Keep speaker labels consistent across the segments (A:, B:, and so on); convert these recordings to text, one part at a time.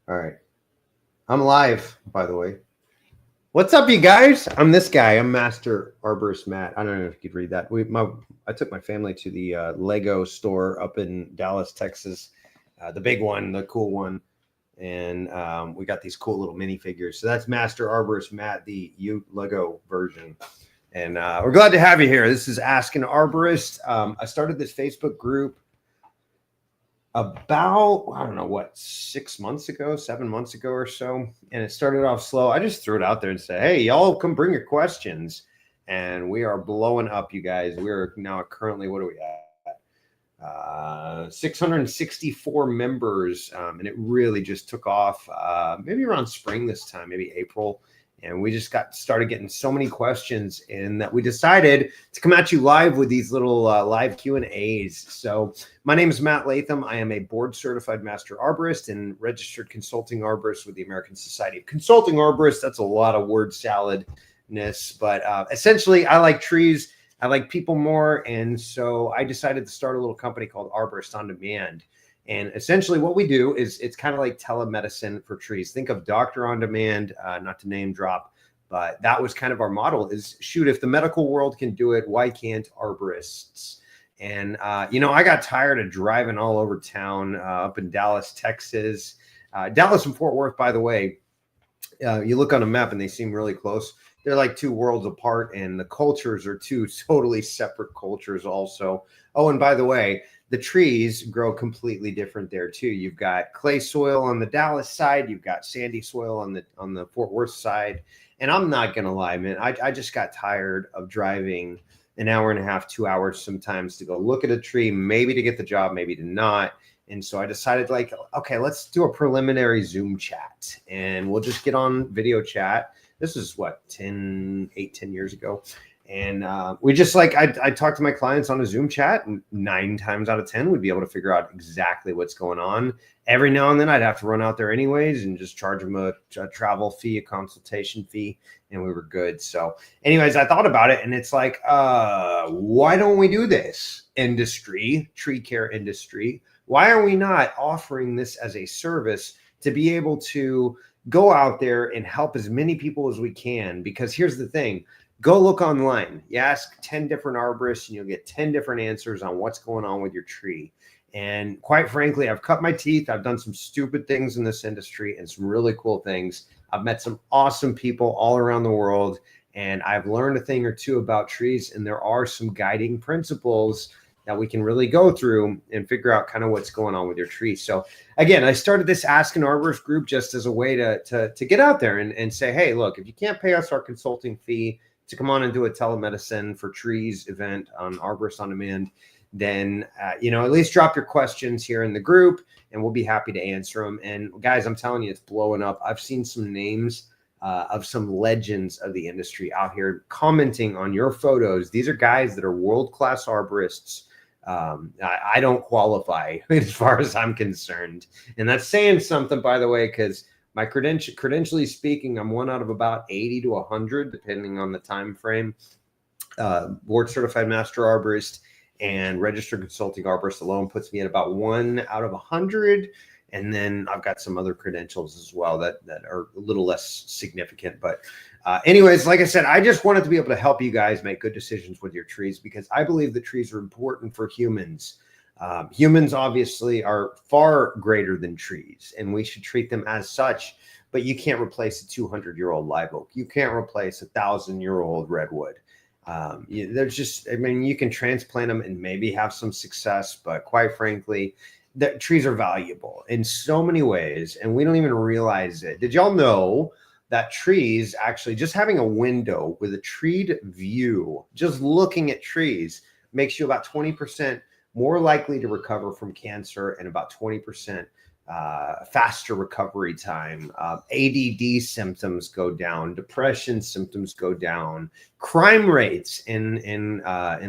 A: All right. I'm live, by the way. What's up, you guys? I'm this guy. I'm Master Arborist Matt. I don't know if you could read that. I took my family to the Lego store up in Dallas, Texas, the big one, the cool one, and we got these cool little minifigures. So that's Master Arborist Matt, the Lego version. And we're glad to have you here. This is Ask an Arborist. I started this Facebook group about, I don't know what, 7 months ago or so. And it started off slow. I just threw it out there and said, hey, y'all come bring your questions. And we are blowing up, you guys. We're now currently, what are we at? 664 members. And it really just took off maybe around spring this time, maybe April. And we just started getting so many questions in that we decided to come at you live with these little live Q&As. So my name is Matt Latham. I am a board certified master arborist and registered consulting arborist with the American Society of Consulting Arborists. That's a lot of word saladness, but essentially I like trees. I like people more. And so I decided to start a little company called Arborist on Demand. And essentially what we do is it's kind of like telemedicine for trees. Think of doctor on demand, not to name drop, but that was kind of our model is, shoot, if the medical world can do it, why can't arborists? And, I got tired of driving all over town up in Dallas, Texas. Dallas and Fort Worth, by the way, you look on a map and they seem really close. They're like two worlds apart, and the cultures are two totally separate cultures also. Oh, and by the way, the trees grow completely different there too. You've got clay soil on the Dallas side, you've got sandy soil on the Fort Worth side. And I'm not gonna lie, man, I just got tired of driving an hour and a half, 2 hours sometimes to go look at a tree, maybe to get the job, maybe to not. And so I decided, like, okay, let's do a preliminary Zoom chat and we'll just get on video chat. This is what, 10 years ago. And we just I talk to my clients on a Zoom chat, and 9 times out of 10, we'd be able to figure out exactly what's going on. Every now and then I'd have to run out there anyways and just charge them a travel fee, a consultation fee, and we were good. So anyways, I thought about it and it's like, why don't we do this industry, tree care industry? Why are we not offering this as a service to be able to go out there and help as many people as we can? Because here's the thing. Go look online. You ask 10 different arborists and you'll get 10 different answers on what's going on with your tree. And quite frankly, I've cut my teeth. I've done some stupid things in this industry and some really cool things. I've met some awesome people all around the world, and I've learned a thing or two about trees. And there are some guiding principles that we can really go through and figure out kind of what's going on with your tree. So again, I started this Ask an Arborist group just as a way to get out there and say, hey, look, if you can't pay us our consulting fee to come on and do a telemedicine for trees event on Arborist on Demand, then, at least drop your questions here in the group and we'll be happy to answer them. And guys, I'm telling you, it's blowing up. I've seen some names of some legends of the industry out here commenting on your photos. These are guys that are world-class arborists. I don't qualify as far as I'm concerned. And that's saying something, by the way, because my credentially speaking, I'm one out of about 80 to 100, depending on the time frame. Board certified master arborist and registered consulting arborist alone puts me at about 1 out of 100. And then I've got some other credentials as well that are a little less significant. But anyways, like I said, I just wanted to be able to help you guys make good decisions with your trees, because I believe that trees are important for humans. Humans obviously are far greater than trees, and we should treat them as such. But you can't replace a 200-year-old live oak. You can't replace a 1,000-year-old redwood. You can transplant them and maybe have some success, but quite frankly, that trees are valuable in so many ways, and we don't even realize it. Did y'all know that trees, actually just having a window with a treed view, just looking at trees, makes you about 20% more likely to recover from cancer and about 20% faster recovery time. ADD symptoms go down, depression symptoms go down, crime rates in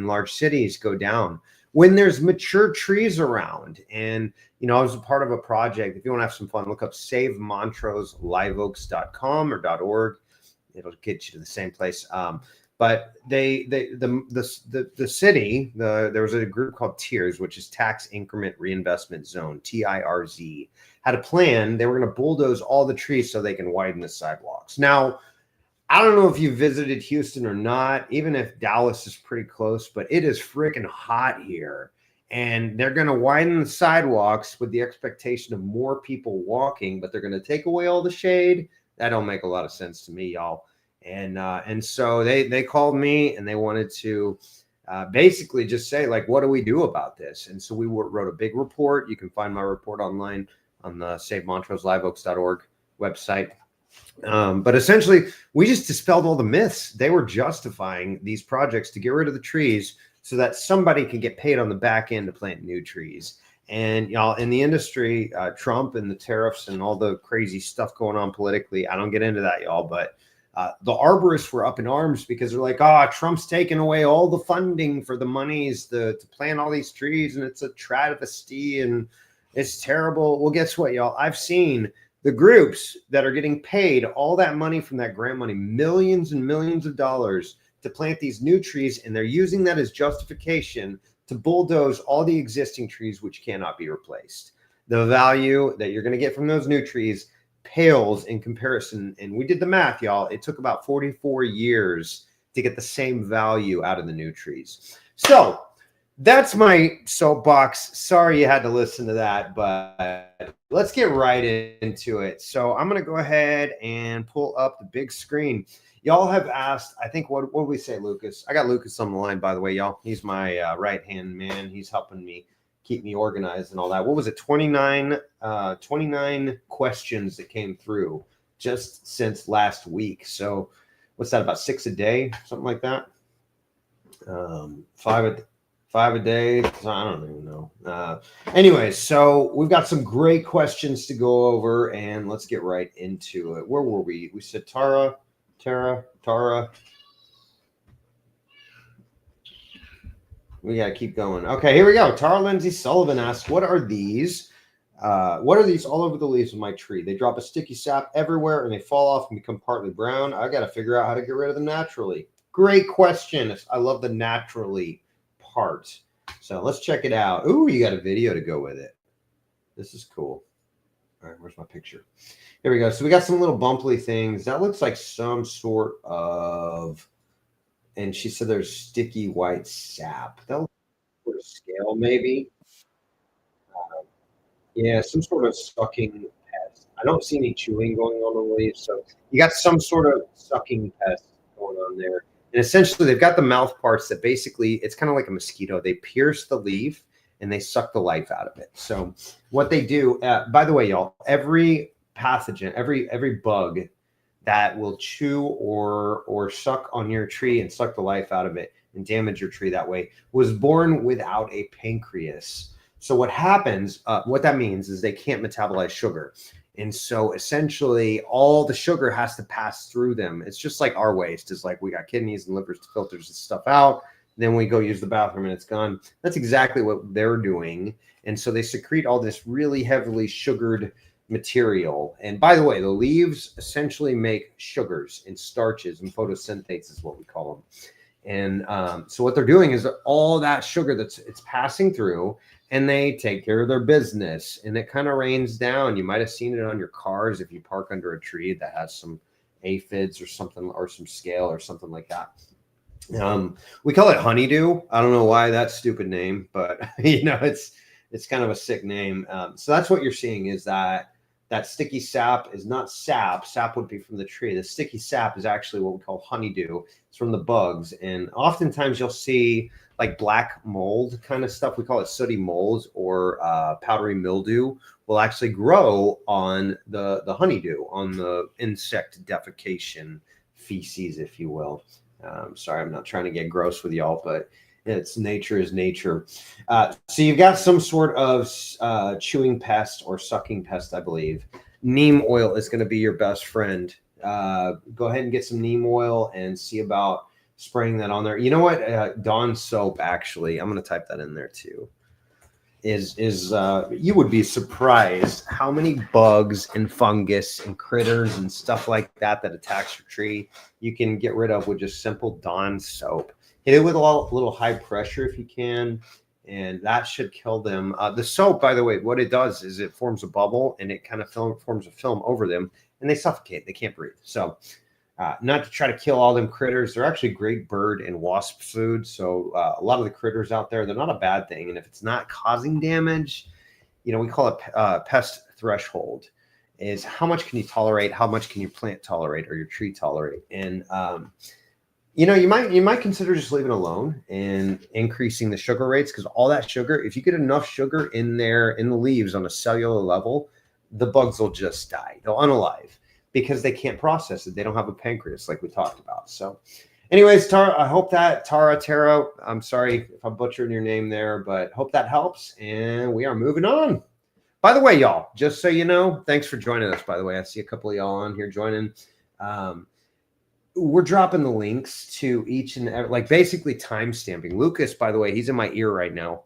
A: large cities go down when there's mature trees around. And I was a part of a project. If you want to have some fun, look up SaveMontroseLiveOaks.com or .org. It'll get you to the same place. But the city, there was a group called TIRZ, which is Tax Increment Reinvestment Zone, TIRZ. had a plan. They were going to bulldoze all the trees so they can widen the sidewalks. Now, I don't know if you visited Houston or not, even if Dallas is pretty close, but it is freaking hot here. And they're going to widen the sidewalks with the expectation of more people walking, but they're going to take away all the shade. That don't make a lot of sense to me, y'all. And so they called me and they wanted to basically just say, like, what do we do about this? And so we wrote a big report. You can find my report online on the SaveMontroseLiveOaks.org website. But essentially, we just dispelled all the myths. They were justifying these projects to get rid of the trees so that somebody can get paid on the back end to plant new trees. And y'all, in the industry, Trump and the tariffs and all the crazy stuff going on politically, I don't get into that, y'all, but the arborists were up in arms because they're like, Trump's taking away all the funding for the monies to plant all these trees, and it's a travesty and it's terrible. Well, guess what, y'all? I've seen the groups that are getting paid all that money from that grant money, millions and millions of dollars to plant these new trees, and they're using that as justification to bulldoze all the existing trees, which cannot be replaced. The value that you're going to get from those new trees pales in comparison. And we did the math, y'all. It took about 44 years to get the same value out of the new trees. So that's my soapbox. Sorry you had to listen to that, but let's get right into it. So I'm going to go ahead and pull up the big screen. Y'all have asked, I think, what did we say, Lucas? I got Lucas on the line, by the way, y'all. He's my right-hand man. He's helping me keep me organized and all that. What was it? 29 questions that came through just since last week. So what's that, about 6 a day, something like that? 5 a day. I don't even know. Anyways, so we've got some great questions to go over, and let's get right into it. Where were we? We said Tara. We got to keep going. Okay, here we go. Tara Lindsay Sullivan asks, what are these? What are these all over the leaves of my tree? They drop a sticky sap everywhere and they fall off and become partly brown. I got to figure out how to get rid of them naturally. Great question. I love the naturally part. So let's check it out. Ooh, you got a video to go with it. This is cool. All right, where's my picture? Here we go. So we got some little bumpy things. That looks like some sort of, and she said there's sticky white sap. That looks like a scale, maybe. Yeah, some sort of sucking pest. I don't see any chewing going on the leaves. So you got some sort of sucking pest going on there. And essentially, they've got the mouth parts that basically, it's kind of like a mosquito. They pierce the leaf and they suck the life out of it. So what they do, by the way, y'all, every pathogen, every bug that will chew or suck on your tree and suck the life out of it and damage your tree that way was born without a pancreas. So what happens, what that means is they can't metabolize sugar. And so essentially all the sugar has to pass through them. It's just like our waste is like we got kidneys and livers to filter this stuff out. Then we go use the bathroom and it's gone. That's exactly what they're doing. And so they secrete all this really heavily sugared material. And by the way, the leaves essentially make sugars and starches, and photosynthase is what we call them. And so what they're doing is all that sugar it's passing through, and they take care of their business, and it kind of rains down. You might have seen it on your cars if you park under a tree that has some aphids or something, or some scale or something like that. We call it honeydew. I don't know why that stupid name, but it's kind of a sick name. So that's what you're seeing is that sticky sap is not sap. Sap would be from the tree. The sticky sap is actually what we call honeydew. It's from the bugs. And oftentimes you'll see like black mold kind of stuff. We call it sooty mold, or powdery mildew will actually grow on the honeydew, on the insect defecation feces, if you will. Sorry, I'm not trying to get gross with y'all, but it's nature is nature. So you've got some sort of chewing pest or sucking pest, I believe. Neem oil is going to be your best friend. Go ahead and get some neem oil and see about spraying that on there. You know what? Dawn soap, actually, I'm going to type that in there too. Is you would be surprised how many bugs and fungus and critters and stuff like that attacks your tree you can get rid of with just simple Dawn soap. Hit it with a little high pressure if you can, and that should kill them. The soap, by the way, what it does is it forms a bubble and it kind of forms a film over them, and they suffocate. They can't breathe. So not to try to kill all them critters. They're actually great bird and wasp food. So a lot of the critters out there, they're not a bad thing. And if it's not causing damage, you know, we call it pest threshold, is how much can you tolerate? How much can your plant tolerate or your tree tolerate? And, you know, you might consider just leaving it alone and increasing the sugar rates, because all that sugar, if you get enough sugar in there in the leaves on a cellular level, the bugs will just die. They'll unalive because they can't process it. They don't have a pancreas like we talked about. So anyways, Tara, I hope that Tara, I'm sorry if I'm butchering your name there, but hope that helps. And we are moving on. By the way, y'all, just so you know, thanks for joining us. By the way, I see a couple of y'all on here joining. We're dropping the links to each and every, like basically time stamping. Lucas, by the way, he's in my ear right now.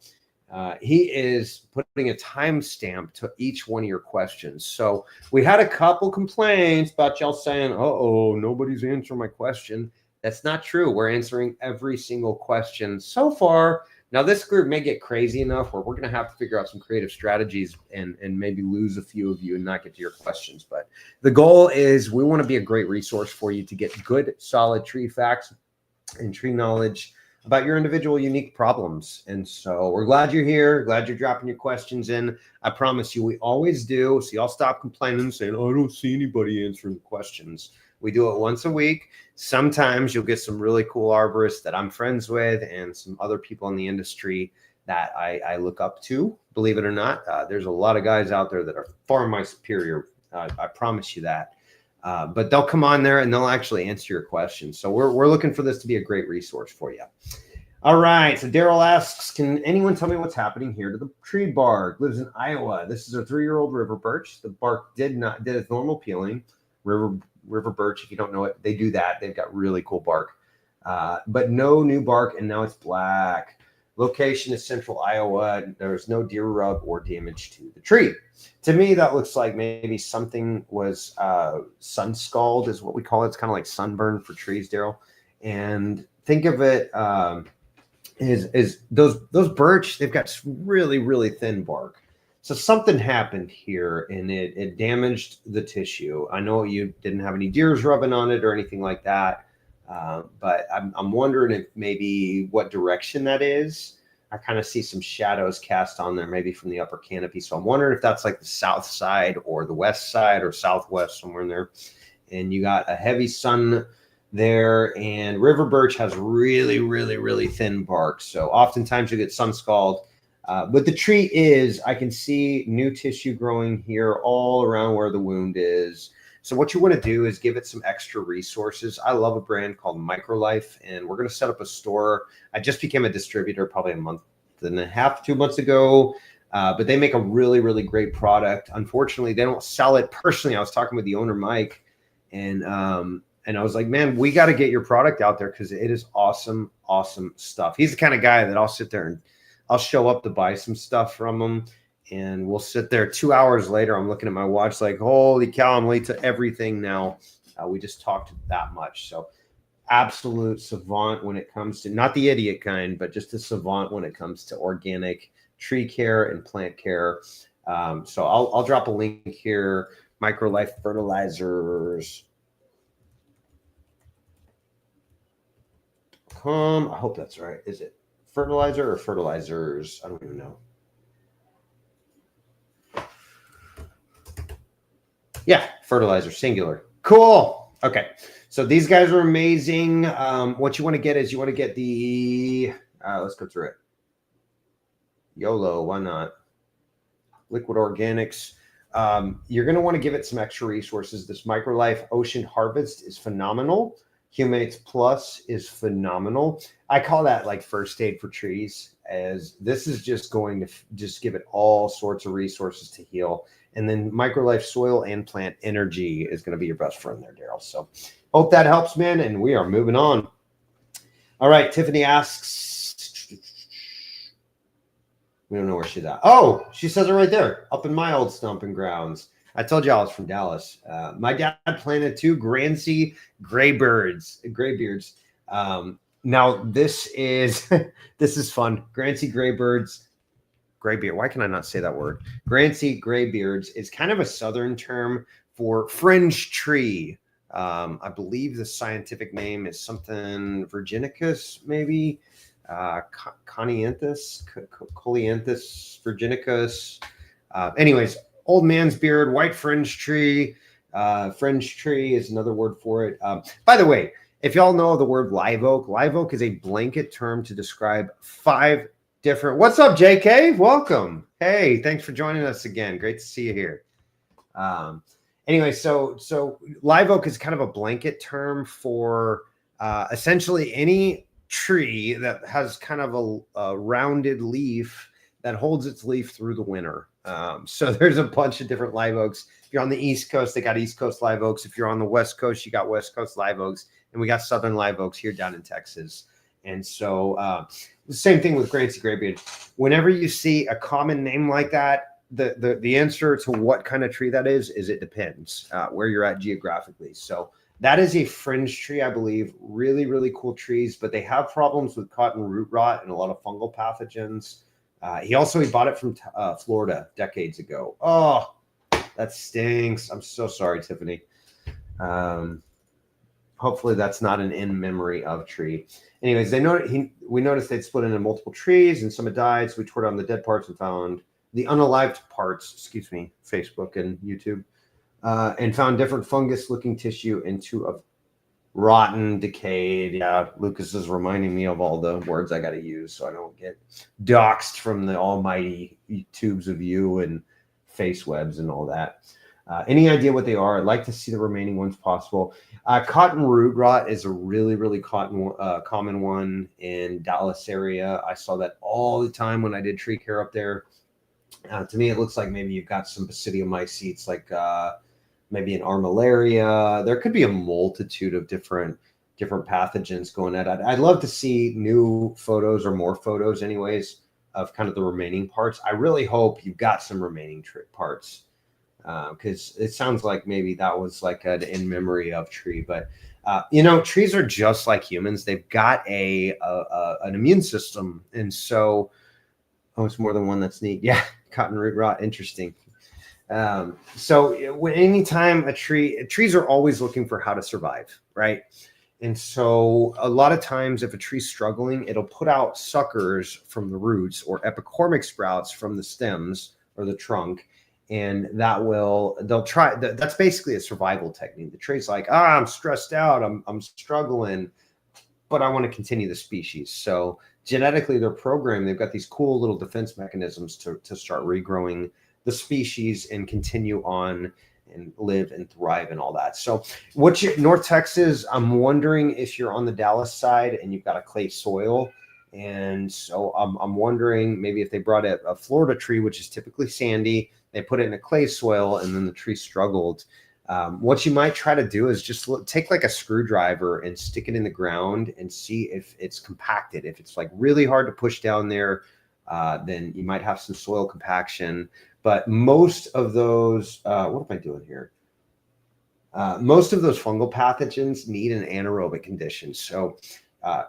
A: He is putting a timestamp to each one of your questions. So we had a couple complaints about y'all saying, "Uh-oh, nobody's answering my question." That's not true. We're answering every single question so far. Now, this group may get crazy enough where we're going to have to figure out some creative strategies and maybe lose a few of you and not get to your questions. But the goal is we want to be a great resource for you to get good, solid tree facts and tree knowledge about your individual unique problems. And so we're glad you're here. Glad you're dropping your questions in. I promise you, we always do. So y'all stop complaining and saying, "Oh, I don't see anybody answering the questions." We do it once a week. Sometimes you'll get some really cool arborists that I'm friends with and some other people in the industry that I look up to, believe it or not. There's a lot of guys out there that are far my superior. I promise you that. But they'll come on there and they'll actually answer your questions. So we're looking for this to be a great resource for you. All right. So Daryl asks, can anyone tell me what's happening here to the tree bark? Lives in Iowa. This is a 3-year-old river birch. The bark did its normal peeling. River birch, if you don't know it, they do that. They've got really cool bark, but no new bark, and now it's black. Location is central Iowa. There's no deer rub or damage to the tree. To me, that looks like maybe something was sun scald is what we call it. It's kind of like sunburn for trees, Daryl. And think of it is those birch, they've got really, really thin bark. So something happened here and it damaged the tissue. I know you didn't have any deers rubbing on it or anything like that, but I'm wondering if maybe what direction that is. I kind of see some shadows cast on there, maybe from the upper canopy. So I'm wondering if that's like the south side or the west side or southwest, somewhere in there. And you got a heavy sun there, and river birch has really, really, really thin bark. So oftentimes you get sun scald. But the tree I can see new tissue growing here all around where the wound is. So what you want to do is give it some extra resources. I love a brand called MicroLife, and we're going to set up a store. I just became a distributor probably a month and a half, 2 months ago. But they make a really, really great product. Unfortunately, they don't sell it personally. I was talking with the owner, Mike, and I was like, man, we got to get your product out there because it is awesome, awesome stuff. He's the kind of guy that I'll sit there and I'll show up to buy some stuff from him, and we'll sit there 2 hours later. I'm looking at my watch like, holy cow, I'm late to everything now. We just talked that much. So absolute savant when it comes to, not the idiot kind, but just a savant when it comes to organic tree care and plant care. So I'll drop a link here. MicroLife fertilizers. I hope that's right. Is it fertilizer or fertilizers? I don't even know. Yeah, fertilizer, singular. Cool. Okay. So these guys are amazing. What you want to get is you want to get the, let's go through it. YOLO, why not? Liquid Organics. You're going to want to give it some extra resources. This MicroLife Ocean Harvest is phenomenal. Humates Plus is phenomenal. I call that like first aid for trees, as this is just going to just give it all sorts of resources to heal. And then MicroLife Soil and Plant Energy is going to be your best friend there, Daryl. So hope that helps, man. And we are moving on. All right. Tiffany asks, we don't know where she's at. Oh, she says it right there, up in my old stomping grounds. I told you I was from Dallas. My dad planted 2 Grancy graybeards. Now this is this is fun. Grancy Graybeards, graybeard. Why can I not say that word? Grancy Graybeards is kind of a southern term for fringe tree. I believe the scientific name is something Virginicus, maybe Conianthus, Colianthus Virginicus. Anyways, old man's beard, white fringe tree. Fringe tree is another word for it. By the way, if y'all know the word live oak is a blanket term to describe 5 different. What's up, JK? Welcome. Hey, thanks for joining us again. Great to see you here. Anyway, so live oak is kind of a blanket term for essentially any tree that has kind of a rounded leaf that holds its leaf through the winter. So there's a bunch of different live oaks. If you're on the East Coast, they got East Coast live oaks. If you're on the West Coast, you got West Coast live oaks. And we got Southern live oaks here down in Texas. And so the same thing with Grancy Graybeard. Whenever you see a common name like that, the answer to what kind of tree that is it depends where you're at geographically. So that is a fringe tree, I believe. Really, really cool trees, but they have problems with cotton root rot and a lot of fungal pathogens. He bought it from Florida decades ago. Oh, that stinks. I'm so sorry, Tiffany. Hopefully that's not an in memory of tree. Anyways, we noticed they'd split into multiple trees and some had died. So we tore down the dead parts and found the unalived parts, Facebook and YouTube, and found different fungus looking tissue into a rotten, decayed. Yeah, Lucas is reminding me of all the words I got to use so I don't get doxxed from the almighty tubes of you and face webs and all that. Any idea what they are? I'd like to see the remaining ones possible. Cotton root rot is a really, really common one in Dallas area. I saw that all the time when I did tree care up there. To me, it looks like maybe you've got some basidiomycetes, like maybe an armillaria. There could be a multitude of different pathogens going at it. I'd love to see new photos or more photos anyways of kind of the remaining parts. I really hope you've got some remaining parts. Because it sounds like maybe that was like an in memory of tree, but trees are just like humans. They've got an immune system, and so it's more than one. That's neat. Yeah, cotton root rot, interesting. So anytime trees are always looking for how to survive, right? And so a lot of times if a tree's struggling, it'll put out suckers from the roots or epicormic sprouts from the stems or the trunk. And they'll try. That's basically a survival technique. The tree's like, I'm stressed out. I'm struggling, but I want to continue the species. So genetically, they're programmed. They've got these cool little defense mechanisms to start regrowing the species and continue on and live and thrive and all that. So North Texas, I'm wondering if you're on the Dallas side and you've got a clay soil. And so I'm wondering maybe if they brought a Florida tree, which is typically sandy, they put it in a clay soil and then the tree struggled. What you might try to do is just take like a screwdriver and stick it in the ground and see if it's compacted. If it's like really hard to push down there, then you might have some soil compaction. But most of those, what am I doing here? Most of those fungal pathogens need an anaerobic condition. So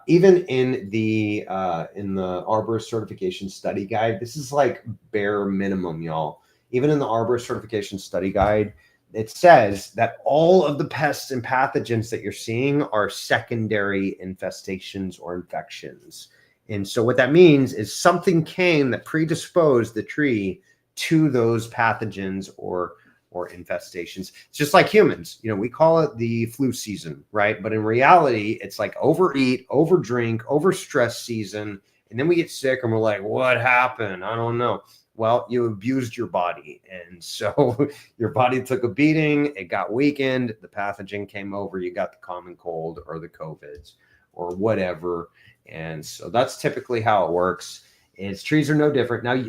A: even in the Arborist Certification Study Guide, this is like bare minimum, y'all. Even in the Arborist Certification Study Guide, it says that all of the pests and pathogens that you're seeing are secondary infestations or infections. And so what that means is something came that predisposed the tree to those pathogens or infestations. It's just like humans. We call it the flu season, right? But in reality, it's like overeat, overdrink, overstress season. And then we get sick and we're like, what happened? I don't know. Well, you abused your body. And so your body took a beating. It got weakened. The pathogen came over. You got the common cold or the COVIDs or whatever. And so that's typically how it works. Trees are no different. Now,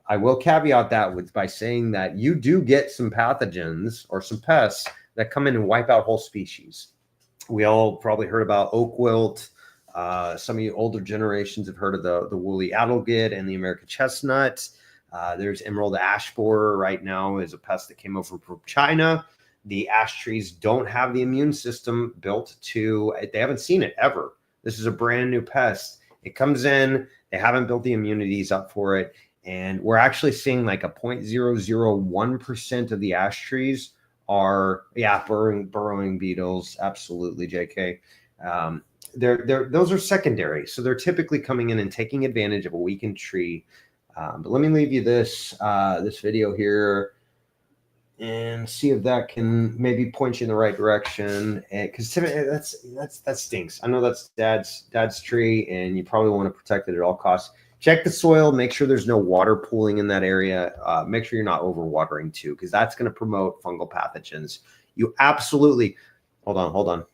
A: I will caveat that by saying that you do get some pathogens or some pests that come in and wipe out whole species. We all probably heard about oak wilt. Some of you older generations have heard of the woolly adelgid and the American chestnut. There's emerald ash borer right now is a pest that came over from China. The ash trees don't have the immune system built they haven't seen it ever. This is a brand new pest. It comes in, they haven't built the immunities up for it. And we're actually seeing like a 0.001% of the ash trees are, burrowing beetles. Absolutely, JK. Those are secondary. So they're typically coming in and taking advantage of a weakened tree. But let me leave you this video here and see if that can maybe point you in the right direction. Because that stinks. I know that's dad's tree, and you probably want to protect it at all costs. Check the soil. Make sure there's no water pooling in that area. Make sure you're not overwatering too, because that's going to promote fungal pathogens. You absolutely, hold on.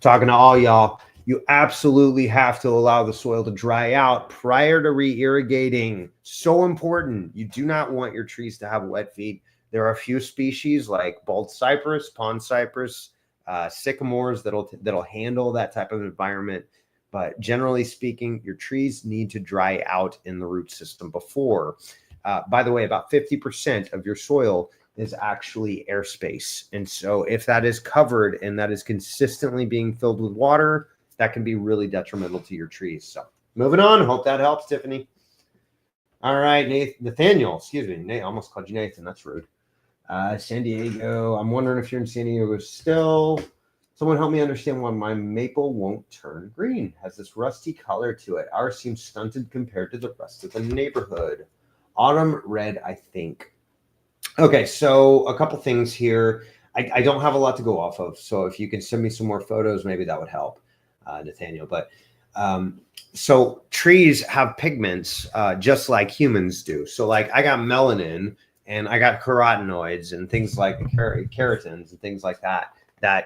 A: Talking to all y'all, you absolutely have to allow the soil to dry out prior to re-irrigating. So important. You do not want your trees to have wet feet. There are a few species like bald cypress, pond cypress, sycamores that'll handle that type of environment. But generally speaking, your trees need to dry out in the root system before. By the way, about 50% of your soil is actually airspace. And so if that is covered and that is consistently being filled with water, that can be really detrimental to your trees. So moving on. Hope that helps, Tiffany. All right, Nathaniel, excuse me. Nate, I almost called you Nathan. That's rude. San Diego. I'm wondering if you're in San Diego still. Someone help me understand why my maple won't turn green. Has this rusty color to it. Ours seems stunted compared to the rest of the neighborhood. Autumn red, I think. Okay, so a couple things here. I don't have a lot to go off of. So if you can send me some more photos, maybe that would help, Nathaniel. But so trees have pigments just like humans do. So like I got melanin and I got carotenoids and things like keratins and things like that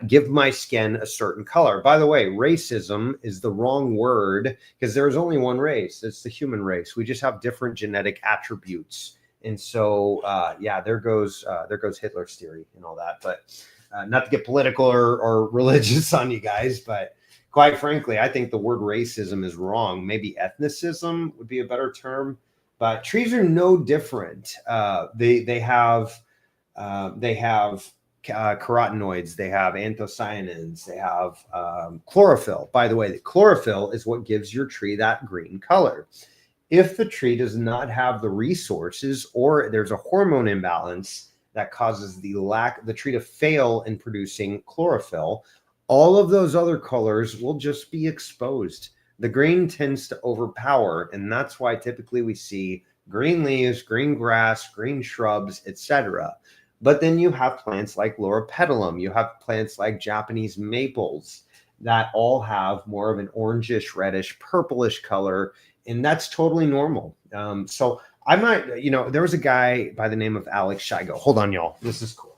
A: give my skin a certain color. By the way, racism is the wrong word because there is only one race. It's the human race. We just have different genetic attributes. And so, there goes Hitler's theory and all that. But not to get political or religious on you guys, but quite frankly, I think the word racism is wrong. Maybe ethnicism would be a better term. But trees are no different. They have carotenoids, they have anthocyanins, they have chlorophyll. By the way, the chlorophyll is what gives your tree that green color. If the tree does not have the resources or there's a hormone imbalance that causes the tree to fail in producing chlorophyll, all of those other colors will just be exposed. The green tends to overpower, and that's why typically we see green leaves, green grass, green shrubs, etc. But then you have plants like Loropetalum, you have plants like Japanese maples that all have more of an orangish, reddish, purplish color, and that's totally normal. So I might, there was a guy by the name of Alex Shigo. Hold on, y'all. This is cool.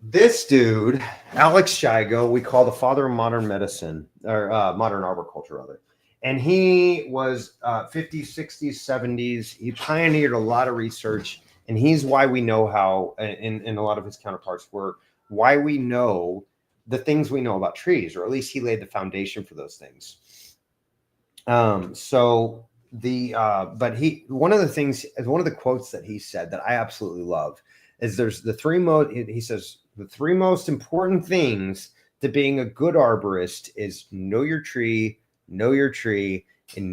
A: This dude, Alex Shigo, we call the father of modern medicine, or modern arboriculture, rather. And he was 50s, 60s, 70s. He pioneered a lot of research, and he's why we know how, and a lot of his counterparts were, why we know the things we know about trees, or at least he laid the foundation for those things. But one of the quotes that he said that I absolutely love is he says, the three most important things to being a good arborist is know your tree, and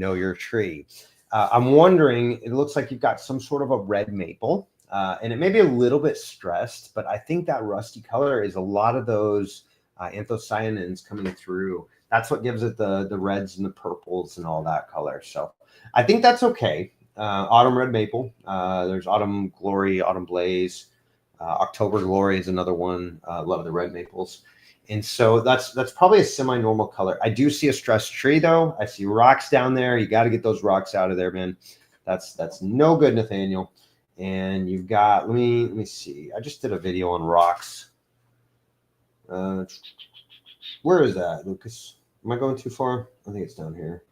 A: know your tree. I'm wondering, it looks like you've got some sort of a red maple, and it may be a little bit stressed, but I think that rusty color is a lot of those anthocyanins coming through. That's what gives it the reds and the purples and all that color. So I think that's okay. Autumn red maple. There's Autumn Glory, Autumn Blaze. October Glory is another one. Love the red maples. And so that's probably a semi-normal color. I do see a stressed tree though. I see rocks down there. You got to get those rocks out of there, man. That's no good, Nathaniel. And you've got, let me see. I just did a video on rocks. Where is that, Lucas? Am I going too far? I think it's down here.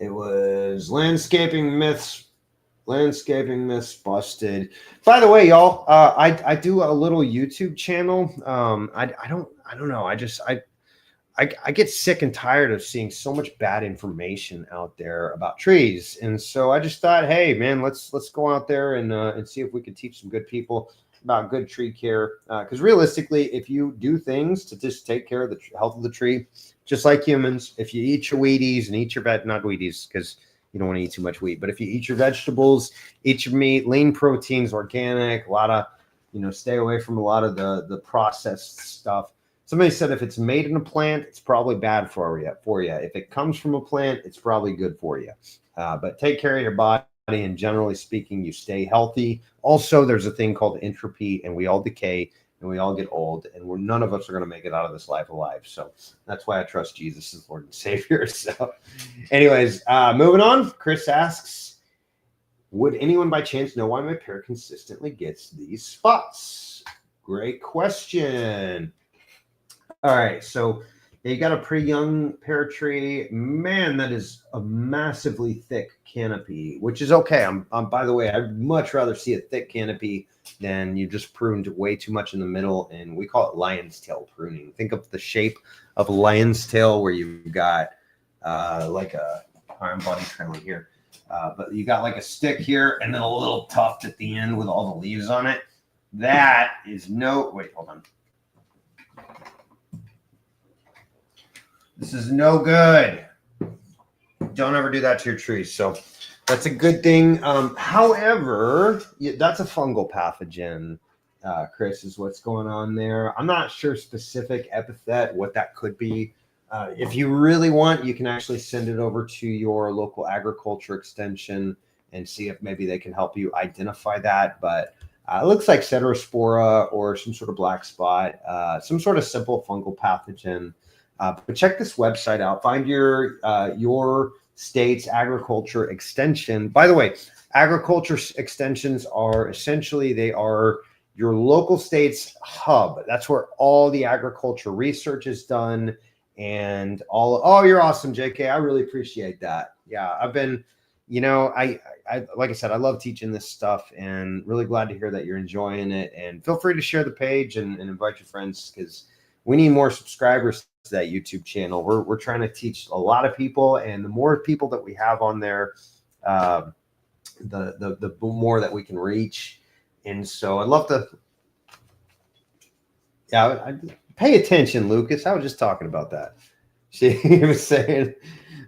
A: It was landscaping myths busted. By the way, y'all, I do a little YouTube channel. I don't know. I get sick and tired of seeing so much bad information out there about trees, and so I just thought, hey, man, let's go out there and see if we can teach some good people. about good tree care, because realistically, if you do things to just take care of the health of the tree, just like humans, if you eat your Wheaties and eat your not Wheaties, because you don't want to eat too much wheat, but if you eat your vegetables, eat your meat, lean proteins, organic, a lot of, stay away from a lot of the processed stuff. Somebody said if it's made in a plant, it's probably bad for you. If it comes from a plant, it's probably good for you. But take care of your body, and generally speaking, you stay healthy. Also, there's a thing called entropy, and we all decay and we all get old, and none of us are going to make it out of this life alive. So that's why I trust Jesus as Lord and Savior. So anyways, moving on. Chris asks, would anyone by chance know why my pear consistently gets these spots? Great question. All right, so you got a pretty young pear tree. Man, that is a massively thick canopy, which is okay. I'm by the way, I'd much rather see a thick canopy than you just pruned way too much in the middle, and we call it lion's tail pruning. Think of the shape of a lion's tail where you've got like a I'm body trailing here, but you got like a stick here and then a little tuft at the end with all the leaves on it. That is wait, hold on. This is no good. Don't ever do that to your trees. So that's a good thing. However, that's a fungal pathogen, Chris, is what's going on there. I'm not sure specific epithet, what that could be. If you really want, you can actually send it over to your local agriculture extension and see if maybe they can help you identify that. But it looks like Ceterospora or some sort of black spot, some sort of simple fungal pathogen. But check this website out. Find your state's agriculture extension. By the way, agriculture extensions are essentially, they are your local state's hub. That's where all the agriculture research is done. And you're awesome, JK. I really appreciate that. Yeah, I've been, I like I said, I love teaching this stuff, and really glad to hear that you're enjoying it. And feel free to share the page and invite your friends, because we need more subscribers to that YouTube channel. We're trying to teach a lot of people, and the more people that we have on there, the more that we can reach. And so I'd love to, I pay attention, Lucas. I was just talking about that. She was saying.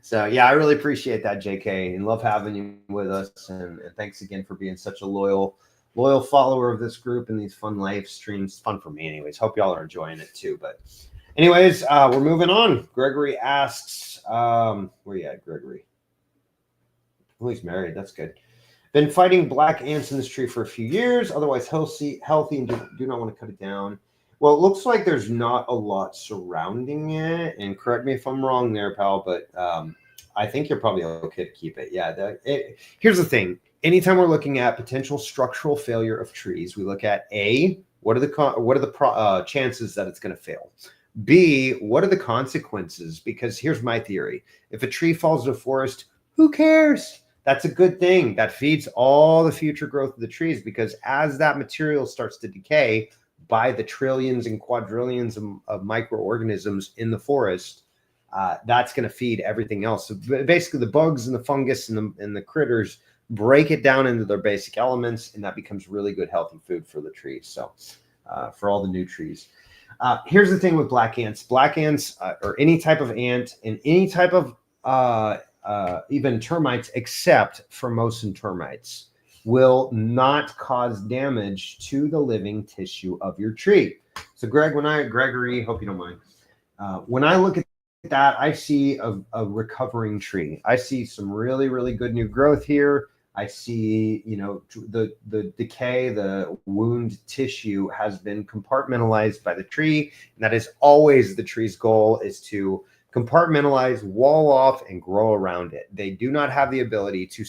A: So yeah, I really appreciate that, JK, and love having you with us. And thanks again for being such a loyal follower of this group and these fun live streams. Fun for me anyways. Hope y'all are enjoying it too. But anyways, we're moving on. Gregory asks, where you at, Gregory? Oh, he's married. That's good. Been fighting black ants in this tree for a few years. Otherwise healthy and do not want to cut it down. Well, it looks like there's not a lot surrounding it. And correct me if I'm wrong there, pal, but I think you're probably okay to keep it. Yeah. Here's the thing. Anytime we're looking at potential structural failure of trees, we look at A, what are the chances that it's going to fail? B, what are the consequences? Because here's my theory. If a tree falls into a forest, who cares? That's a good thing. That feeds all the future growth of the trees, because as that material starts to decay by the trillions and quadrillions of microorganisms in the forest, that's going to feed everything else. So basically the bugs and the fungus and the critters break it down into their basic elements, and that becomes really good, healthy food for the trees. So for all the new trees. Here's the thing with black ants. Black ants, or any type of ant, and any type of even termites, except for Formosan termites, will not cause damage to the living tissue of your tree. So Gregory, hope you don't mind. When I look at that, I see a recovering tree. I see some really, really good new growth here. I see, the decay, the wound tissue has been compartmentalized by the tree. And that is always the tree's goal, is to compartmentalize, wall off, and grow around it. They do not have the ability to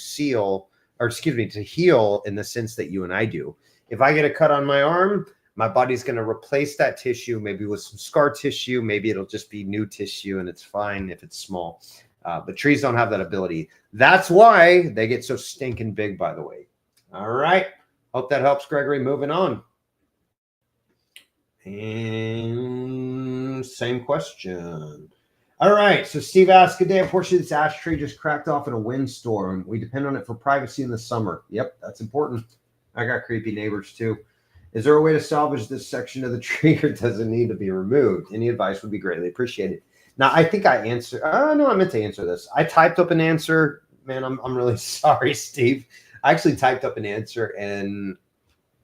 A: heal in the sense that you and I do. If I get a cut on my arm, my body's going to replace that tissue, maybe with some scar tissue. Maybe it'll just be new tissue, and it's fine if it's small. But trees don't have that ability. That's why they get so stinking big, by the way. All right. Hope that helps, Gregory. Moving on. And same question. All right. So Steve asked, good day. Unfortunately, this ash tree just cracked off in a windstorm. We depend on it for privacy in the summer. Yep, that's important. I got creepy neighbors too. Is there a way to salvage this section of the tree, or does it need to be removed? Any advice would be greatly appreciated. Now, I think I answered. Oh, no, I meant to answer this. I typed up an answer. Man, I'm really sorry, Steve. I actually typed up an answer and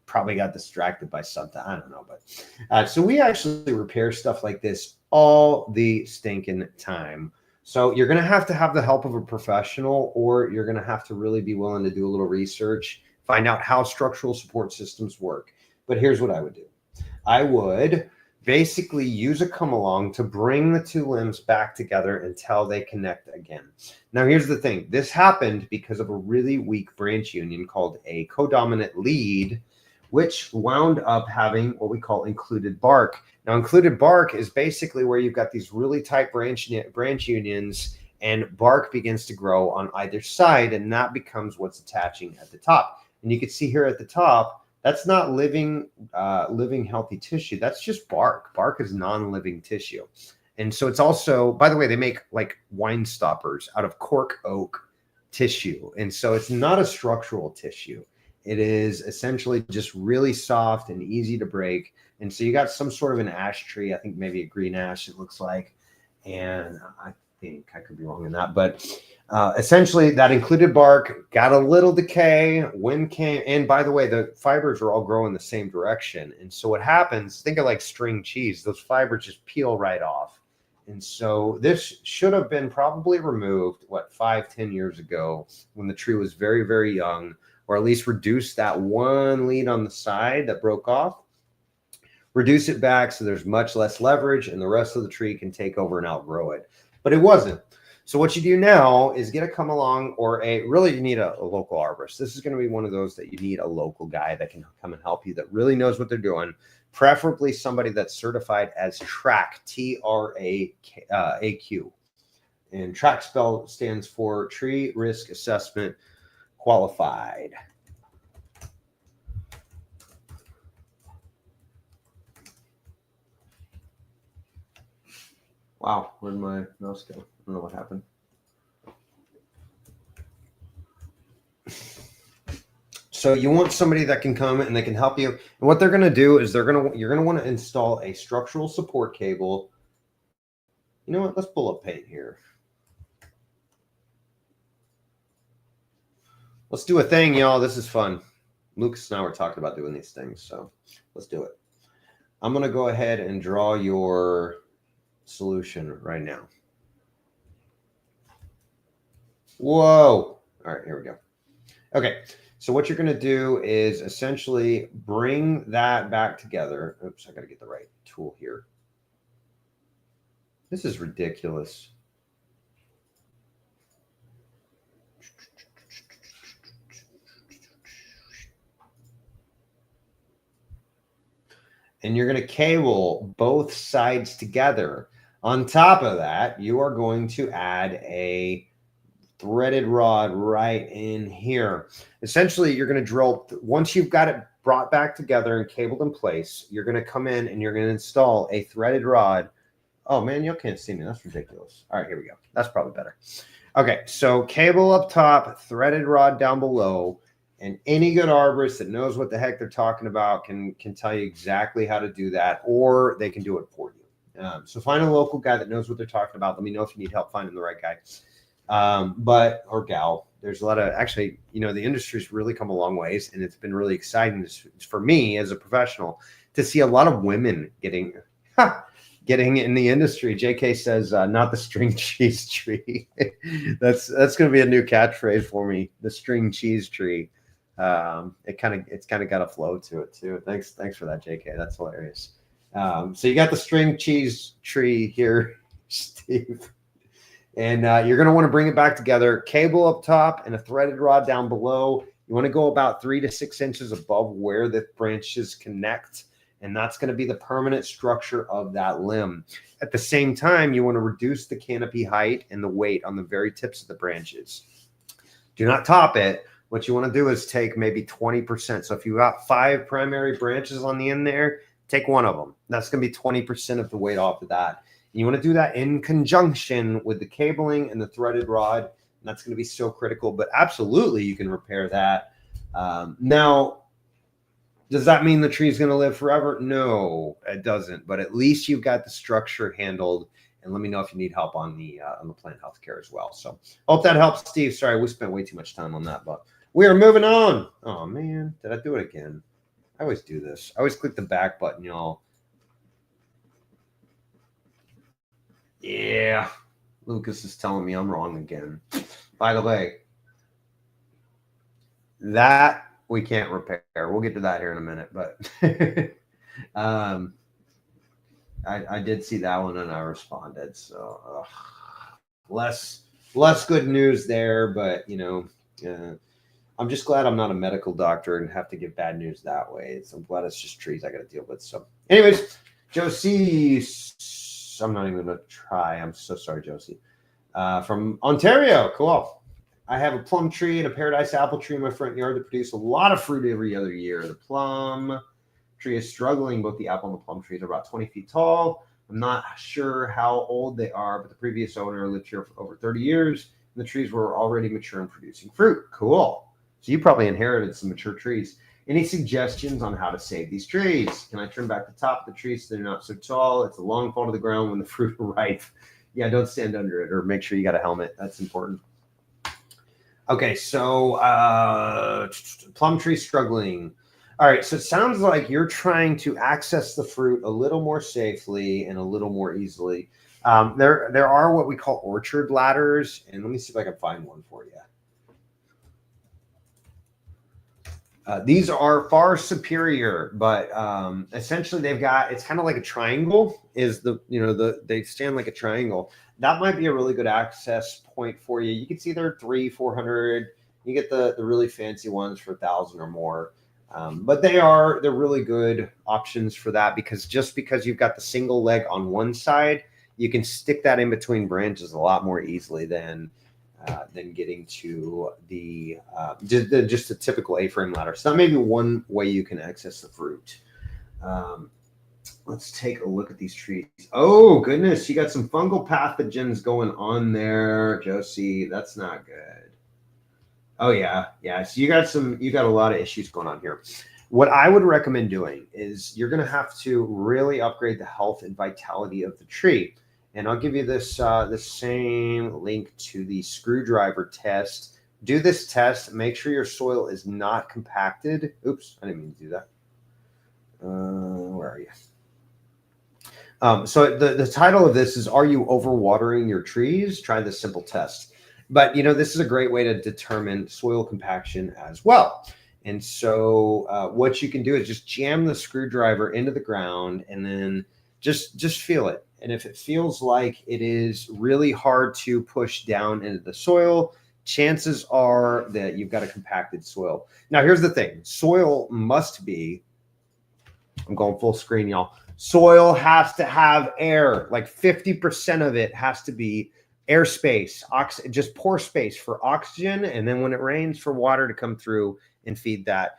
A: probably got distracted by something. I don't know. But so we actually repair stuff like this all the stinking time. So you're going to have the help of a professional, or you're going to have to really be willing to do a little research, find out how structural support systems work. But here's what I would do. I would basically use a come along to bring the two limbs back together until they connect again. Now, here's the thing. This happened because of a really weak branch union called a codominant lead, which wound up having what we call included bark. Now, included bark is basically where you've got these really tight branch unions, and bark begins to grow on either side, and that becomes what's attaching at the top. And you can see here at the top, that's not living healthy tissue. That's just bark. Bark is non-living tissue. And so it's also, by the way, they make like wine stoppers out of cork oak tissue. And so it's not a structural tissue. It is essentially just really soft and easy to break. And so you got some sort of an ash tree, I think maybe a green ash it looks like. And I think I could be wrong in that, but essentially that included bark got a little decay, wind came, and by the way, the fibers are all growing the same direction. And so what happens, think of like string cheese, those fibers just peel right off. And so this should have been probably removed, 5-10 years ago when the tree was very, very young, or at least reduce that one lead on the side that broke off, reduce it back so there's much less leverage and the rest of the tree can take over and outgrow it. But it wasn't. So what you do now is get a come along, or really you need a local arborist. This is going to be one of those that you need a local guy that can come and help you, that really knows what they're doing, preferably somebody that's certified as TRAQ, T-R-A-Q. And TRAQ stands for Tree Risk Assessment Qualified. Wow, where'd my mouse go? I don't know what happened. So you want somebody that can come and they can help you. And what they're going to do is you're going to want to install a structural support cable. You know what? Let's pull up paint here. Let's do a thing, y'all. This is fun. Lucas and I were talking about doing these things, so let's do it. I'm going to go ahead and draw your solution right now. Whoa. All right, here we go. Okay, so what you're going to do is essentially bring that back together. Oops, I got to get the right tool here. This is ridiculous. And you're going to cable both sides together. On top of that, you are going to add a threaded rod right in here. Essentially, you're going to drill, once you've got it brought back together and cabled in place, you're going to come in and you're going to install a threaded rod. Oh man, you can't see me. That's ridiculous. All right, here we go. That's probably better. Okay, so cable up top, threaded rod down below. And any good arborist that knows what the heck they're talking about can tell you exactly how to do that, or they can do it for you. So find a local guy that knows what they're talking about. Let me know if you need help finding the right guy, or gal. There's a lot of, actually, the industry's really come a long ways, and it's been really exciting for me as a professional to see a lot of women getting in the industry. JK says, not the string cheese tree. That's going to be a new catchphrase for me. The string cheese tree. It's kind of got a flow to it too. Thanks for that, JK. That's hilarious. So you got the string cheese tree here, Steve, and you're going to want to bring it back together. Cable up top and a threaded rod down below. You want to go about 3 to 6 inches above where the branches connect, and that's going to be the permanent structure of that limb. At the same time, you want to reduce the canopy height and the weight on the very tips of the branches. Do not top it. What you want to do is take maybe 20%. So if you've got 5 primary branches on the end there, take one of them. That's going to be 20% of the weight off of that. And you want to do that in conjunction with the cabling and the threaded rod. And that's going to be so critical, but absolutely you can repair that. Now, Does that mean the tree's going to live forever? No, it doesn't. But at least you've got the structure handled. And let me know if you need help on the plant health care as well. So hope that helps, Steve. Sorry, we spent way too much time on that, but we are moving on. Oh man, did I do it again? I always do this. I always click the back button, y'all. Yeah, Lucas is telling me I'm wrong again. By the way, that we can't repair. We'll get to that here in a minute, but I did see that one and I responded. So less good news there, but I'm just glad I'm not a medical doctor and have to give bad news that way. So I'm glad it's just trees I got to deal with. So, anyways, Josie, I'm not even going to try. I'm so sorry, Josie. From Ontario, cool. I have a plum tree and a paradise apple tree in my front yard that produce a lot of fruit every other year. The plum tree is struggling. Both the apple and the plum trees are about 20 feet tall. I'm not sure how old they are, but the previous owner lived here for over 30 years, and the trees were already mature and producing fruit. Cool. So you probably inherited some mature trees. Any suggestions on how to save these trees? Can I trim back the top of the trees so they're not so tall? It's a long fall to the ground when the fruit are ripe. Yeah, don't stand under it, or make sure you got a helmet. That's important. Okay, so plum tree struggling. All right, so it sounds like you're trying to access the fruit a little more safely and a little more easily. There are what we call orchard ladders, and let me see if I can find one for you. These are far superior, but essentially they've got, it's kind of like a triangle. They stand like a triangle. That might be a really good access point for you. You can see they're 300-400. You get the really fancy ones for 1,000 or more. But they're really good options for that, because just because you've got the single leg on one side, you can stick that in between branches a lot more easily than getting to just a typical A-frame ladder. So that may be one way you can access the fruit. Let's take a look at these trees. Oh goodness, you got some fungal pathogens going on there, Josie. That's not good. Oh yeah. So you got a lot of issues going on here. What I would recommend doing is you're going to have to really upgrade the health and vitality of the tree. And I'll give you this the same link to the screwdriver test. Do this test. Make sure your soil is not compacted. Oops, I didn't mean to do that. Where are you? So the title of this is, Are You Overwatering Your Trees? Try this simple test. But, this is a great way to determine soil compaction as well. And so what you can do is just jam the screwdriver into the ground and then just feel it. And if it feels like it is really hard to push down into the soil, chances are that you've got a compacted soil. Now, here's the thing. Soil must be, I'm going full screen, y'all. Soil has to have air. Like 50% of it has to be airspace, just pore space for oxygen. And then when it rains, for water to come through and feed that.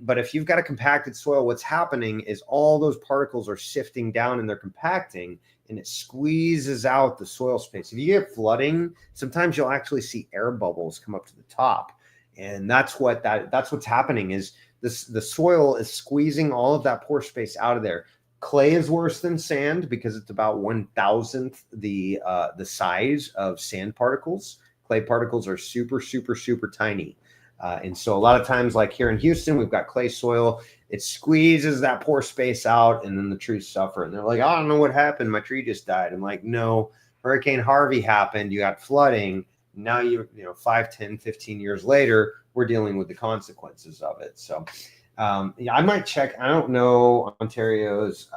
A: But if you've got a compacted soil, what's happening is all those particles are sifting down and they're compacting, and it squeezes out the soil space. If you get flooding, sometimes you'll actually see air bubbles come up to the top. And that's what's happening is the soil is squeezing all of that pore space out of there. Clay is worse than sand because it's about 1,000th the size of sand particles. Clay particles are super, super, super tiny. And so a lot of times, like here in Houston, we've got clay soil. It squeezes that pore space out, and then the trees suffer. And they're like, I don't know what happened. My tree just died. I'm like, no, Hurricane Harvey happened. You got flooding. Now 5, 10, 15 years later, we're dealing with the consequences of it. So I might check. I don't know Ontario's,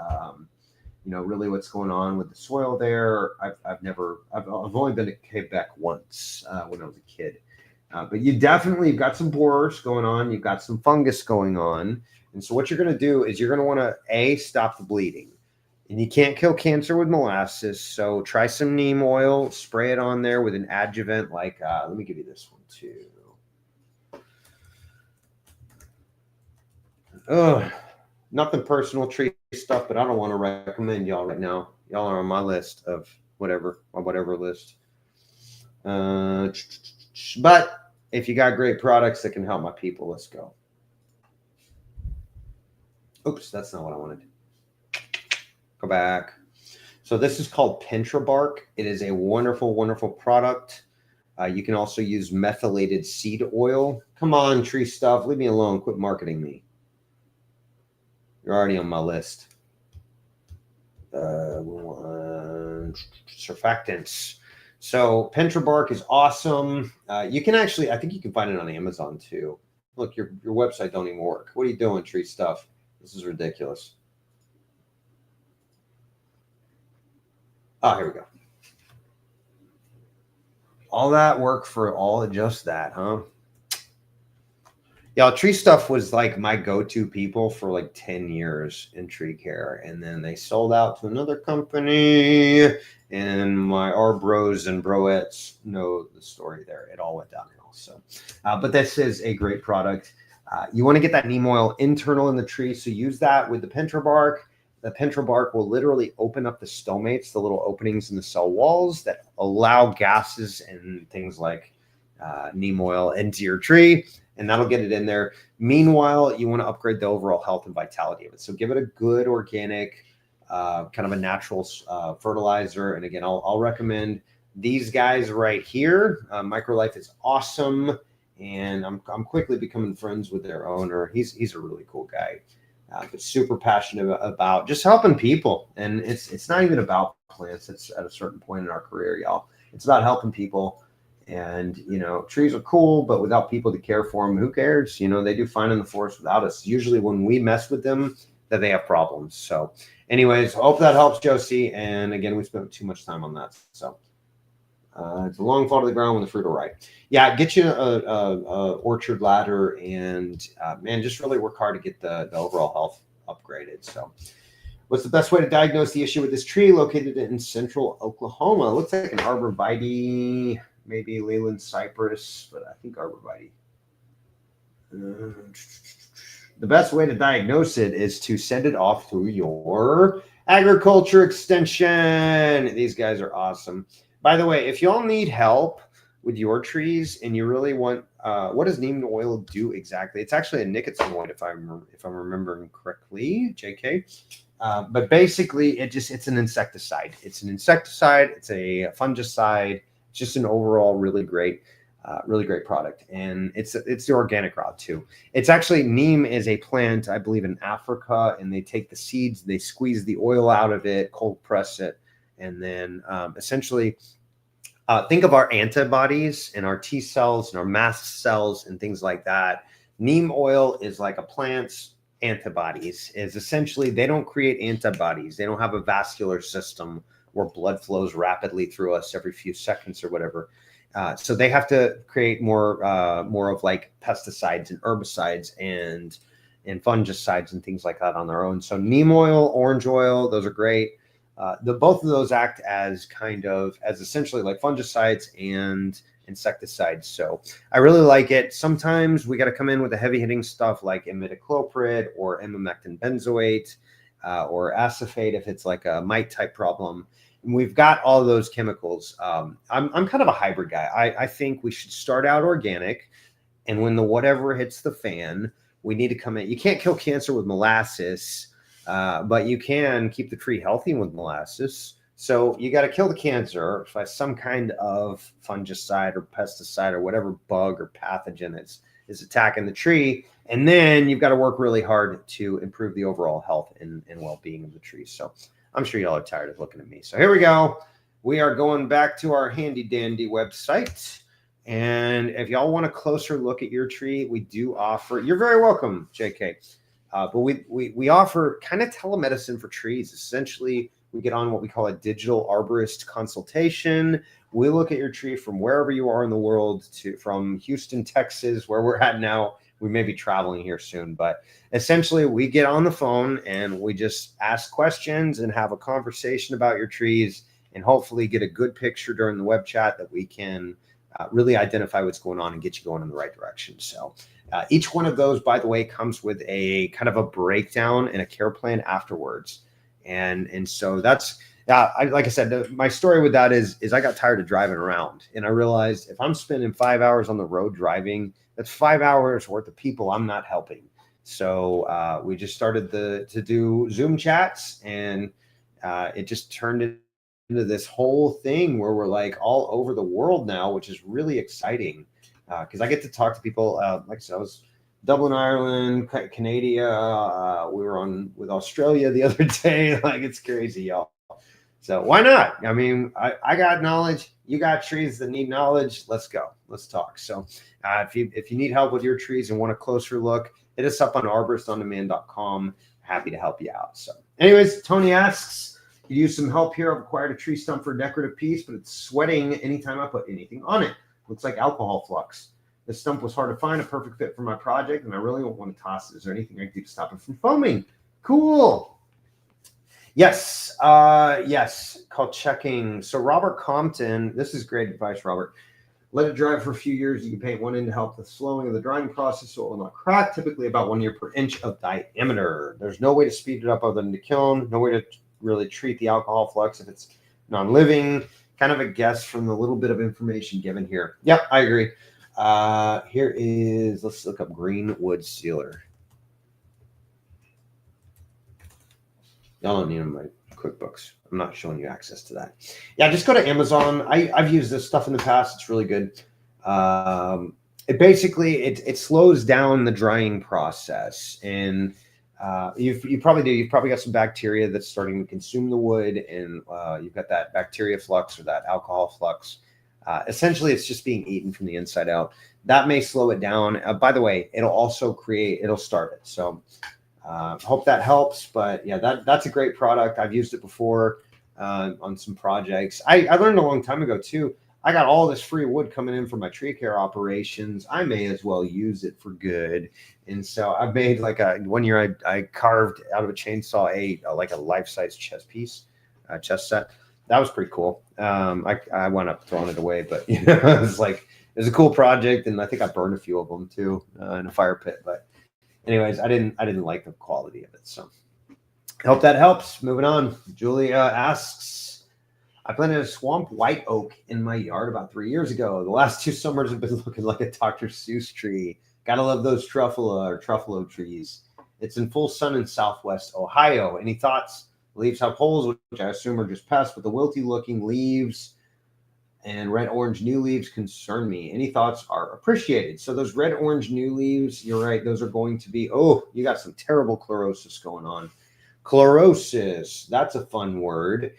A: really what's going on with the soil there. I've only been to Quebec once when I was a kid. But you've got some borers going on. You've got some fungus going on. And so what you're going to do is you're going to want to, stop the bleeding. And you can't kill cancer with molasses. So try some neem oil, spray it on there with an adjuvant. Like, let me give you this one too. Nothing personal tree stuff, but I don't want to recommend y'all right now. Y'all are on my list of whatever list. But if you got great products that can help my people, let's go. Oops, that's not what I wanted. Go back. So this is called Pentra bark. It is a wonderful, wonderful product. You can also use methylated seed oil. Come on, tree stuff. Leave me alone. Quit marketing me. You're already on my list. Surfactants. So Pentra bark is awesome. You can actually, I think you can find it on Amazon too. Look, your website don't even work. What are you doing, tree stuff? This is ridiculous. Oh, here we go. All that work for all just that, huh? Yeah, tree stuff was like my go-to people for like 10 years in tree care. And then they sold out to another company. And my arbros and broettes know the story there. It all went downhill. So, but this is a great product. You want to get that neem oil internal in the tree. So use that with the Pentra bark. The Pentra bark will literally open up the stomates, the little openings in the cell walls that allow gases and things like neem oil into your tree, and that'll get it in there. Meanwhile, you want to upgrade the overall health and vitality of it. So give it a good organic, kind of a natural fertilizer. And again, I'll recommend these guys right here. Microlife is awesome, and I'm quickly becoming friends with their owner. He's a really cool guy. But super passionate about just helping people. And it's not even about plants. It's at a certain point in our career, y'all. It's about helping people. And, you know, trees are cool, but without people to care for them, who cares? You know, they do fine in the forest without us. Usually when we mess with them, that they have problems. So anyways, hope that helps, Josie. And again, we spent too much time on that. So it's a long fall to the ground when the fruit are ripe. Yeah, get you a orchard ladder, and man, just really work hard to get the overall health upgraded. So, what's the best way to diagnose the issue with this tree located in central Oklahoma? It looks like an arborvitae, maybe Leyland cypress, but I think arborvitae. The best way to diagnose it is to send it off to your agriculture extension. These guys are awesome. By the way, if y'all need help with your trees and you really want, what does neem oil do exactly? It's actually a nicotinoid, if I'm remembering correctly, JK. But basically, it's an insecticide. It's an insecticide. It's a fungicide. It's just an overall really great product, and it's the organic route too. It's actually, neem is a plant, I believe, in Africa, and they take the seeds, they squeeze the oil out of it, cold press it, and then essentially think of our antibodies and our T cells and our mast cells and things like that. Neem oil is like a plant's antibodies. Is essentially, they don't create antibodies. They don't have a vascular system where blood flows rapidly through us every few seconds or whatever. So they have to create more of like pesticides and herbicides and fungicides and things like that on their own. So neem oil, orange oil, those are great. Both of those act as essentially like fungicides and insecticides. So I really like it. Sometimes we got to come in with the heavy hitting stuff like imidacloprid or emamectin benzoate or acephate if it's like a mite type problem. And we've got all those chemicals. I'm kind of a hybrid guy. I think we should start out organic, and when the whatever hits the fan, we need to come in. You can't kill cancer with molasses, but you can keep the tree healthy with molasses. So you got to kill the cancer by some kind of fungicide or pesticide or whatever bug or pathogen is attacking the tree. And then you've got to work really hard to improve the overall health and well-being of the tree. So I'm sure y'all are tired of looking at me. So here we go. We are going back to our handy dandy website. And if y'all want a closer look at your tree, we do offer, you're very welcome, JK. But we offer kind of telemedicine for trees. Essentially, we get on what we call a digital arborist consultation. We look at your tree from wherever you are in the world, from Houston, Texas, where we're at now. We may be traveling here soon, but essentially we get on the phone and we just ask questions and have a conversation about your trees, and hopefully get a good picture during the web chat that we can really identify what's going on and get you going in the right direction. So each one of those, by the way, comes with a kind of a breakdown and a care plan afterwards. And so that's, like I said, my story with that is I got tired of driving around, and I realized if I'm spending 5 hours on the road driving, that's 5 hours worth of people I'm not helping. So we just started to do Zoom chats, and it just turned into this whole thing where we're like all over the world now, which is really exciting because I get to talk to people. Like I said, I was Dublin, Ireland, Canada. We were on with Australia the other day. Like, it's crazy, y'all. So why not? I mean, I got knowledge. You got trees that need knowledge. Let's go. Let's talk. So if you need help with your trees and want a closer look, hit us up on arboristondemand.com. Happy to help you out. So anyways, Tony asks, you use some help here. I've acquired a tree stump for a decorative piece, but it's sweating anytime I put anything on it. Looks like alcohol flux. This stump was hard to find, a perfect fit for my project, and I really don't want to toss it. Is there anything I can do to stop it from foaming? Cool. Yes, yes, called checking. So Robert Compton, this is great advice, Robert. Let it dry for a few years. You can paint one end to help the slowing of the drying process so it will not crack, typically about 1 year per inch of diameter. There's no way to speed it up other than to kiln, no way to really treat the alcohol flux if it's non-living. Kind of a guess from the little bit of information given here. Yep, I agree. Here is, let's look up green wood sealer. Y'all don't need them in my QuickBooks. I'm not showing you access to that. Yeah, just go to Amazon. I've used this stuff in the past. It's really good. It basically it slows down the drying process, and you probably do. You've probably got some bacteria that's starting to consume the wood, and you've got that bacteria flux or that alcohol flux. Essentially, it's just being eaten from the inside out. That may slow it down. By the way, it'll also it'll start it. So hope that helps. But yeah, that's a great product. I've used it before on some projects. I learned a long time ago too. I got all this free wood coming in from my tree care operations. I may as well use it for good. And so I've made like one year I carved out of a chainsaw like a life-size chess piece, chess set. That was pretty cool. I wound up throwing it away, but you know, it was a cool project, and I think I burned a few of them too in a fire pit. But anyways, I didn't like the quality of it. So hope that helps. Moving on. Julia asks, I planted a swamp white oak in my yard about 3 years ago. The last 2 summers have been looking like a Dr. Seuss tree. Gotta love those truffalo trees. It's in full sun in Southwest Ohio. Any thoughts? Leaves have holes, which I assume are just pests, but the wilty looking leaves and red-orange new leaves concern me. Any thoughts are appreciated. So those red-orange new leaves, you're right, those are going to be, you got some terrible chlorosis going on. Chlorosis, that's a fun word.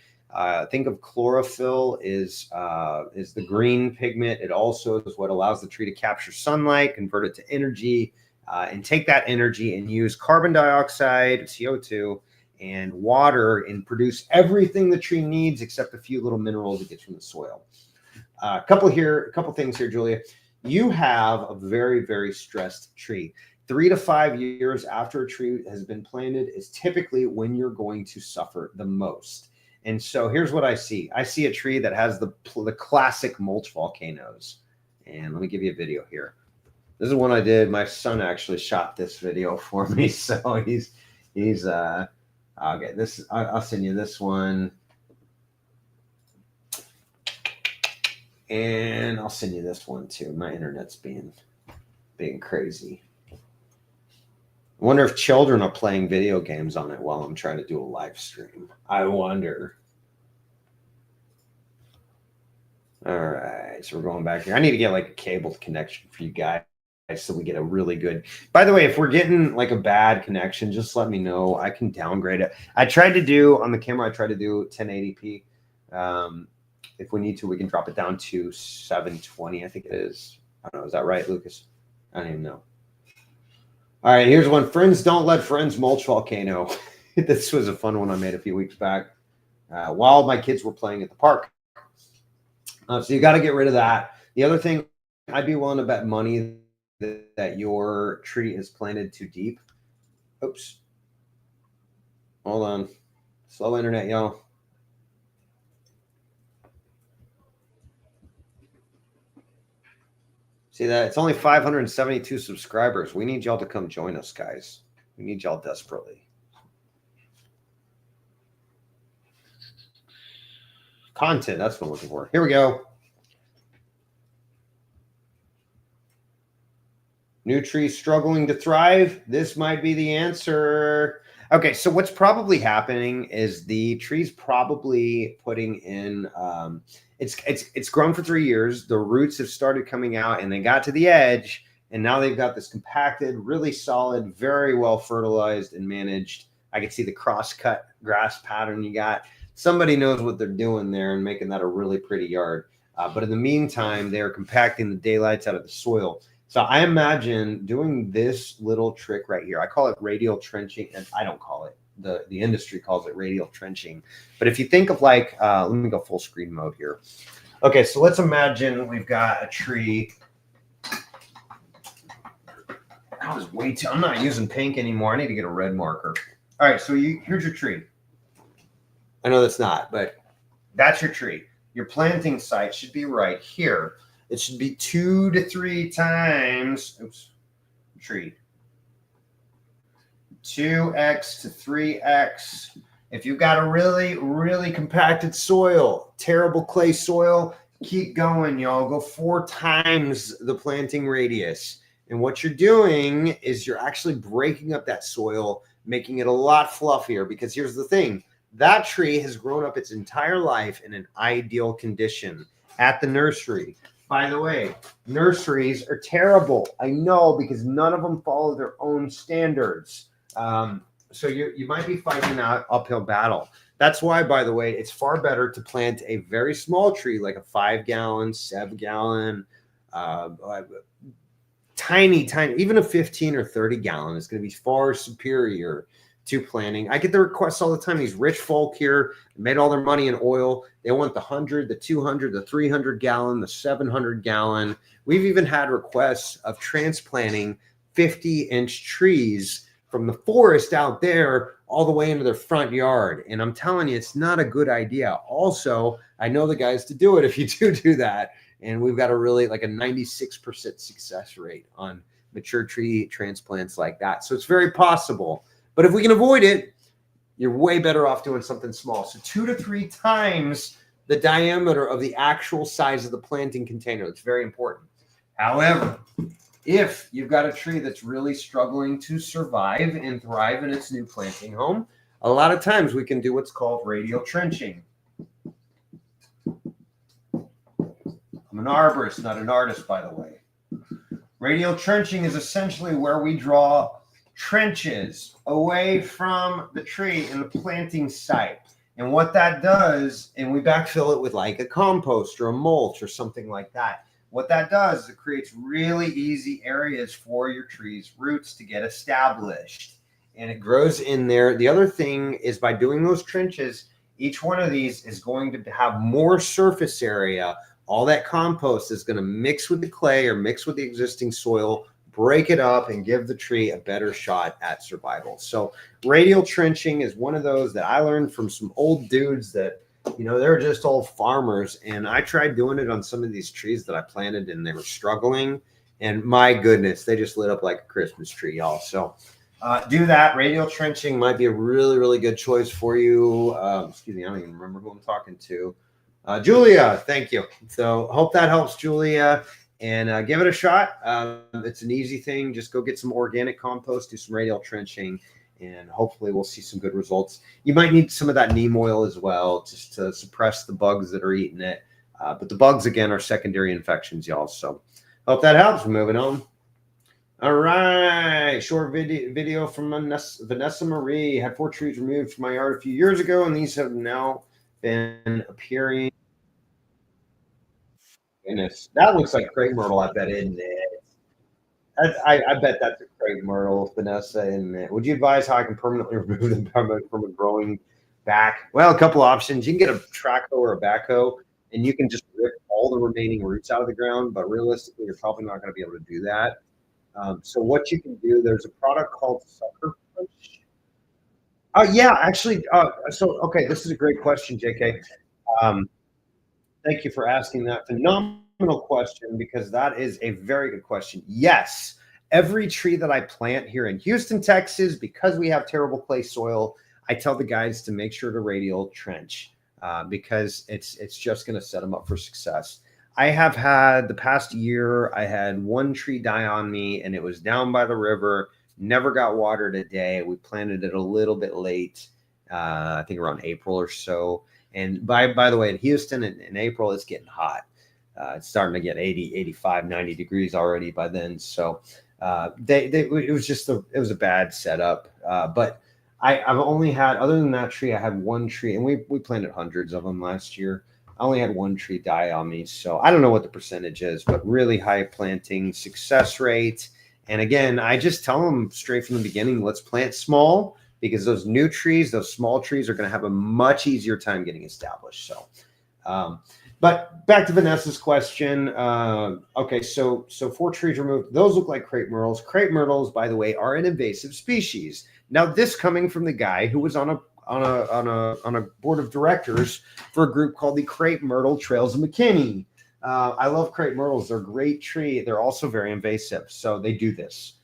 A: Think of chlorophyll is the green pigment. It also is what allows the tree to capture sunlight, convert it to energy, and take that energy and use carbon dioxide, CO2, and water and produce everything the tree needs except a few little minerals it gets from the soil. A couple things here, Julia. You have a very, very stressed tree. 3 to 5 years after a tree has been planted is typically when you're going to suffer the most. And so here's what I see. I see a tree that has the classic mulch volcanoes. And let me give you a video here. This is one I did. My son actually shot this video for me. So he's okay. I'll send you this one. And I'll send you this one too. My internet's being crazy. I wonder if children are playing video games on it while I'm trying to do a live stream. I wonder. All right, so we're going back here. I need to get like a cable connection for you guys so we get a really good. By the way, if we're getting like a bad connection, just let me know. I can downgrade it. I tried to do on the camera. I tried to do 1080p. If we need to, we can drop it down to 720. I think it is. I don't know. Is that right, Lucas? I don't even know. All right, here's one. Friends don't let friends mulch volcano. This was a fun one I made a few weeks back while my kids were playing at the park. So you got to get rid of that. The other thing, I'd be willing to bet money that your tree is planted too deep. Oops. Hold on. Slow internet, y'all. See that? It's only 572 subscribers. We need y'all to come join us, guys. We need y'all desperately. Content, that's what I'm looking for. Here we go. New trees struggling to thrive? This might be the answer. Okay, so what's probably happening is the tree's probably putting in. It's grown for 3 years. The roots have started coming out, and they got to the edge, and now they've got this compacted, really solid, very well fertilized and managed. I can see the cross-cut grass pattern you got. Somebody knows what they're doing there and making that a really pretty yard. But in the meantime, they are compacting the daylights out of the soil. So I imagine doing this little trick right here. I call it radial trenching, and I don't call it. The industry calls it radial trenching. But if you think of like, let me go full screen mode here. Okay, so let's imagine we've got a tree. That was way too, I'm not using pink anymore. I need to get a red marker. All right, so here's your tree. I know that's not, but that's your tree. Your planting site should be right here. It should be 2 to 3 times, tree. 2x to 3x. If you've got a really, really compacted soil, terrible clay soil, keep going, y'all. Go 4 times the planting radius. And what you're doing is you're actually breaking up that soil, making it a lot fluffier, because here's the thing. That tree has grown up its entire life in an ideal condition at the nursery. By the way, nurseries are terrible. I know, because none of them follow their own standards. So you might be fighting an uphill battle. That's why, by the way, it's far better to plant a very small tree, like a 5-gallon, 7-gallon, tiny, even a 15 or 30-gallon is going to be far superior to planting. I get the requests all the time. These rich folk here made all their money in oil. They want the 100, the 200, the 300-gallon, the 700-gallon. We've even had requests of transplanting 50-inch trees from the forest out there all the way into their front yard. And I'm telling you, it's not a good idea. Also, I know the guys to do it if you do that. And we've got a really like a 96% success rate on mature tree transplants like that. So it's very possible. But if we can avoid it, you're way better off doing something small. So 2 to 3 times the diameter of the actual size of the planting container. That's very important. However, if you've got a tree that's really struggling to survive and thrive in its new planting home, a lot of times we can do what's called radial trenching. I'm an arborist, not an artist, by the way. Radial trenching is essentially where we draw trenches away from the tree in the planting site. And what that does, and we backfill it with like a compost or a mulch or something like that. What that does is it creates really easy areas for your tree's roots to get established. And it grows in there. The other thing is, by doing those trenches, each one of these is going to have more surface area. All that compost is going to mix with the clay or mix with the existing soil, break it up, and give the tree a better shot at survival. So radial trenching is one of those that I learned from some old dudes that, you know, they're just old farmers. And I tried doing it on some of these trees that I planted, and they were struggling. And my goodness, they just lit up like a Christmas tree, y'all. So do that. Radial trenching might be a really, really good choice for you. Excuse me, I don't even remember who I'm talking to. Julia, thank you. So hope that helps, Julia. And give it a shot. It's an easy thing. Just go get some organic compost, do some radial trenching, and hopefully we'll see some good results. You might need some of that neem oil as well, just to suppress the bugs that are eating it. But the bugs, again, are secondary infections, y'all. So hope that helps. Moving on. All right. Short video from Vanessa Marie. Had 4 trees removed from my yard a few years ago, and these have now been appearing. Goodness, that looks like crepe myrtle. I bet, isn't it? I bet that's a crepe myrtle, Vanessa. Isn't it? Would you advise how I can permanently remove them from a growing back? Well, a couple options. You can get a track hoe or a backhoe, and you can just rip all the remaining roots out of the ground. But realistically, you're probably not going to be able to do that. So what you can do, there's a product called Sucker Punch. Yeah, actually. Okay, this is a great question, JK. Thank you for asking that phenomenal question, because that is a very good question. Yes, every tree that I plant here in Houston, Texas, because we have terrible clay soil, I tell the guys to make sure to radial trench because it's just going to set them up for success. I have had the past year, I had one tree die on me, and it was down by the river, never got watered a day. We planted it a little bit late, I think around April or so. And by the way, in Houston in April, it's getting hot. It's starting to get 80, 85, 90 degrees already by then. So it was just it was a bad setup. But I've only had, other than that tree, I had one tree, and we planted hundreds of them last year. I only had one tree die on me. So I don't know what the percentage is, but really high planting success rate. And again, I just tell them straight from the beginning, let's plant small, because those new trees, those small trees are going to have a much easier time getting established. So, but back to Vanessa's question. Okay, so 4 trees removed. Those look like crepe myrtles. Crepe myrtles, by the way, are an invasive species. Now, this coming from the guy who was on a board of directors for a group called the Crepe Myrtle Trails of McKinney. I love crepe myrtles. They're a great tree. They're also very invasive. So they do this.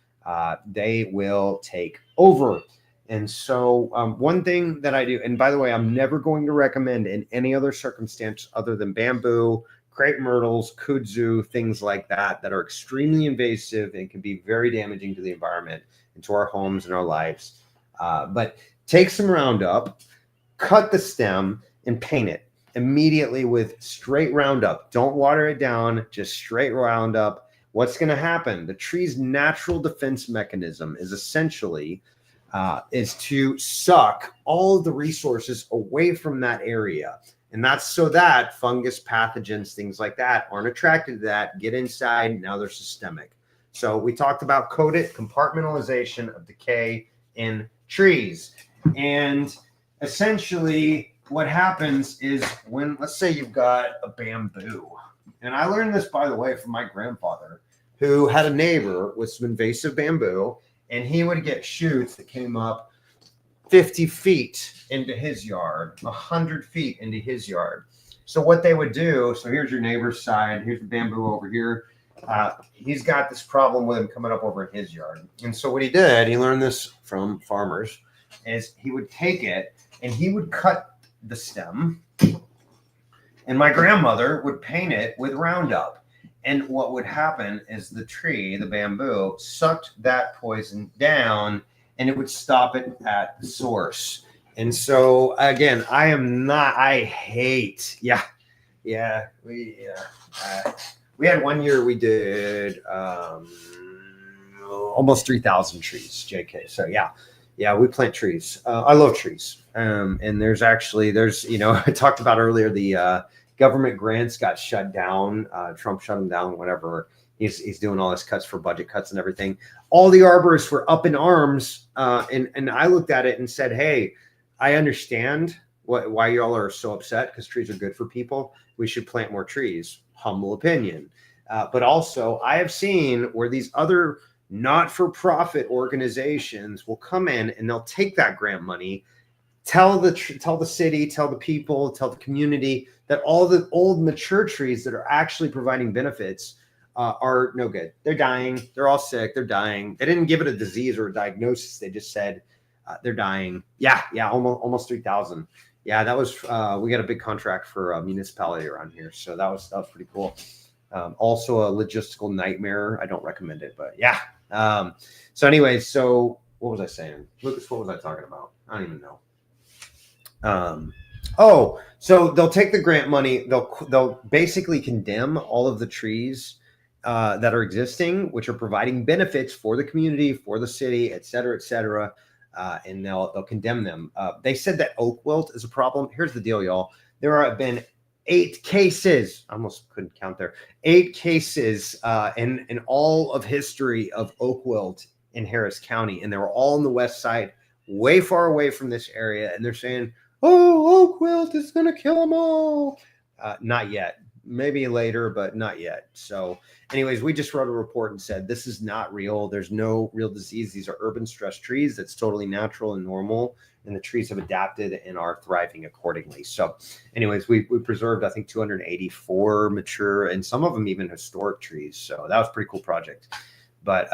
A: They will take over. And so one thing that I do, and by the way, I'm never going to recommend in any other circumstance other than bamboo, crepe myrtles, kudzu, things like that are extremely invasive and can be very damaging to the environment and to our homes and our lives. But take some Roundup, cut the stem, and paint it immediately with straight Roundup. Don't water it down, just straight Roundup. What's going to happen? The tree's natural defense mechanism is essentially is to suck all of the resources away from that area. And that's so that fungus, pathogens, things like that aren't attracted to that, get inside. Now they're systemic. So we talked about coded compartmentalization of decay in trees. And essentially what happens is when, let's say you've got a bamboo. And I learned this, by the way, from my grandfather, who had a neighbor with some invasive bamboo. And he would get shoots that came up 50 feet into his yard, 100 feet into his yard. So what they would do, so here's your neighbor's side, here's the bamboo over here. He's got this problem with him coming up over in his yard. And so what he did, he learned this from farmers, is he would take it and he would cut the stem. And my grandmother would paint it with Roundup. And what would happen is the tree, the bamboo, sucked that poison down and it would stop it at the source. And so, again, I hate, we had one year we did almost 3,000 trees, JK. So, we plant trees. I love trees. And there's, I talked about earlier, the government grants got shut down. Trump shut them down, whatever. He's doing all his cuts for budget cuts and everything. All the arborists were up in arms. And I looked at it and said, hey, I understand why y'all are so upset, because trees are good for people. We should plant more trees. Humble opinion. But also I have seen where these other not-for-profit organizations will come in and they'll take that grant money, tell the city, tell the people, tell the community that all the old mature trees that are actually providing benefits are no good. They're dying. They're all sick. They're dying. They didn't give it a disease or a diagnosis. They just said they're dying. Almost 3,000. Yeah, that was we got a big contract for a municipality around here, so that was pretty cool. Also a logistical nightmare. I don't recommend it, but yeah. So anyway, so what was I saying? Lucas, what was I talking about? I don't even know. So they'll take the grant money. They'll basically condemn all of the trees that are existing, which are providing benefits for the community, for the city, et cetera, and they'll condemn them. They said that oak wilt is a problem. Here's the deal, y'all. There have been 8 cases. I almost couldn't count there. 8 cases in all of history of oak wilt in Harris County, and they were all on the west side, way far away from this area. And they're saying, "Oh, oak wilt is going to kill them all." Not yet. Maybe later, but not yet. So anyways, we just wrote a report and said, this is not real. There's no real disease. These are urban stress trees. That's totally natural and normal. And the trees have adapted and are thriving accordingly. So anyways, we preserved, I think, 284 mature and some of them even historic trees. So that was a pretty cool project. But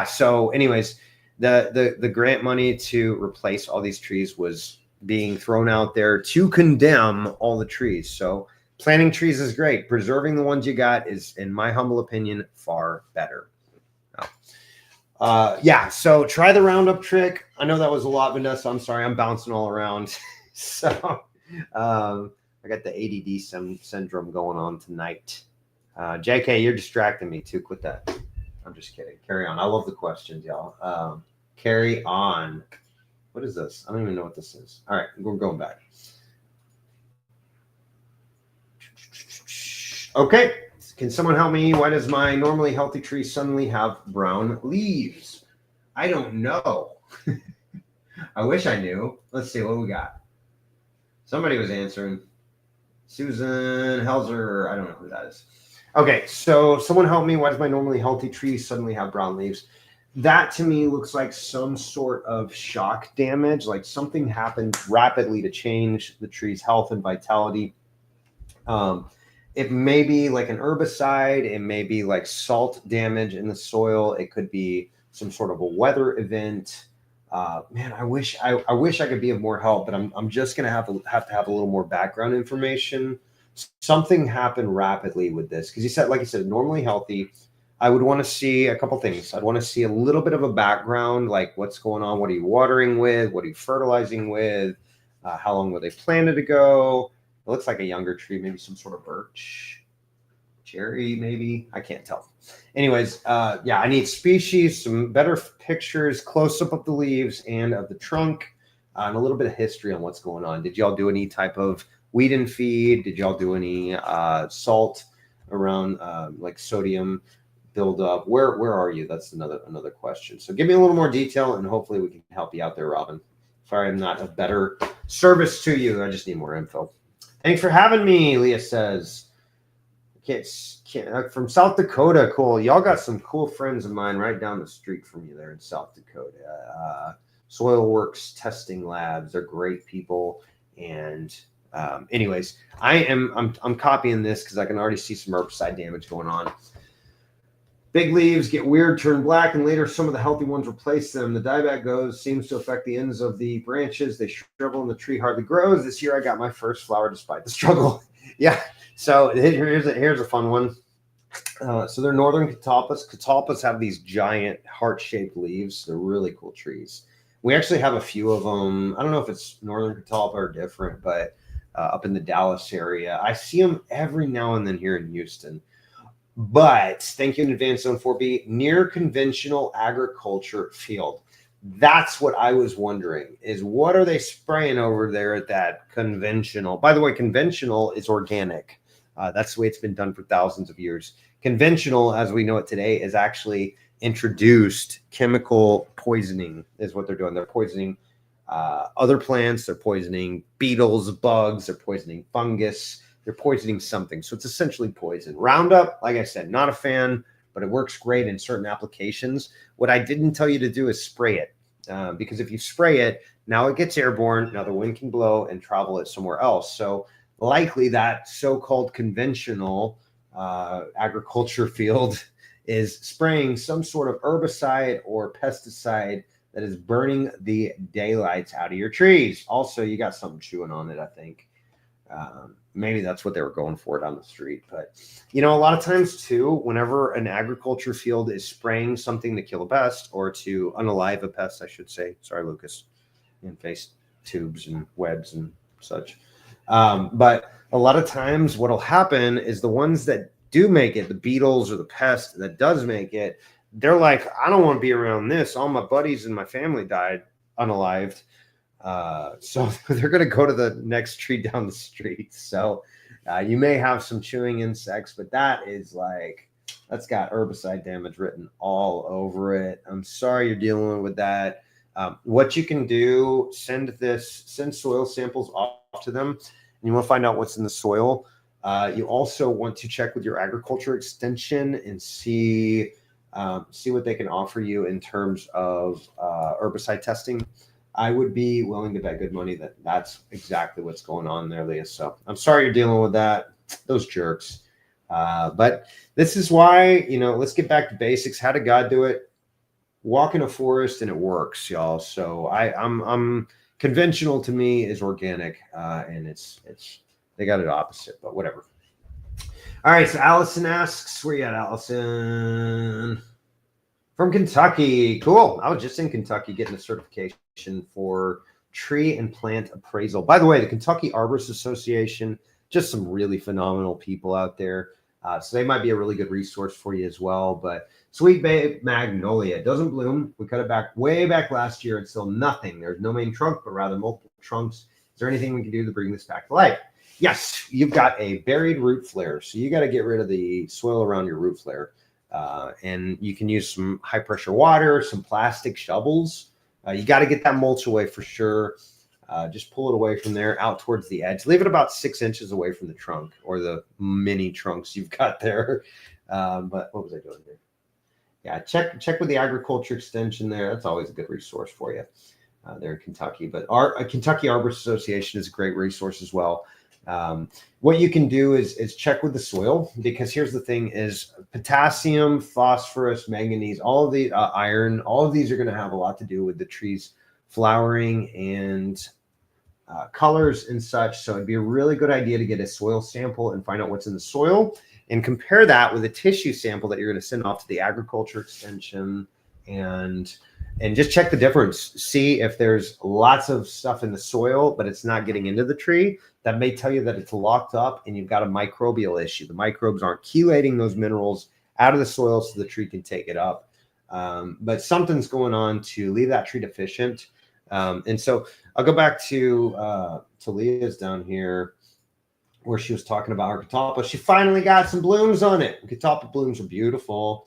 A: so anyways, the grant money to replace all these trees was being thrown out there to condemn all the trees. So Planting trees is great. Preserving the ones you got is, in my humble opinion, far better. Yeah, so try the Roundup trick. I know that was a lot, Vanessa. I'm sorry, I'm bouncing all around. So I got the ADD syndrome going on tonight. JK, you're distracting me too. Quit that. I'm just kidding. Carry on. I love the questions, y'all. Carry on. What is this? I don't even know what this is. All right, we're going back. Okay. Can someone help me? Why does my normally healthy tree suddenly have brown leaves? I don't know. I wish I knew. Let's see what we got. Somebody was answering. Susan Helzer. I don't know who that is. Okay, so someone help me. Why does my normally healthy tree suddenly have brown leaves? That to me looks like some sort of shock damage, like something happened rapidly to change the tree's health and vitality. It may be like an herbicide. It may be like salt damage in the soil. It could be some sort of a weather event. Man, I wish I could be of more help, but I'm just gonna have to have a little more background information. Something happened rapidly with this because you said, like you said, normally healthy. I would want to see a couple things. I'd want to see a little bit of a background, like what's going on. What are you watering with? What are you fertilizing with? How long were they planted ago? It looks like a younger tree, maybe some sort of birch, cherry, maybe. I can't tell. Anyways, yeah, I need species, some better pictures, close up of the leaves and of the trunk, and a little bit of history on what's going on. Did y'all do any type of weed and feed? Did y'all do any salt around like sodium buildup? Where are you? That's another question. So give me a little more detail, and hopefully we can help you out there, Robin. Sorry, I'm not of better service to you. I just need more info. Thanks for having me, Leah says. Can't from South Dakota. Cool. Y'all got some cool friends of mine right down the street from you there in South Dakota. Soil Works Testing Labs. They're great people. And anyways, I'm copying this because I can already see some herbicide damage going on. Big leaves get weird, turn black, and later some of the healthy ones replace them. The dieback seems to affect the ends of the branches. They shrivel and the tree hardly grows. This year I got my first flower despite the struggle. Yeah, so here's a fun one. So they're northern catalpas. Catalpas have these giant heart-shaped leaves. They're really cool trees. We actually have a few of them. I don't know if it's northern catalpa or different, but up in the Dallas area. I see them every now and then here in Houston. But thank you in advance, Zone 4B, near conventional agriculture field. That's what I was wondering, is what are they spraying over there at that conventional? By the way, conventional is organic. That's the way it's been done for thousands of years. Conventional, as we know it today, is actually introduced chemical poisoning is what they're doing. They're poisoning other plants. They're poisoning beetles, bugs. They're poisoning fungus. They're poisoning something. So it's essentially poison. Roundup, like I said, not a fan, but it works great in certain applications. What I didn't tell you to do is spray it, because if you spray it, now it gets airborne. Now the wind can blow and travel it somewhere else. So likely that so-called conventional agriculture field is spraying some sort of herbicide or pesticide that is burning the daylights out of your trees. Also, you got something chewing on it, I think. Maybe that's what they were going for down the street. But, you know, a lot of times too, whenever an agriculture field is spraying something to kill a pest or to unalive a pest, I should say. Sorry, Lucas. And face tubes and webs and such. But a lot of times what'll happen is the ones that do make it, the beetles or the pest that does make it, they're like, I don't want to be around this. All my buddies and my family died unalived. So they're going to go to the next tree down the street. So you may have some chewing insects, but that's got herbicide damage written all over it. I'm sorry you're dealing with that. What you can do, send soil samples off to them, and you want to find out what's in the soil. You also want to check with your agriculture extension and see what they can offer you in terms of herbicide testing. I would be willing to bet good money that that's exactly what's going on there, Leah. So I'm sorry you're dealing with that. Those jerks. But this is why, let's get back to basics. How did God do it? Walk in a forest and it works, y'all. So I'm conventional to me is organic, and it's They got it opposite, but whatever. All right, so Allison asks, where you at, Allison? From Kentucky. Cool. I was just in Kentucky getting a certification for tree and plant appraisal. By the way, the Kentucky Arborist Association, just some really phenomenal people out there. So they might be a really good resource for you as well. But Sweet Bay Magnolia doesn't bloom. We cut it back way back last year. It's still nothing. There's no main trunk, but rather multiple trunks. Is there anything we can do to bring this back to life? Yes, you've got a buried root flare. So you got to get rid of the soil around your root flare. And you can use some high pressure water, some plastic shovels. You got to get that mulch away for sure. Just pull it away from there out towards the edge. Leave it about 6 inches away from the trunk or the mini trunks you've got there. But what was I doing here? Yeah, check with the agriculture extension there. That's always a good resource for you there in Kentucky. But our Kentucky Arborist Association is a great resource as well. What you can do is check with the soil, because here's the thing is potassium, phosphorus, manganese, all of the iron, all of these are going to have a lot to do with the trees flowering and colors and such. So it'd be a really good idea to get a soil sample and find out what's in the soil and compare that with a tissue sample that you're going to send off to the agriculture extension and just check the difference. See if there's lots of stuff in the soil, but it's not getting into the tree. That may tell you that it's locked up and you've got a microbial issue. The microbes aren't chelating those minerals out of the soil so the tree can take it up. But something's going on to leave that tree deficient. And so I'll go back to Leah's down here where she was talking about her catalpa. She finally got some blooms on it. Catalpa blooms are beautiful.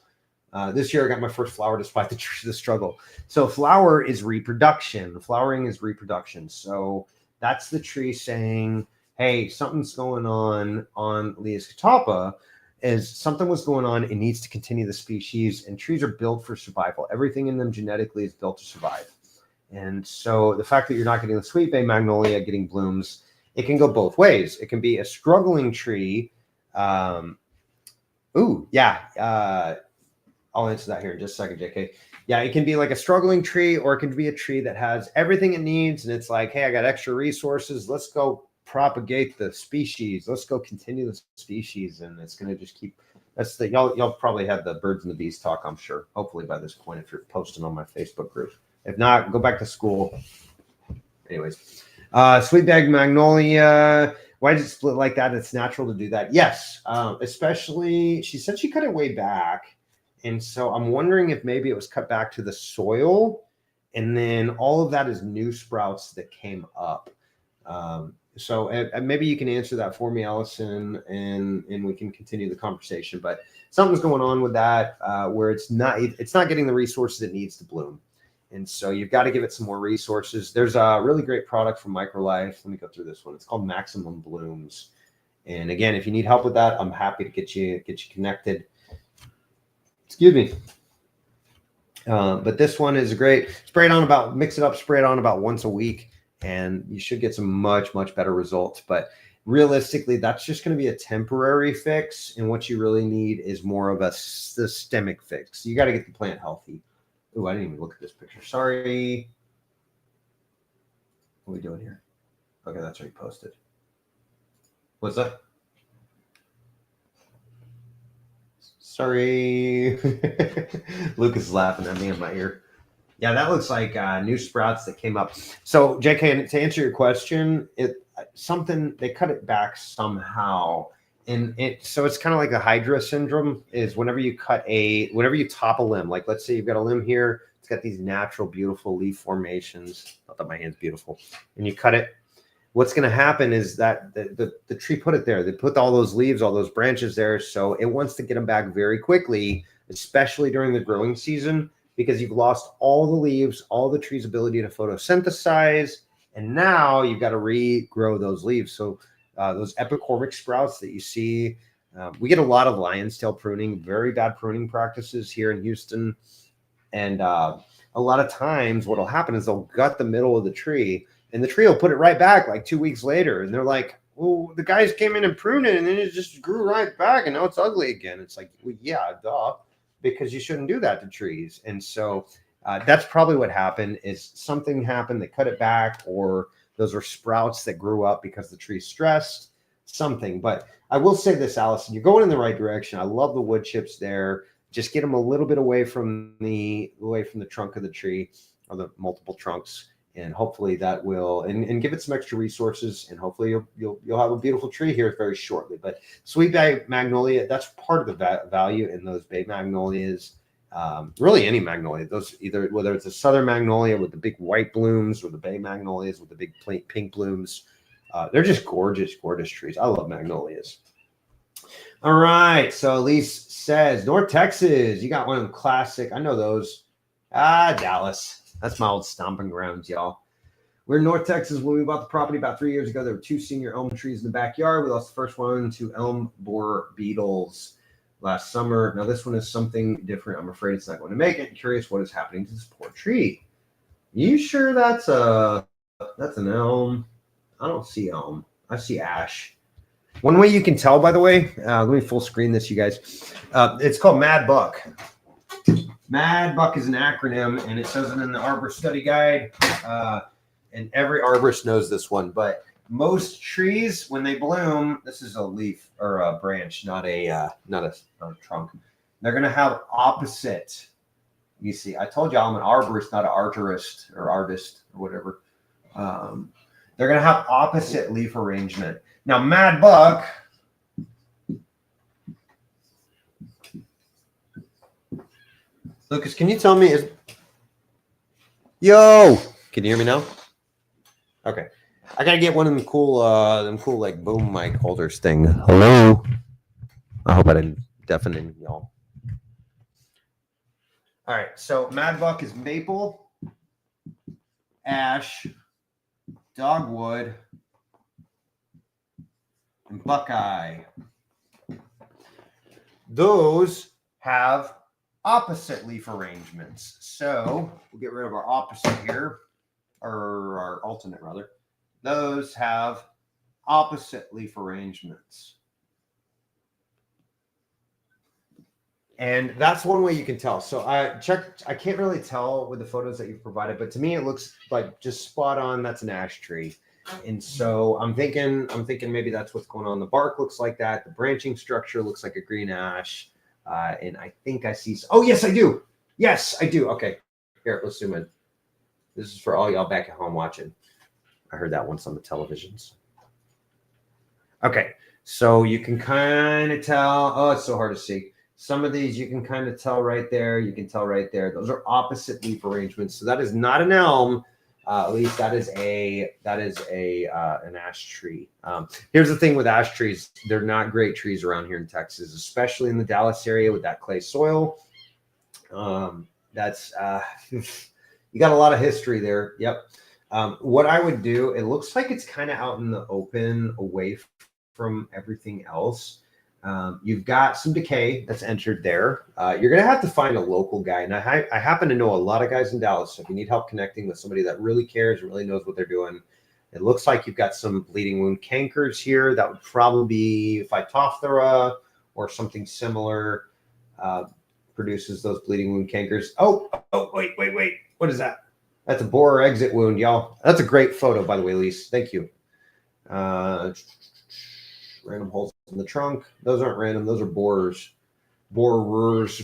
A: This year I got my first flower despite the struggle. So flower is reproduction. Flowering is reproduction. So that's the tree saying, hey, something's going on Leah's catalpa. Is something was going on. It needs to continue the species, and trees are built for survival. Everything in them genetically is built to survive. And so the fact that you're not getting the Sweet Bay Magnolia getting blooms, it can go both ways. It can be a struggling tree. I'll answer that here in just a second, JK. Yeah, it can be like a struggling tree, or it can be a tree that has everything it needs. And it's like, hey, I got extra resources. Let's go propagate the species. Let's go continue the species. And it's going to just keep, y'all probably had the birds and the bees talk, I'm sure, hopefully by this point, if you're posting on my Facebook group. If not, go back to school. Anyways, Sweet Bag Magnolia. Why does it split like that? It's natural to do that. Yes, especially, she said she cut it way back. And so I'm wondering if maybe it was cut back to the soil, and then all of that is new sprouts that came up. So maybe you can answer that for me, Allison, and we can continue the conversation. But something's going on with that where it's not getting the resources it needs to bloom. And so you've got to give it some more resources. There's a really great product from Microlife. Let me go through this one. It's called Maximum Blooms. And again, if you need help with that, I'm happy to get you connected. Excuse me. But this one is great. Mix it up, spray it on about once a week, and you should get some much, much better results. But realistically, that's just going to be a temporary fix. And what you really need is more of a systemic fix. You got to get the plant healthy. Oh, I didn't even look at this picture. Sorry. What are we doing here? Okay, that's already posted. What's that? Sorry. Lucas is laughing at me in my ear. Yeah, that looks like new sprouts that came up. So, JK, to answer your question, they cut it back somehow. And so it's kind of like the Hydra syndrome is whenever you top a limb, like let's say you've got a limb here, it's got these natural, beautiful leaf formations. Not that my hand's beautiful. And you cut it. What's going to happen is that the tree put it there. They put all those leaves, all those branches there. So it wants to get them back very quickly, especially during the growing season, because you've lost all the leaves, all the tree's ability to photosynthesize. And now you've got to regrow those leaves. So those epicormic sprouts that you see, we get a lot of lion's tail pruning, very bad pruning practices here in Houston. And a lot of times what will happen is they'll gut the middle of the tree, and the tree will put it right back like 2 weeks later. And they're like, well, the guys came in and pruned it, and then it just grew right back, and now it's ugly again. It's like, well, yeah, duh, because you shouldn't do that to trees. And so that's probably what happened is something happened. They cut it back, or those are sprouts that grew up because the tree's stressed. something. But I will say this, Allison, you're going in the right direction. I love the wood chips there. Just get them a little bit away from the trunk of the tree, or the multiple trunks, and hopefully that will and give it some extra resources, and hopefully you'll have a beautiful tree here very shortly. But sweet bay magnolia, that's part of the value in those bay magnolias. Really any magnolia, those, either whether it's a southern magnolia with the big white blooms or the bay magnolias with the big pink blooms, they're just gorgeous trees. I love magnolias. All right, so Elise says North Texas, you got one of them classic, I know those. Dallas, that's my old stomping grounds, y'all. We're in North Texas. When we bought the property about 3 years ago, there were 2 senior elm trees in the backyard. We lost the first one to elm borer beetles last summer. Now this one is something different. I'm afraid it's not going to make it. I'm curious what is happening to this poor tree. You sure that's an elm? I don't see elm. I see ash. One way you can tell, by the way, let me full screen this, you guys. It's called Mad Buck. Mad Buck is an acronym, and it says it in the Arborist Study Guide. And every arborist knows this one, but most trees, when they bloom, this is a leaf or a branch, not a trunk. They're going to have opposite. You see, I told you I'm an arborist, not an arborist or artist or whatever. They're going to have opposite leaf arrangement. Now, Mad Buck. Lucas, can you tell me? Yo, can you hear me now? Okay, I gotta get one of them cool like boom mic holders thing. Hello. I hope I didn't deafen y'all. All right, so Mad Buck is maple, ash, dogwood, and buckeye. Those have opposite leaf arrangements. So we'll get rid of our opposite here, or our alternate rather. Those have opposite leaf arrangements. And that's one way you can tell. So I can't really tell with the photos that you've provided, but to me it looks like just spot on. That's an ash tree. And so I'm thinking maybe that's what's going on. The bark looks like that. The branching structure looks like a green ash. And I think I see. Oh, yes, I do. Yes, I do. Okay, here, let's zoom in. This is for all y'all back at home watching. I heard that once on the televisions. Okay, so you can kind of tell. Oh, it's so hard to see. Some of these you can kind of tell right there. You can tell right there. Those are opposite leaf arrangements. So that is not an elm. At least that is an ash tree. Here's the thing with ash trees. They're not great trees around here in Texas, especially in the Dallas area with that clay soil. That's you got a lot of history there. Yep. What I would do, it looks like it's kind of out in the open away from everything else. You've got some decay that's entered there. You're going to have to find a local guy. And I happen to know a lot of guys in Dallas. So if you need help connecting with somebody that really cares and really knows what they're doing, it looks like you've got some bleeding wound cankers here. That would probably be Phytophthora or something similar, produces those bleeding wound cankers. Oh, wait. What is that? That's a borer exit wound, y'all. That's a great photo, by the way, Lise. Thank you. Random holes in the trunk. Those aren't random. Those are borers. Borers.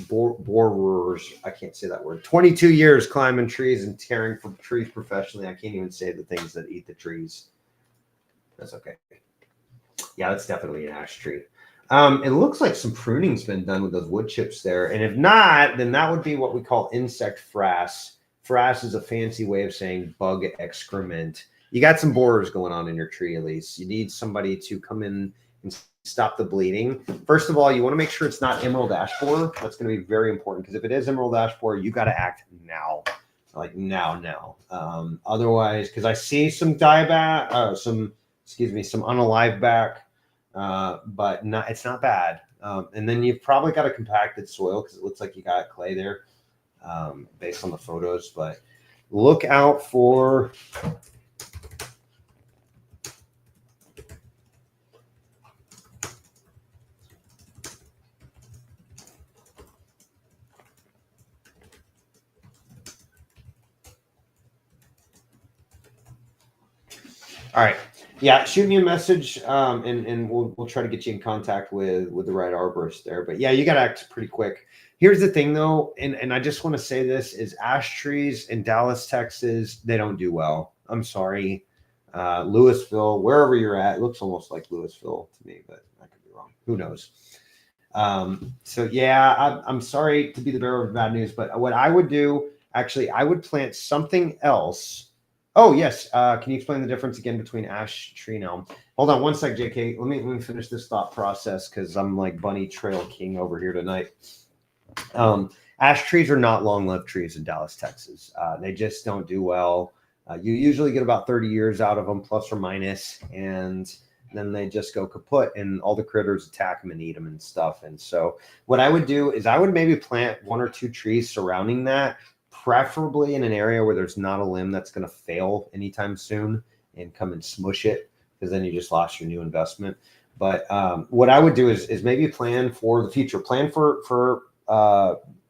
A: I can't say that word. 22 years climbing trees and caring for trees professionally. I can't even say the things that eat the trees. That's okay. Yeah, that's definitely an ash tree. It looks like some pruning's been done with those wood chips there. And if not, then that would be what we call insect frass. Frass is a fancy way of saying bug excrement. You got some borers going on in your tree, at least. You need somebody to come in and stop the bleeding. First of all, you want to make sure it's not emerald ash borer. That's going to be very important, because if it is emerald ash borer, you got to act now, like now. Otherwise, because I see some dieback, some unalive back, but it's not bad. And then you've probably got a compacted soil, because it looks like you got clay there, based on the photos. But look out for. All right. Yeah, shoot me a message, and we'll try to get you in contact with the right arborist there. But yeah, you got to act pretty quick. Here's the thing, though, and I just want to say this: is ash trees in Dallas, Texas, they don't do well. I'm sorry, Louisville, wherever you're at, it looks almost like Louisville to me, but I could be wrong. Who knows? So yeah, I'm sorry to be the bearer of bad news, but what I would do, actually, I would plant something else. Oh yes, can you explain the difference again between ash tree and elm? Hold on one sec, JK. Let me finish this thought process because I'm like bunny trail king over here tonight. Ash trees are not long-lived trees in Dallas, Texas. They just don't do well. You usually get about 30 years out of them, plus or minus, and then they just go kaput and all the critters attack them and eat them and stuff. And so what I would do is I would maybe plant 1 or 2 trees surrounding that, preferably in an area where there's not a limb that's going to fail anytime soon and come and smush it, because then you just lost your new investment. But what I would do is maybe plan for the future, plan for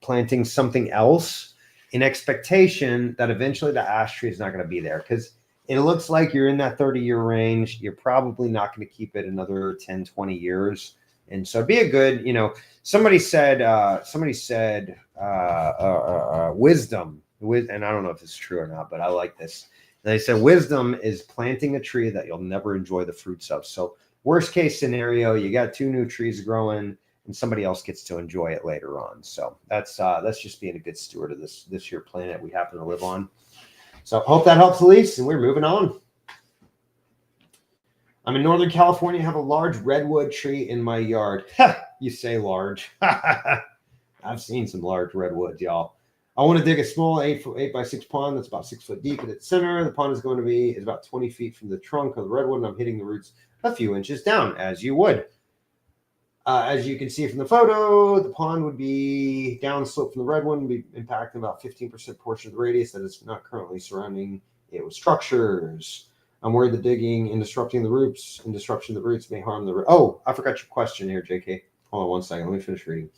A: planting something else in expectation that eventually the ash tree is not going to be there, because it looks like you're in that 30-year range. You're probably not going to keep it another 10, 20 years. And so it'd be a good, somebody said wisdom, and I don't know if it's true or not, but I like this. They said wisdom is planting a tree that you'll never enjoy the fruits of. So worst case scenario, you got 2 new trees growing and somebody else gets to enjoy it later on. So that's just being a good steward of this here planet we happen to live on. So hope that helps, Elise, and we're moving on. I'm in Northern California, have a large redwood tree in my yard. You say large. I've seen some large redwoods, y'all. I want to dig a small 8 by 6 pond that's about 6 foot deep at its center. The pond is about 20 feet from the trunk of the redwood, and I'm hitting the roots a few inches down, as you would. As you can see from the photo, the pond would be downslope from the redwood and be impacting about 15% portion of the radius that is not currently surrounding it with structures. I'm worried that digging and disrupting the roots may harm the... Oh, I forgot your question here, JK. Hold on one second. Let me finish reading.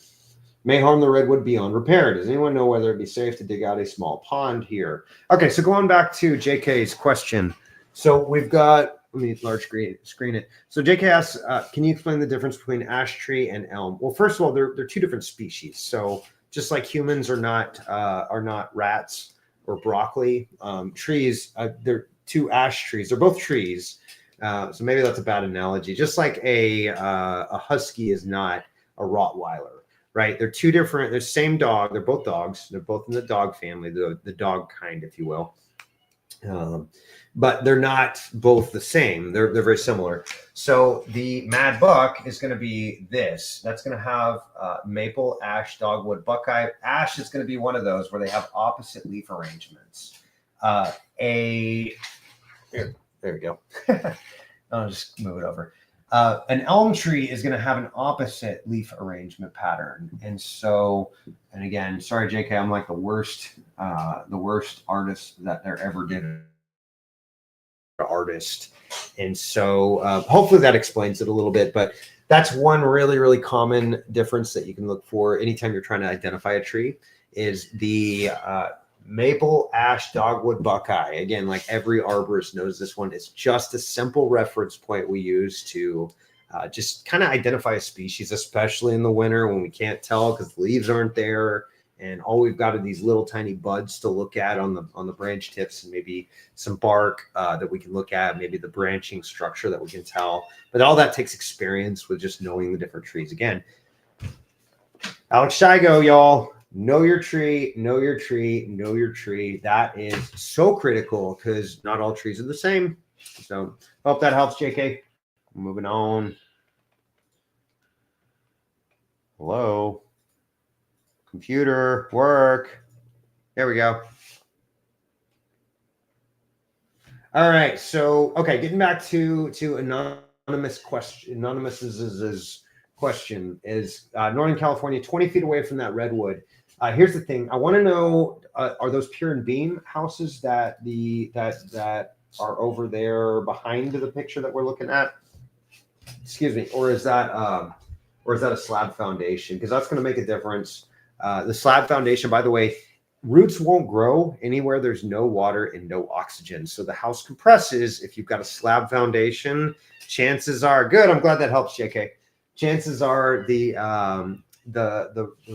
A: May harm the redwood beyond repair. Does anyone know whether it'd be safe to dig out a small pond here? Okay, so going back to JK's question. So we've got... Let me large screen it. So JK asks, can you explain the difference between ash tree and elm? Well, first of all, they're 2 different species. So just like humans are not rats or broccoli, trees, they're 2 ash trees. They're both trees. So maybe that's a bad analogy. Just like a husky is not a Rottweiler, right? They're 2 different. They're the same dog. They're both dogs. They're both in the dog family, the dog kind, if you will. But they're not both the same. They're very similar. So the Mad Buck is going to be this. That's going to have maple, ash, dogwood, buckeye. Ash is going to be one of those where they have opposite leaf arrangements. There we go. I'll just move it over. An elm tree is going to have an opposite leaf arrangement pattern. And so, and again, sorry, JK, I'm like the worst artist that there ever did. Artist. And so hopefully that explains it a little bit, but that's one really, really common difference that you can look for anytime you're trying to identify a tree is the maple, ash, dogwood, buckeye. Again, like every arborist knows this one. It's just a simple reference point we use to just kind of identify a species, especially in the winter when we can't tell because the leaves aren't there. And all we've got are these little tiny buds to look at on the branch tips and maybe some bark that we can look at, maybe the branching structure that we can tell. But all that takes experience with just knowing the different trees. Again, Alex Shigo, y'all, know your tree, know your tree, know your tree. That is so critical because not all trees are the same. So hope that helps, JK. Moving on. Hello. Computer work. There we go. All right. So, okay, getting back to anonymous question. Anonymous's question is Northern California, 20 feet away from that redwood. Here's the thing. I want to know: are those pier and beam houses that are over there behind the picture that we're looking at? Excuse me. Or is that a slab foundation? Because that's going to make a difference. The slab foundation, by the way, roots won't grow anywhere there's no water and no oxygen. So the house compresses. If you've got a slab foundation, chances are good. I'm glad that helps, JK. Chances are the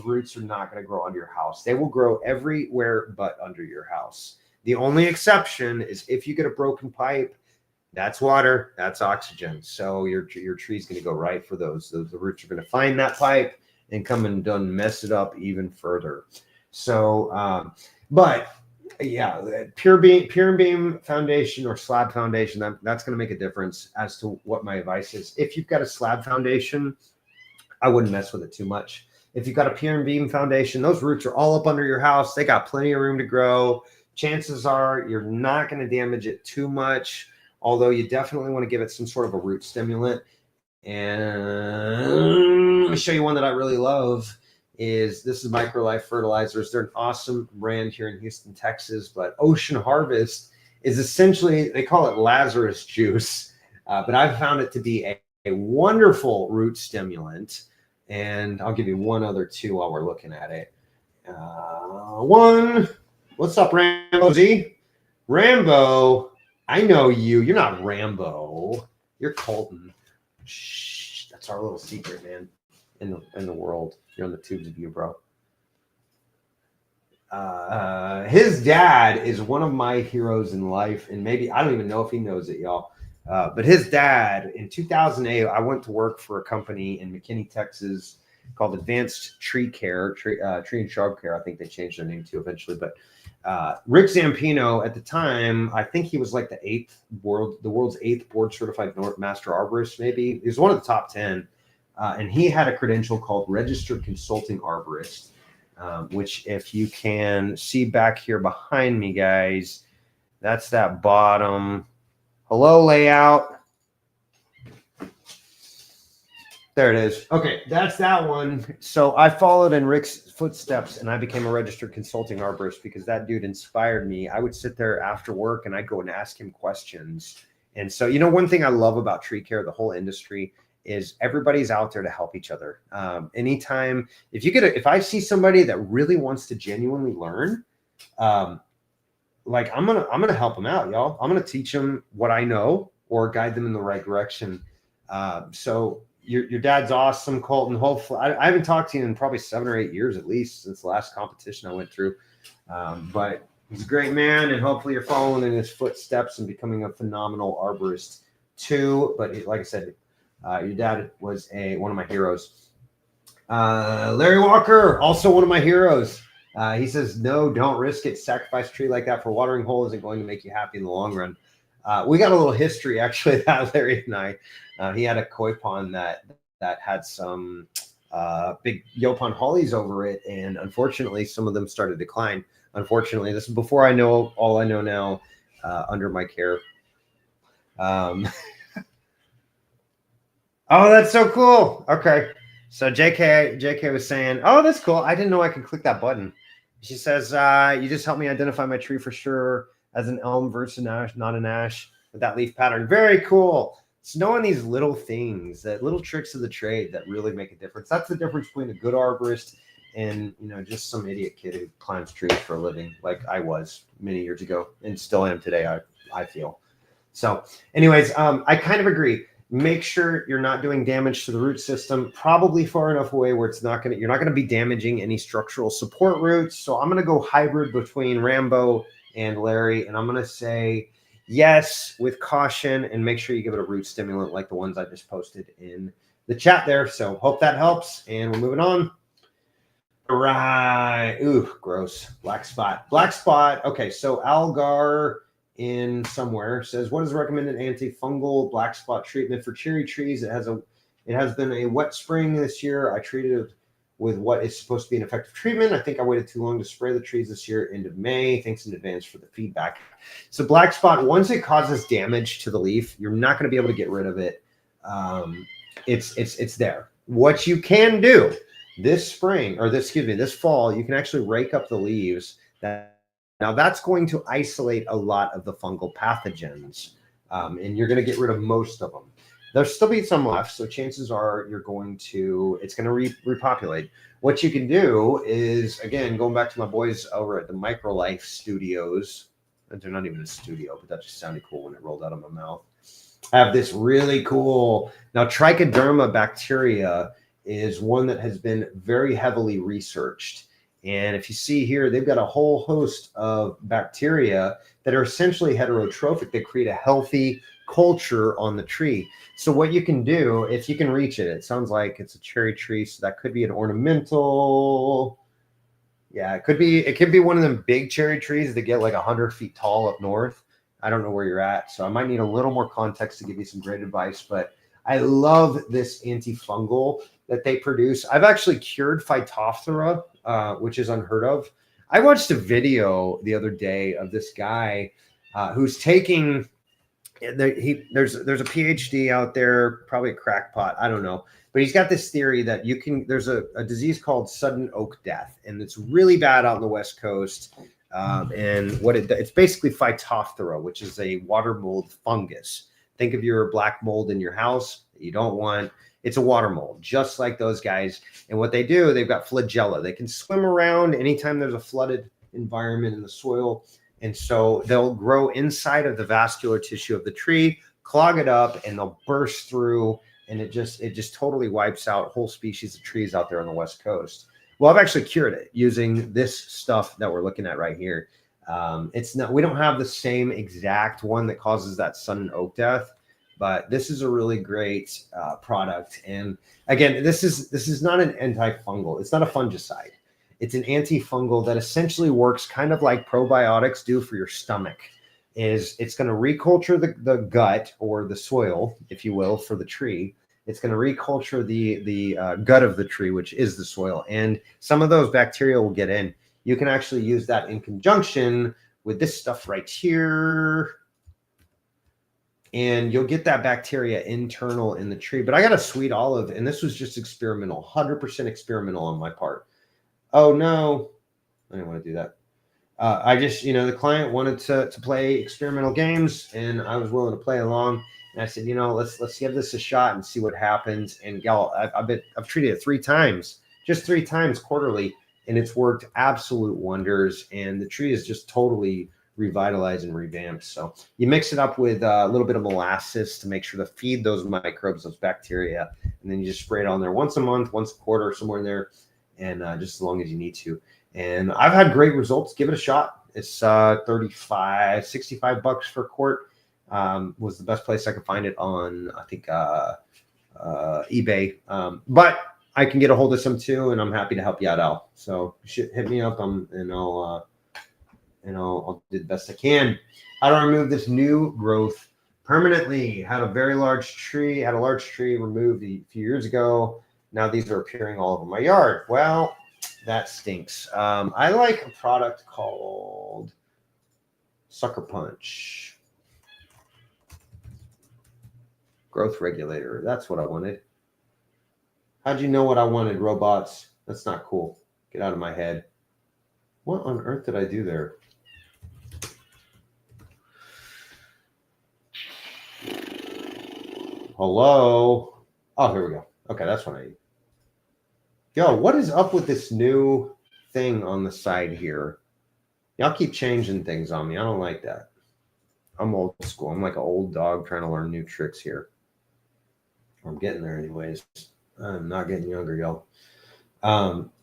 A: roots are not going to grow under your house. They will grow everywhere but under your house. The only exception is if you get a broken pipe. That's water, that's oxygen. So your tree's going to go right for those. The roots are going to find that pipe and come and done mess it up even further. So, but yeah, pure beam foundation or slab foundation, that's going to make a difference as to what my advice is. If you've got a slab foundation, I wouldn't mess with it too much. If you've got a pure beam foundation, those roots are all up under your house. They got plenty of room to grow. Chances are you're not going to damage it too much, although you definitely want to give it some sort of a root stimulant. And let me show you one that I really love. This is Microlife Fertilizers. They're an awesome brand here in Houston, Texas, but Ocean Harvest is essentially, they call it Lazarus juice, but I've found it to be a wonderful root stimulant. And I'll give you one other too while we're looking at it. What's up, Rambo Z? Rambo, I know you. You're not Rambo. You're Colton. Shh, that's our little secret, man. In the world, you're on the tubes of you, bro. His dad is one of my heroes in life, and maybe I don't even know if he knows it, y'all. But his dad, in 2008, I went to work for a company in McKinney, Texas, called Advanced Tree Care, Tree and Shrub Care. I think they changed their name to eventually. But Rick Zampino, at the time, I think he was like the world's eighth board certified Master Arborist. Maybe he was one of the top 10, and he had a credential called Registered Consulting Arborist, which, if you can see back here behind me, guys, that's that bottom. Hello, layout. There it is. Okay, that's that one. So I followed in Rick's footsteps, and I became a registered consulting arborist because that dude inspired me. I would sit there after work, and I'd go and ask him questions. And so, one thing I love about tree care, the whole industry, is everybody's out there to help each other. Anytime, if I see somebody that really wants to genuinely learn, like I'm gonna help them out, y'all. I'm gonna teach them what I know or guide them in the right direction. So your dad's awesome, Colton. Hopefully, I haven't talked to you in probably 7 or 8 years at least since the last competition I went through. But he's a great man, and hopefully you're following in his footsteps and becoming a phenomenal arborist too. But like I said, your dad was one of my heroes. Larry Walker, also one of my heroes. He says, no, don't risk it. Sacrifice a tree like that for a watering hole isn't going to make you happy in the long run. We got a little history, actually, that Larry and I. He had a koi pond that had some big Yopon hollies over it, and unfortunately, some of them started to decline. Unfortunately, this is before I know all I know now under my care. Oh, that's so cool. Okay. So JK was saying, oh, that's cool. I didn't know I could click that button. She says, you just helped me identify my tree for sure as an elm versus an ash, not an ash, with that leaf pattern. Very cool. It's knowing these little things, that little tricks of the trade that really make a difference. That's the difference between a good arborist and, just some idiot kid who climbs trees for a living, like I was many years ago and still am today, I feel. So anyways, I kind of agree. Make sure you're not doing damage to the root system, probably far enough away where you're not going to be damaging any structural support roots. So I'm going to go hybrid between Rambo and Larry, and I'm going to say yes with caution, and make sure you give it a root stimulant like the ones I just posted in the chat there. So hope that helps, and we're moving on. All right. Ooh, gross. Black spot. Okay, so Algar in somewhere says, what is the recommended antifungal black spot treatment for cherry trees? It has been a wet spring this year. I treated with what is supposed to be an effective treatment. I think I waited too long to spray the trees this year, end of May. Thanks in advance for the feedback. So black spot, once it causes damage to the leaf, you're not going to be able to get rid of it. It's there. What you can do this fall, you can actually rake up the leaves. Now that's going to isolate a lot of the fungal pathogens, and you're going to get rid of most of them. There'll still be some left, so chances are it's going to repopulate. What you can do is, again, going back to my boys over at the Microlife Studios, and they're not even a studio, but that just sounded cool when it rolled out of my mouth. I have this really cool, now trichoderma bacteria is one that has been very heavily researched. And if you see here, they've got a whole host of bacteria that are essentially heterotrophic. They create a healthy culture on the tree. So what you can do, if you can reach it, it sounds like it's a cherry tree, so that could be an ornamental. Yeah, it could be one of them big cherry trees that get like 100 feet tall up north. I don't know where you're at, so I might need a little more context to give you some great advice, but I love this antifungal that they produce. I've actually cured Phytophthora, which is unheard of. I watched a video the other day of this guy who's taking there's a PhD out there, probably a crackpot, I don't know, but he's got this theory that there's a disease called sudden oak death, and it's really bad out on the West Coast. And it's basically Phytophthora, which is a water mold fungus. Think of your black mold in your house that you don't want. It's a water mold, just like those guys. And what they do, they've got flagella. They can swim around anytime there's a flooded environment in the soil. And so they'll grow inside of the vascular tissue of the tree, clog it up, and they'll burst through. And it just totally wipes out whole species of trees out there on the West Coast. Well, I've actually cured it using this stuff that we're looking at right here. We don't have the same exact one that causes that sudden oak death, but this is a really great product. And again, this is not an antifungal. It's not a fungicide. It's an antifungal that essentially works kind of like probiotics do for your stomach. It's going to reculture the gut or the soil, if you will, for the tree. It's going to reculture the gut of the tree, which is the soil. And some of those bacteria will get in. You can actually use that in conjunction with this stuff right here. And you'll get that bacteria internal in the tree. But I got a sweet olive, and this was just experimental, 100% experimental on my part. Oh, no, I didn't want to do that. I just, the client wanted to play experimental games, and I was willing to play along. And I said, let's give this a shot and see what happens. And y'all, I've treated it 3 times, just 3 times quarterly, and it's worked absolute wonders. And the tree is just totally revitalized and revamped. So you mix it up with a little bit of molasses to make sure to feed those microbes, those bacteria, and then you just spray it on there once a month, once a quarter, somewhere in there, and just as long as you need to. And I've had great results. Give it a shot. It's $65 for a quart. Was the best place I could find it on, I think, eBay. But I can get a hold of some too, and I'm happy to help you out, Al. So hit me up, and I'll do the best I can. How do I remove this new growth permanently? Had a large tree removed a few years ago. Now these are appearing all over my yard. Well, that stinks. I like a product called Sucker Punch. Growth regulator. That's what I wanted. How'd you know what I wanted, robots? That's not cool. Get out of my head. What on earth did I do there? Hello? Oh, here we go. Okay, that's what I need. Yo, what is up with this new thing on the side here? Y'all keep changing things on me. I don't like that. I'm old school. I'm like an old dog trying to learn new tricks here. I'm getting there anyways. I'm not getting younger, y'all.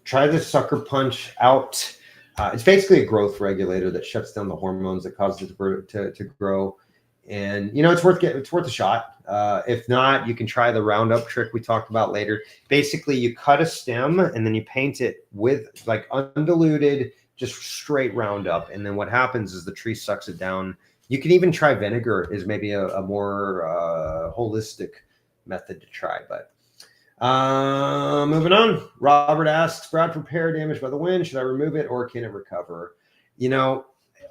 A: Try the Sucker Punch out. It's basically a growth regulator that shuts down the hormones that cause it to grow. And, it's worth a shot. If not, you can try the Roundup trick we talked about later. Basically, you cut a stem and then you paint it with like undiluted, just straight Roundup. And then what happens is the tree sucks it down. You can even try vinegar is maybe a more holistic method to try. But moving on. Robert asks, Bradford pear damaged by the wind. Should I remove it or can it recover?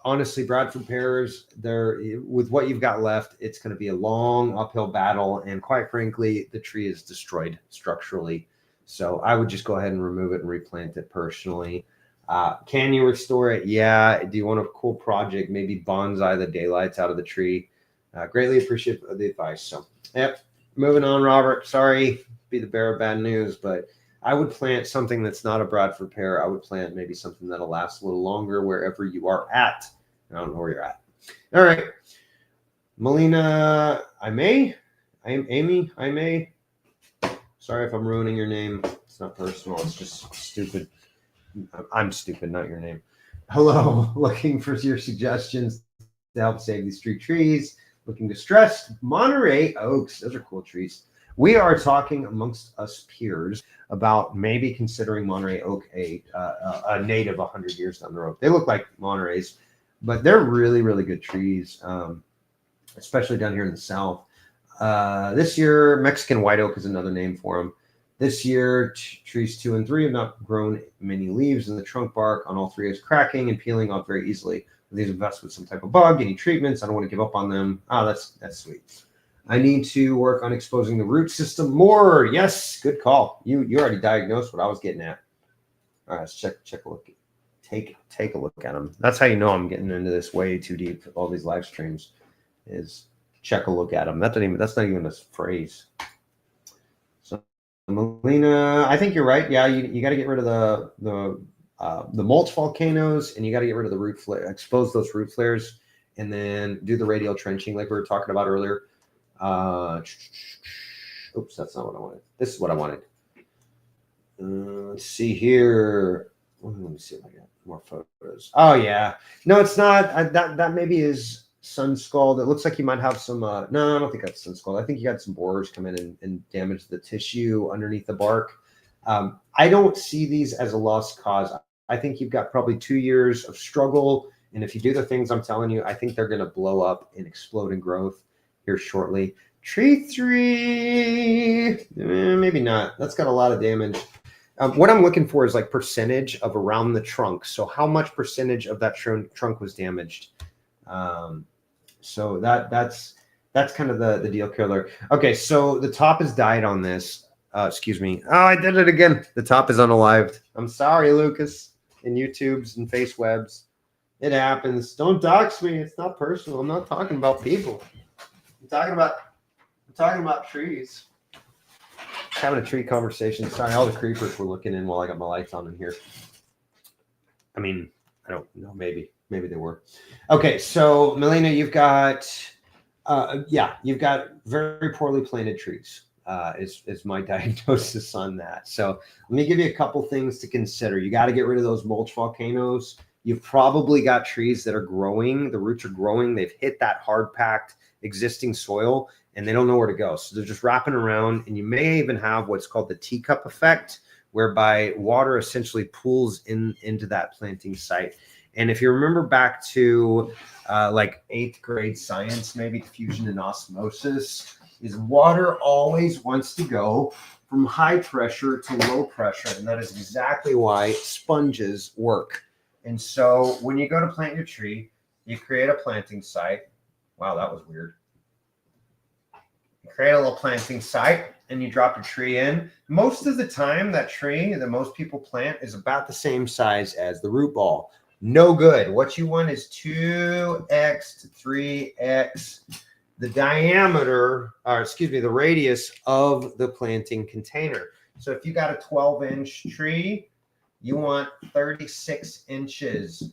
A: Honestly, Bradford pears, with what you've got left, it's going to be a long uphill battle. And quite frankly, the tree is destroyed structurally. So I would just go ahead and remove it and replant it personally. Can you restore it? Yeah. Do you want a cool project? Maybe bonsai the daylights out of the tree. Greatly appreciate the advice. So, yep. Moving on, Robert. Sorry, be the bearer of bad news, but I would plant something that's not a Bradford pear. I would plant maybe something that'll last a little longer wherever you are at. I don't know where you're at. All right. Melina, Amy. Sorry if I'm ruining your name. It's not personal. It's just stupid. I'm stupid, not your name. Hello. Looking for your suggestions to help save these street trees. Looking distressed. Monterey oaks. Those are cool trees. We are talking amongst us peers about maybe considering Monterey oak a native 100 years down the road. They look like Montereys, but they're really, really good trees, especially down here in the South. This year, Mexican white oak is another name for them. This year, trees 2 and 3 have not grown many leaves, and the trunk bark on all 3 is cracking and peeling off very easily. These infest with some type of bug. Any treatments? I don't want to give up on them. Oh, that's sweet. I need to work on exposing the root system more. Yes, good call. You already diagnosed what I was getting at. All right, let's check a look. Take a look at them. That's how you know I'm getting into this way too deep. All these live streams is check a look at them. That's not even a phrase. So, Melina, I think you're right. Yeah, you got to get rid of the mulch volcanoes, and you got to get rid of the root flare, expose those root flares, and then do the radial trenching like we were talking about earlier. Oops, that's not what I wanted. This is what I wanted. Let's see here. Let me see if I got more photos. Oh yeah, no, it's not. That maybe is sun scald. It looks like you might have some. No, I don't think that's sun scald. I think you got some borers come in and damage the tissue underneath the bark. I don't see these as a lost cause. I think you've got probably 2 years of struggle, and if you do the things I'm telling you, I think they're going to blow up and explode in growth here shortly. Tree 3, maybe not. That's got a lot of damage. What I'm looking for is like percentage of around the trunk. So how much percentage of that trunk was damaged? So that's kind of the deal killer. Okay, so the top is died on this. Excuse me. Oh, I did it again. The top is unalived. I'm sorry, Lucas. In YouTubes and face webs. It happens. Don't dox me. It's not personal. I'm not talking about people. I'm talking about trees. Having a tree conversation. Sorry, all the creepers were looking in while I got my lights on in here. I mean, I don't know. Maybe they were. Okay, so Melina, you've got very poorly planted trees. Is my diagnosis on that. So let me give you a couple things to consider. You got to get rid of those mulch volcanoes. You've probably got trees that are growing. The roots are growing. They've hit that hard packed existing soil and they don't know where to go. So they're just wrapping around, and you may even have what's called the teacup effect, whereby water essentially pools into that planting site. And if you remember back to like 8th grade science, maybe diffusion and osmosis, is water always wants to go from high pressure to low pressure. And that is exactly why sponges work. And so when you go to plant your tree, you create a planting site. Wow, that was weird. You create a little planting site and you drop a tree in. Most of the time, that tree that most people plant is about the same size as the root ball. No good. What you want is 2x to 3x the diameter, the radius of the planting container. So if you got a 12-inch tree, you want 36 inches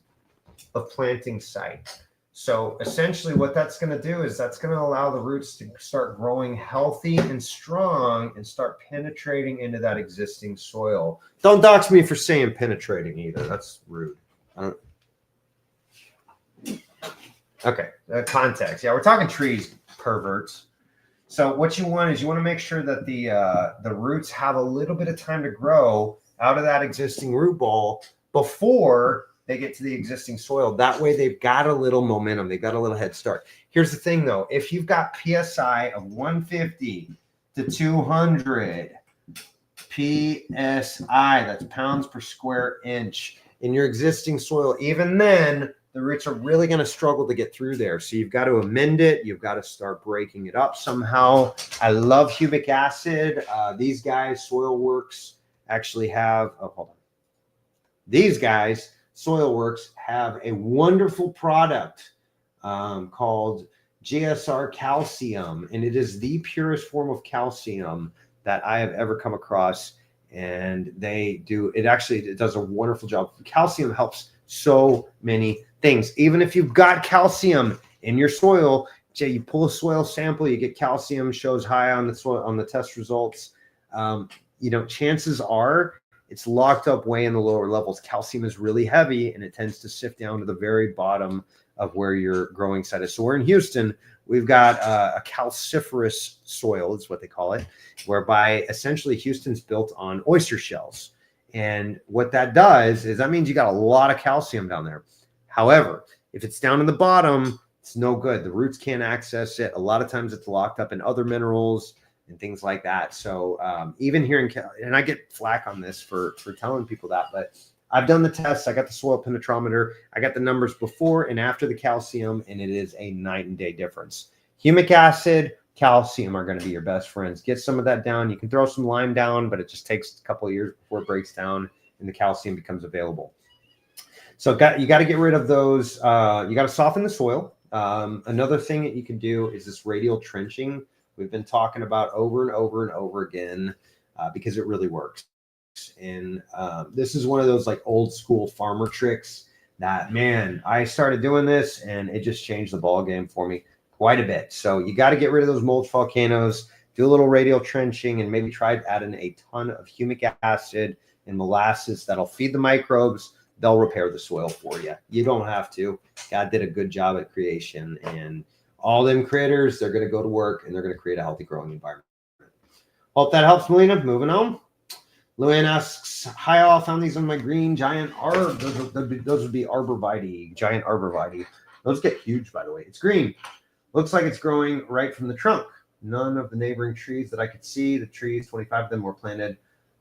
A: of planting site. So essentially what that's going to do is that's going to allow the roots to start growing healthy and strong and start penetrating into that existing soil. Don't dox me for saying penetrating either. That's rude. Okay, context. Yeah, we're talking trees, perverts. So what you want is you want to make sure that the roots have a little bit of time to grow out of that existing root ball before they get to the existing soil. That way they've got a little momentum. They've got a little head start. Here's the thing though. If you've got PSI of 150 to 200 PSI, that's pounds per square inch in your existing soil, even then the roots are really going to struggle to get through there. So you've got to amend it. You've got to start breaking it up somehow. I love humic acid. These guys, SoilWorks, actually have, hold on. These guys, SoilWorks, have a wonderful product called GSR calcium, and it is the purest form of calcium that I have ever come across. And it does a wonderful job. Calcium helps so many things. Even if you've got calcium in your soil, you pull a soil sample, you get calcium, shows high on the soil on the test results. Chances are it's locked up way in the lower levels. Calcium is really heavy, and it tends to sift down to the very bottom of where your growing site is. So we're in Houston. We've got a calciferous soil, is what they call it, whereby essentially Houston's built on oyster shells. And what that does is that means you got a lot of calcium down there. However, if it's down in the bottom, it's no good. The roots can't access it. A lot of times it's locked up in other minerals and things like that. So even here and I get flack on this for telling people that, but I've done the tests. I got the soil penetrometer. I got the numbers before and after the calcium, and it is a night and day difference. Humic acid, calcium are going to be your best friends. Get some of that down. You can throw some lime down, but it just takes a couple of years before it breaks down and the calcium becomes available. So you got to get rid of those. You got to soften the soil. Another thing that you can do is this radial trenching. We've been talking about over and over and over again because it really works. And this is one of those like old school farmer tricks that, man, I started doing this and it just changed the ball game for me quite a bit. So you got to get rid of those mulch volcanoes, do a little radial trenching, and maybe try adding a ton of humic acid and molasses that'll feed the microbes. They'll repair the soil for you. You don't have to. God did a good job at creation, and all them critters, they're going to go to work and they're going to create a healthy growing environment. Hope that helps, Melina. Moving on. Luann asks, hi all, found these on my green giant arbor. Those would be arborvitae, giant arborvitae. Those get huge, by the way. It's green. Looks like it's growing right from the trunk. None of the neighboring trees that I could see. The trees, 25 of them were planted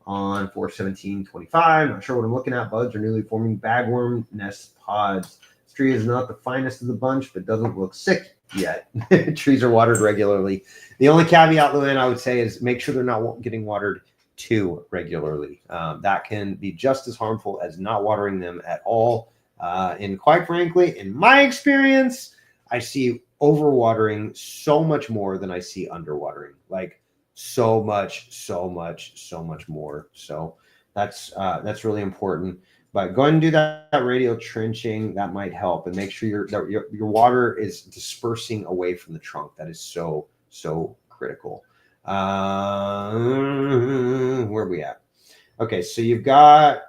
A: on 4/17/25. Not sure what I'm looking at. Buds are newly forming bagworm nest pods. This tree is not the finest of the bunch, but doesn't look sick yet. Trees are watered regularly. The only caveat, Luann, I would say is make sure they're not getting watered too regularly. That can be just as harmful as not watering them at all. And quite frankly, in my experience, I see overwatering so much more than I see underwatering. Like so much more. So that's really important. But go ahead and do that radial trenching. That might help, and make sure your water is dispersing away from the trunk. That is so critical. Where are we at? Okay, so you've got,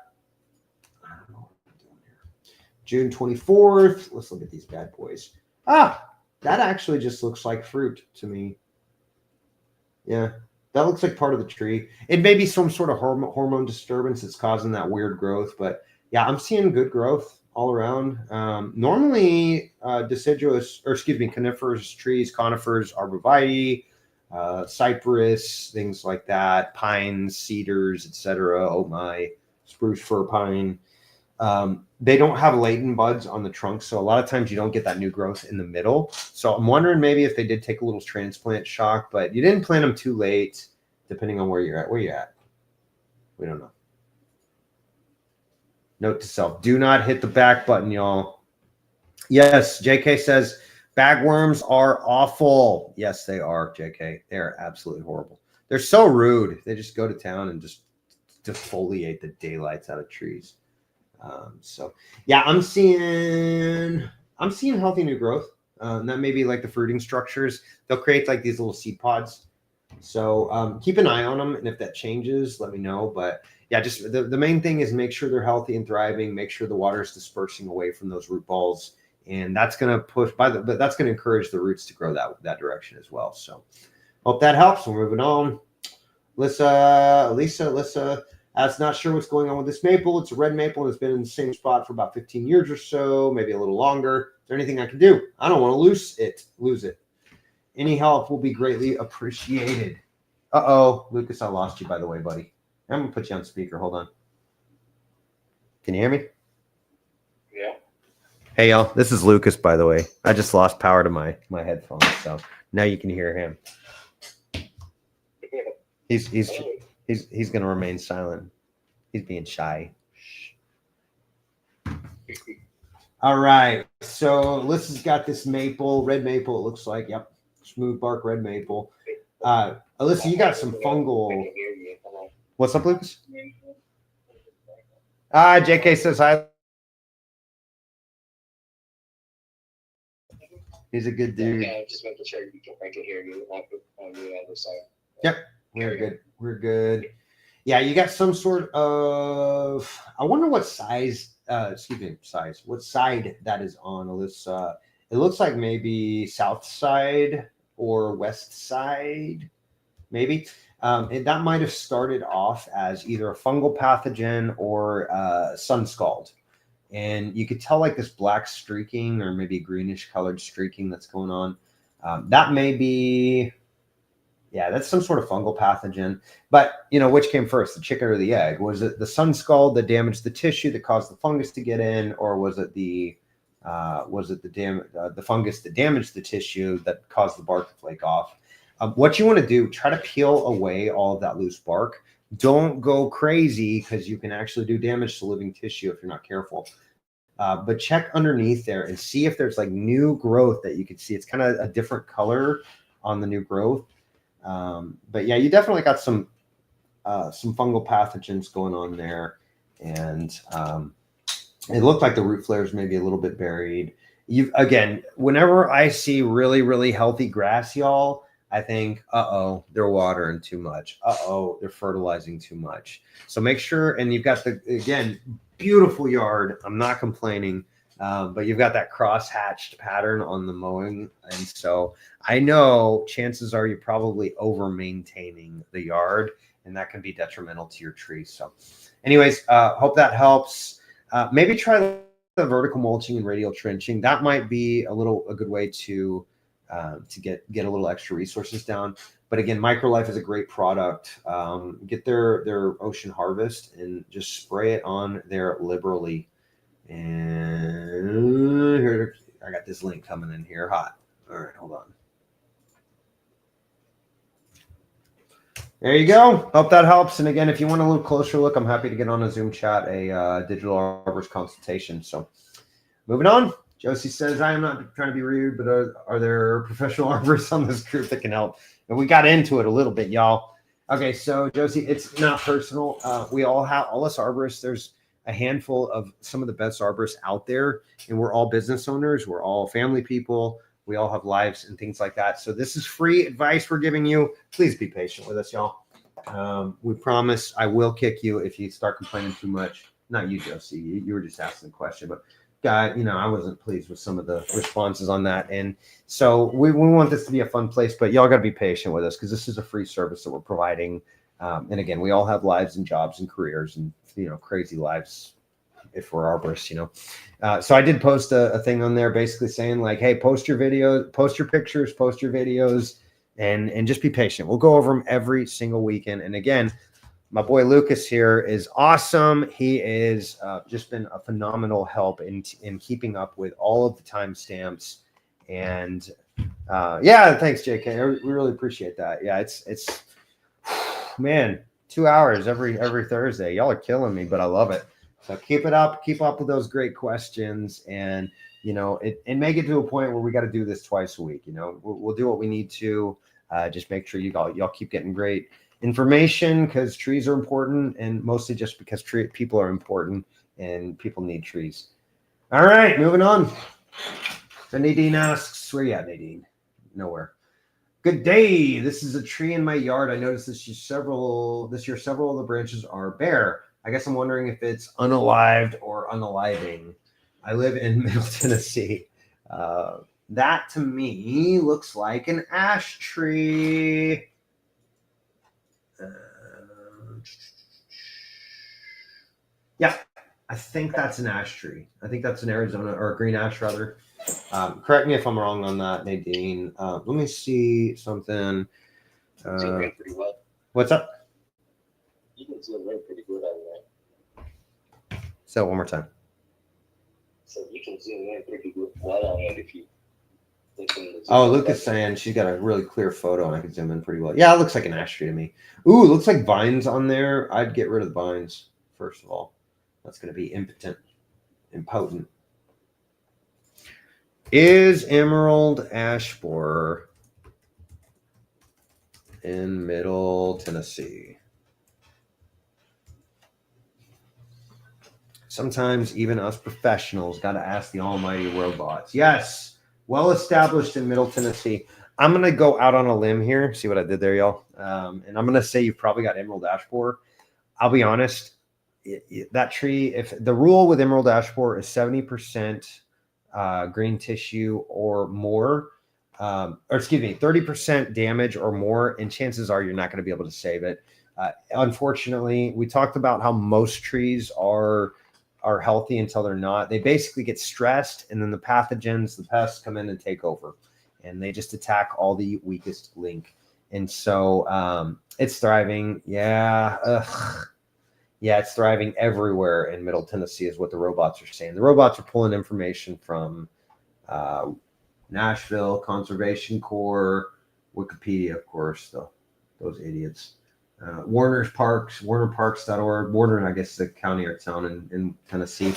A: I don't know what I'm doing here. June 24th. Let's look at these bad boys. That actually just looks like fruit to me. Yeah, that looks like part of the tree. It may be some sort of hormone disturbance that's causing that weird growth, but yeah, I'm seeing good growth all around. Normally, coniferous trees, conifers, arborvitae, cypress, things like that, pines, cedars, etc. Oh my, spruce, fir, pine. They don't have latent buds on the trunk, so a lot of times you don't get that new growth in the middle. So I'm wondering maybe if they did take a little transplant shock, but you didn't plant them too late, depending on where you're at. Where you at? We don't know. Note to self: do not hit the back button, y'all. Yes, JK says bagworms are awful. Yes, they are, JK. They are absolutely horrible. They're so rude. They just go to town and just defoliate the daylights out of trees. So yeah, I'm seeing healthy new growth. That may be like the fruiting structures. They'll create like these little seed pods. So keep an eye on them, and if that changes, let me know. But yeah, just the main thing is make sure they're healthy and thriving. Make sure the water is dispersing away from those root balls, and that's going to but that's going to encourage the roots to grow that direction as well. So hope that helps. We're moving on. Lisa. I was not sure what's going on with this maple. It's a red maple and it's been in the same spot for about 15 years or so, maybe a little longer. Is there anything I can do? I don't want to lose it. Any help will be greatly appreciated. Uh-oh, Lucas, I lost you, by the way, buddy. I'm going to put you on speaker. Hold on. Can you hear me?
B: Yeah.
A: Hey, y'all. This is Lucas, by the way. I just lost power to my headphones, so now you can hear him. He's going to remain silent. He's being shy. All right. So Alyssa's got this maple, red maple, it looks like. Yep. Smooth bark red maple. Alyssa, you got some fungal. What's up, Lucas? JK says hi. He's a good dude.
B: Okay, just making sure I can hear you on the other side.
A: Yep. We're good. We're good. Yeah, you got some sort of, I wonder what size, what side that is on, Alyssa. It looks like maybe south side or west side, maybe. That might have started off as either a fungal pathogen or sun scald. And you could tell like this black streaking or maybe greenish colored streaking that's going on. That may be, yeah, that's some sort of fungal pathogen. But, which came first, the chicken or the egg? Was it the sun scald that damaged the tissue that caused the fungus to get in, or was it the fungus that damaged the tissue that caused the bark to flake off? What you want to do, try to peel away all of that loose bark. Don't go crazy because you can actually do damage to living tissue if you're not careful. But check underneath there and see if there's like new growth that you can see. It's kind of a different color on the new growth. But yeah, you definitely got some fungal pathogens going on there. And it looked like the root flares may be a little bit buried. Again, whenever I see really, really healthy grass, y'all, I think, they're watering too much. They're fertilizing too much. So make sure, and you've got again, beautiful yard. I'm not complaining, but you've got that cross-hatched pattern on the mowing. And so I know chances are you're probably over-maintaining the yard, and that can be detrimental to your trees. So anyways, hope that helps. Maybe try the vertical mulching and radial trenching. That might be a good way to get a little extra resources down. But again, Microlife is a great product. Get their Ocean Harvest and just spray it on there liberally. And here, I got this link coming in here hot. All right, hold on. There you go. Hope that helps. And again, if you want a little closer look, I'm happy to get on a Zoom chat, a digital arborist consultation. So moving on. Josie says, I am not trying to be rude, but are there professional arborists on this group that can help? And we got into it a little bit, y'all. Okay, so Josie, it's not personal. We all us arborists, there's a handful of some of the best arborists out there, and we're all business owners. We're all family people. We all have lives and things like that. So this is free advice we're giving you. Please be patient with us, y'all. We promise I will kick you if you start complaining too much. Not you, Josie. You were just asking the question, but I wasn't pleased with some of the responses on that. And so we want this to be a fun place, but y'all got to be patient with us because this is a free service that we're providing. And again, we all have lives and jobs and careers and, crazy lives if we're arborists, So I did post a thing on there basically saying like, hey, post your videos, post your pictures, post your videos, and just be patient. We'll go over them every single weekend. And again, my boy Lucas here is awesome. He is just been a phenomenal help in keeping up with all of the timestamps. And yeah, thanks, JK. We really appreciate that. Yeah, it's man, 2 hours every Thursday. Y'all are killing me, but I love it. So keep it up. Keep up with those great questions, and and make it to a point where we got to do this twice a week. We'll do what we need to. Just make sure y'all keep getting great information because trees are important, and mostly just because people are important and people need trees. All right, moving on. So Nadine asks, where you at, Nadine? Nowhere. Good day. This is a tree in my yard. I noticed this year several of the branches are bare. I guess I'm wondering if it's unalived or unaliving. I live in Middle Tennessee. That to me looks like an ash tree. Yeah, I think that's an ash tree. I think that's an Arizona or a green ash rather. Correct me if I'm wrong on that, Nadine. Let me see something.
B: Pretty well.
A: What's up?
B: You can zoom in pretty good on that.
A: Say it one more time.
B: So you can zoom in pretty good well on it if you.
A: Oh, Lucas saying she's got a really clear photo and I can zoom in pretty well. Yeah, it looks like an ash tree to me. Ooh, it looks like vines on there. I'd get rid of the vines, first of all. That's going to be impotent. Is emerald ash borer in Middle Tennessee? Sometimes even us professionals got to ask the almighty robots. Yes, well established in Middle Tennessee. I'm going to go out on a limb here. See what I did there, y'all? And I'm going to say you've probably got emerald ash borer. I'll be honest. That tree, if the rule with emerald ash borer is 70% green tissue or more, or excuse me, 30% damage or more, and chances are you're not going to be able to save it. Unfortunately, we talked about how most trees are healthy until they're not. They basically get stressed, and then the pathogens, the pests come in and take over, and they just attack all the weakest link. And so it's thriving. Yeah. Yeah, it's thriving everywhere in Middle Tennessee is what the robots are saying. The robots are pulling information from Nashville, Conservation Corps, Wikipedia, of course, those idiots. Warnerparks.org. Warner, I guess, is the county or town in Tennessee.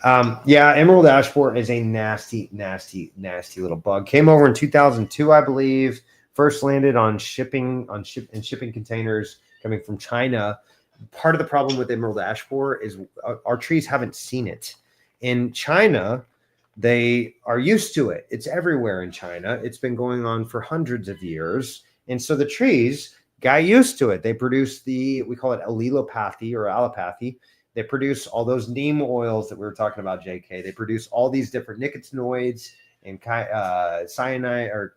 A: Yeah, emerald ash borer is a nasty, nasty, nasty little bug. Came over in 2002, I believe. First landed on shipping containers coming from China. Part of the problem with emerald ash borer is our trees haven't seen it. In China, they are used to it. It's everywhere in China. It's been going on for hundreds of years. And so the trees got used to it. They produce we call it allelopathy or allopathy. They produce all those neem oils that we were talking about, JK. They produce all these different nicotinoids and cyanide or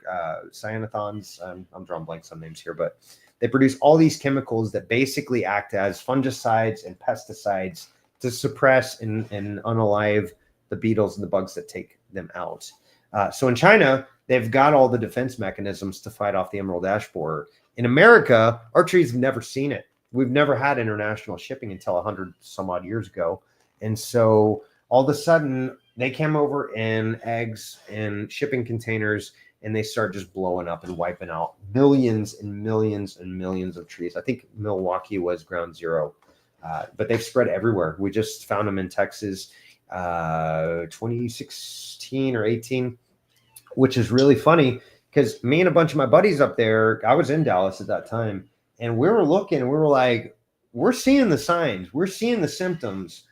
A: cyanothons. I'm drawing blanks on names here, but they produce all these chemicals that basically act as fungicides and pesticides to suppress and unalive the beetles and the bugs that take them out. So in China, they've got all the defense mechanisms to fight off the emerald ash borer. In America, our trees have never seen it. We've never had international shipping until 100 some odd years ago. And so all of a sudden, they came over in eggs and shipping containers, and they start just blowing up and wiping out millions and millions and millions of trees. I think Milwaukee was ground zero, but they've spread everywhere. We just found them in Texas, 2016 or 18, which is really funny because me and a bunch of my buddies up there, I was in Dallas at that time, and we were looking and we were like, we're seeing the signs, we're seeing the symptoms,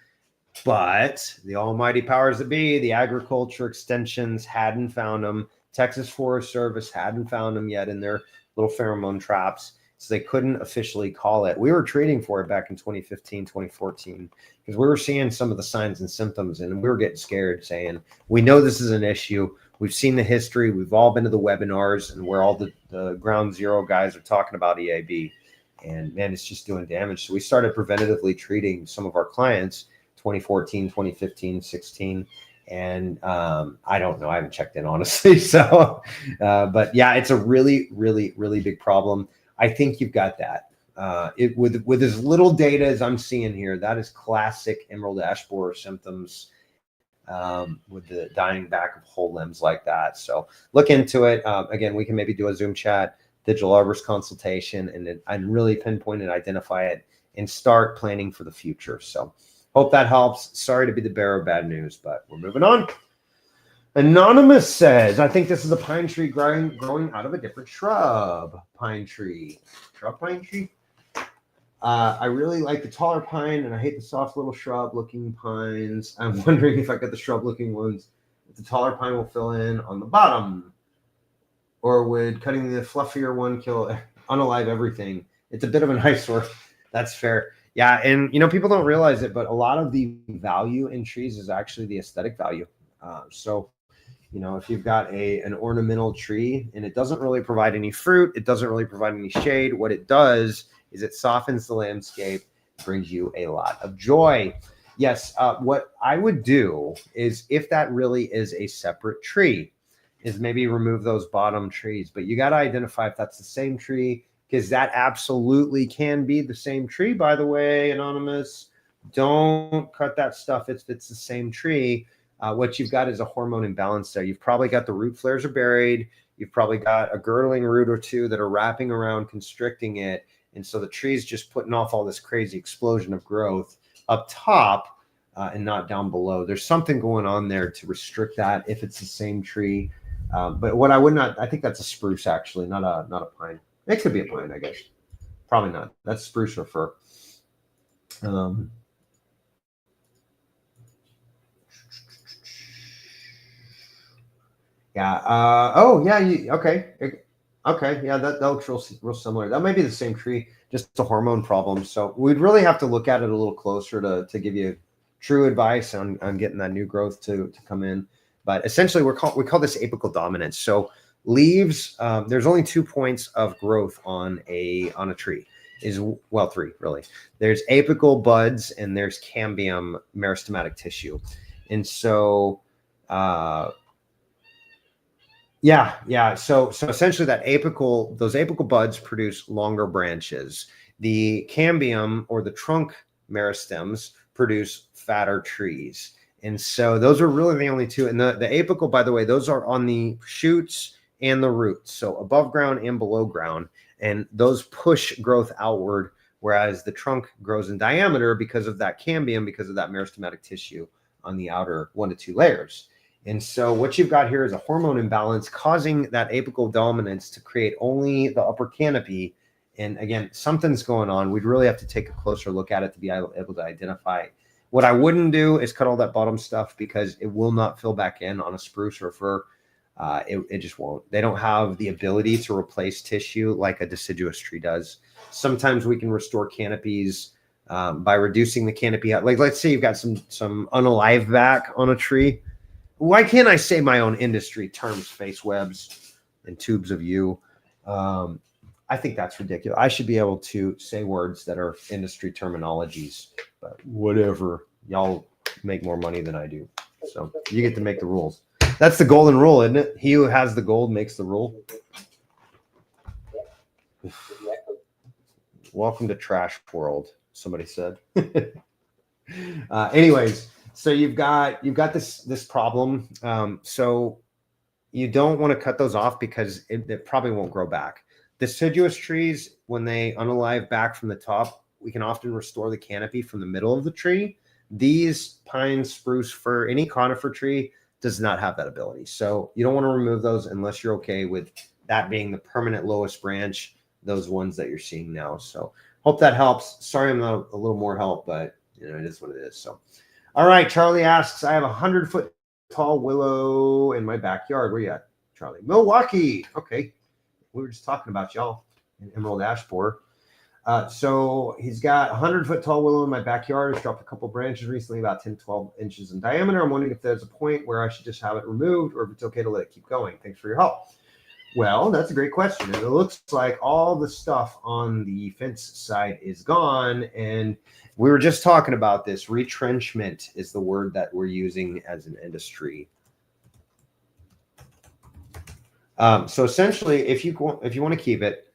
A: but the almighty powers that be, the agriculture extensions hadn't found them. Texas Forest Service hadn't found them yet in their little pheromone traps, so they couldn't officially call it. We were treating for it back in 2015, 2014, because we were seeing some of the signs and symptoms, and we were getting scared, saying, we know this is an issue. We've seen the history. We've all been to the webinars and where all the ground zero guys are talking about EAB, and man, it's just doing damage. So we started preventatively treating some of our clients 2014, 2015, 16. And I don't know. I haven't checked in, honestly. So, but yeah, it's a really, really, really big problem. I think you've got that. With as little data as I'm seeing here, that is classic emerald ash borer symptoms with the dying back of whole limbs like that. So look into it. Again, we can maybe do a Zoom chat, digital arborist consultation, and really pinpoint and identify it and start planning for the future. So hope that helps. Sorry to be the bearer of bad news, but we're moving on. Anonymous says, I think this is a pine tree growing out of a different shrub. Pine tree. Shrub pine tree? I really like the taller pine, and I hate the soft little shrub-looking pines. I'm wondering if I got the shrub-looking ones, if the taller pine will fill in on the bottom, or would cutting the fluffier one unalive everything? It's a bit of an eyesore. That's fair. Yeah, and people don't realize it, but a lot of the value in trees is actually the aesthetic value. So, if you've got an ornamental tree and it doesn't really provide any fruit, it doesn't really provide any shade, what it does is it softens the landscape, brings you a lot of joy. Yes, what I would do is, if that really is a separate tree, is maybe remove those bottom trees. But you got to identify if that's the same tree, because that absolutely can be the same tree, by the way, Anonymous. Don't cut that stuff if it's the same tree. What you've got is a hormone imbalance there. You've probably got the root flares are buried. You've probably got a girdling root or two that are wrapping around, constricting it. And so the tree's just putting off all this crazy explosion of growth up top. and not down below. There's something going on there to restrict that if it's the same tree. But what I would not, I think that's a spruce actually, not a pine. It could be a pine, I guess. Probably not. That's spruce or fir. Yeah. Oh, yeah. Okay. Okay. Yeah. That looks real similar. That might be the same tree, just a hormone problem. So we'd really have to look at it a little closer to give you true advice on getting that new growth to come in. But essentially, we call this apical dominance. So leaves. There's only 2 points of growth on a tree. Well, 3 really. There's apical buds and there's cambium meristematic tissue, and so. Yeah. So essentially those apical buds produce longer branches. The cambium or the trunk meristems produce fatter trees. And so those are really the only 2. And the apical, by the way, those are on the shoots and the roots. So above ground and below ground. And those push growth outward, whereas the trunk grows in diameter because of that cambium, because of that meristematic tissue on the outer 1 to 2 layers. And so what you've got here is a hormone imbalance causing that apical dominance to create only the upper canopy. And again, something's going on. We'd really have to take a closer look at it to be able to identify. What I wouldn't do is cut all that bottom stuff because it will not fill back in on a spruce or a fir. It just won't. They don't have the ability to replace tissue like a deciduous tree does. Sometimes we can restore canopies by reducing the canopy. Like let's say you've got some unalive back on a tree. Why can't I say my own industry terms, face webs and tubes of you? I think that's ridiculous. I should be able to say words that are industry terminologies, but whatever. Y'all make more money than I do. So you get to make the rules. That's the golden rule, isn't it? He who has the gold makes the rule. Welcome to Trash World, somebody said. Anyways. So you've got this problem. So you don't want to cut those off because it probably won't grow back. Deciduous trees, when they unalive back from the top, we can often restore the canopy from the middle of the tree. These pine, spruce, fir, any conifer tree does not have that ability. So you don't want to remove those unless you're okay with that being the permanent lowest branch, those ones that you're seeing now. So hope that helps. Sorry I'm not a little more help, but it is what it is. So. All right, Charlie asks, I have a 100-foot tall willow in my backyard. Where you at, Charlie? Milwaukee. Okay. We were just talking about y'all in Emerald Ash Borer. So he's got a 100-foot tall willow in my backyard. It's dropped a couple branches recently, about 10, 12 inches in diameter. I'm wondering if there's a point where I should just have it removed or if it's okay to let it keep going. Thanks for your help. Well, that's a great question. And it looks like all the stuff on the fence side is gone. And we were just talking about this. Retrenchment is the word that we're using as an industry. So essentially, if you want to keep it,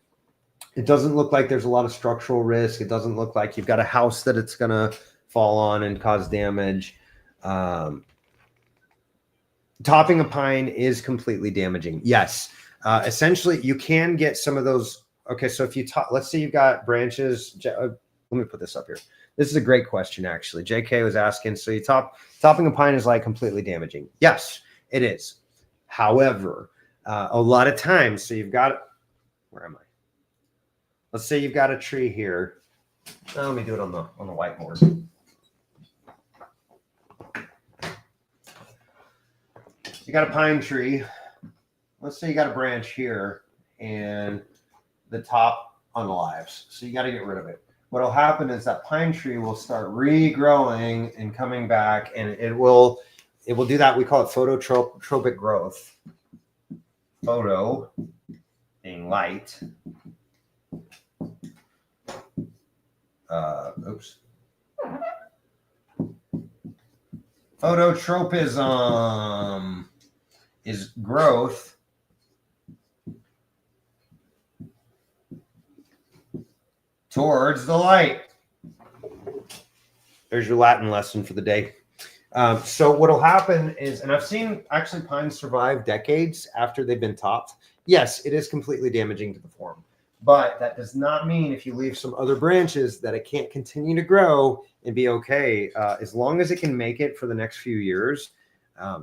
A: it doesn't look like there's a lot of structural risk. It doesn't look like you've got a house that it's going to fall on and cause damage. Topping a pine is completely damaging. Yes. Essentially, you can get some of those. Okay, so if you let's say you've got branches. Let me put this up here. This is a great question, actually. JK was asking, so topping a pine is like completely damaging. Yes, it is. However, a lot of times, so you've got, where am I? Let's say you've got a tree here. Let me do it on the whiteboard. You got a pine tree. Let's say you got a branch here and the top unalives. So you got to get rid of it. What will happen is that pine tree will start regrowing and coming back, and it will do that. We call it phototropic growth. Photo being light. Phototropism is growth towards the light. There's your Latin lesson for the day. So what will happen is, and I've seen actually pines survive decades after they've been topped. Yes, it is completely damaging to the form. But that does not mean if you leave some other branches that it can't continue to grow and be okay. As long as it can make it for the next few years,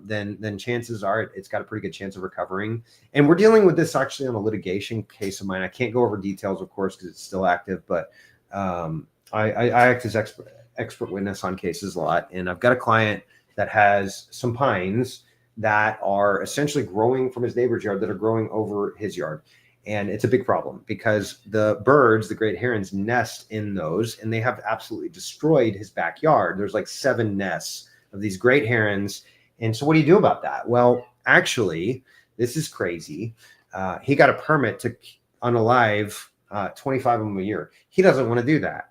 A: then chances are it's got a pretty good chance of recovering. And we're dealing with this actually on a litigation case of mine. I can't go over details, of course, because it's still active, but I act as expert witness on cases a lot. And I've got a client that has some pines that are essentially growing from his neighbor's yard that are growing over his yard. And it's a big problem because the birds, the great herons, nest in those, and they have absolutely destroyed his backyard. There's like 7 nests of these great herons. And so what do you do about that? Well, actually, this is crazy. He got a permit to unalive 25 of them a year. He doesn't want to do that.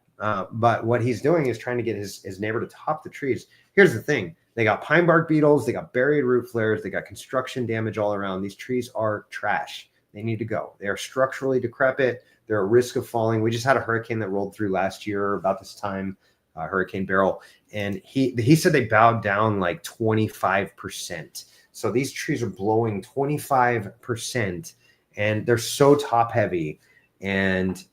A: But what he's doing is trying to get his neighbor to top the trees. Here's the thing. They got pine bark beetles. They got buried root flares. They got construction damage all around. These trees are trash. They need to go. They are structurally decrepit. They're at risk of falling. We just had a hurricane that rolled through last year about this time, Hurricane Beryl. And he said they bowed down like 25%. So these trees are blowing 25%, and they're so top heavy, and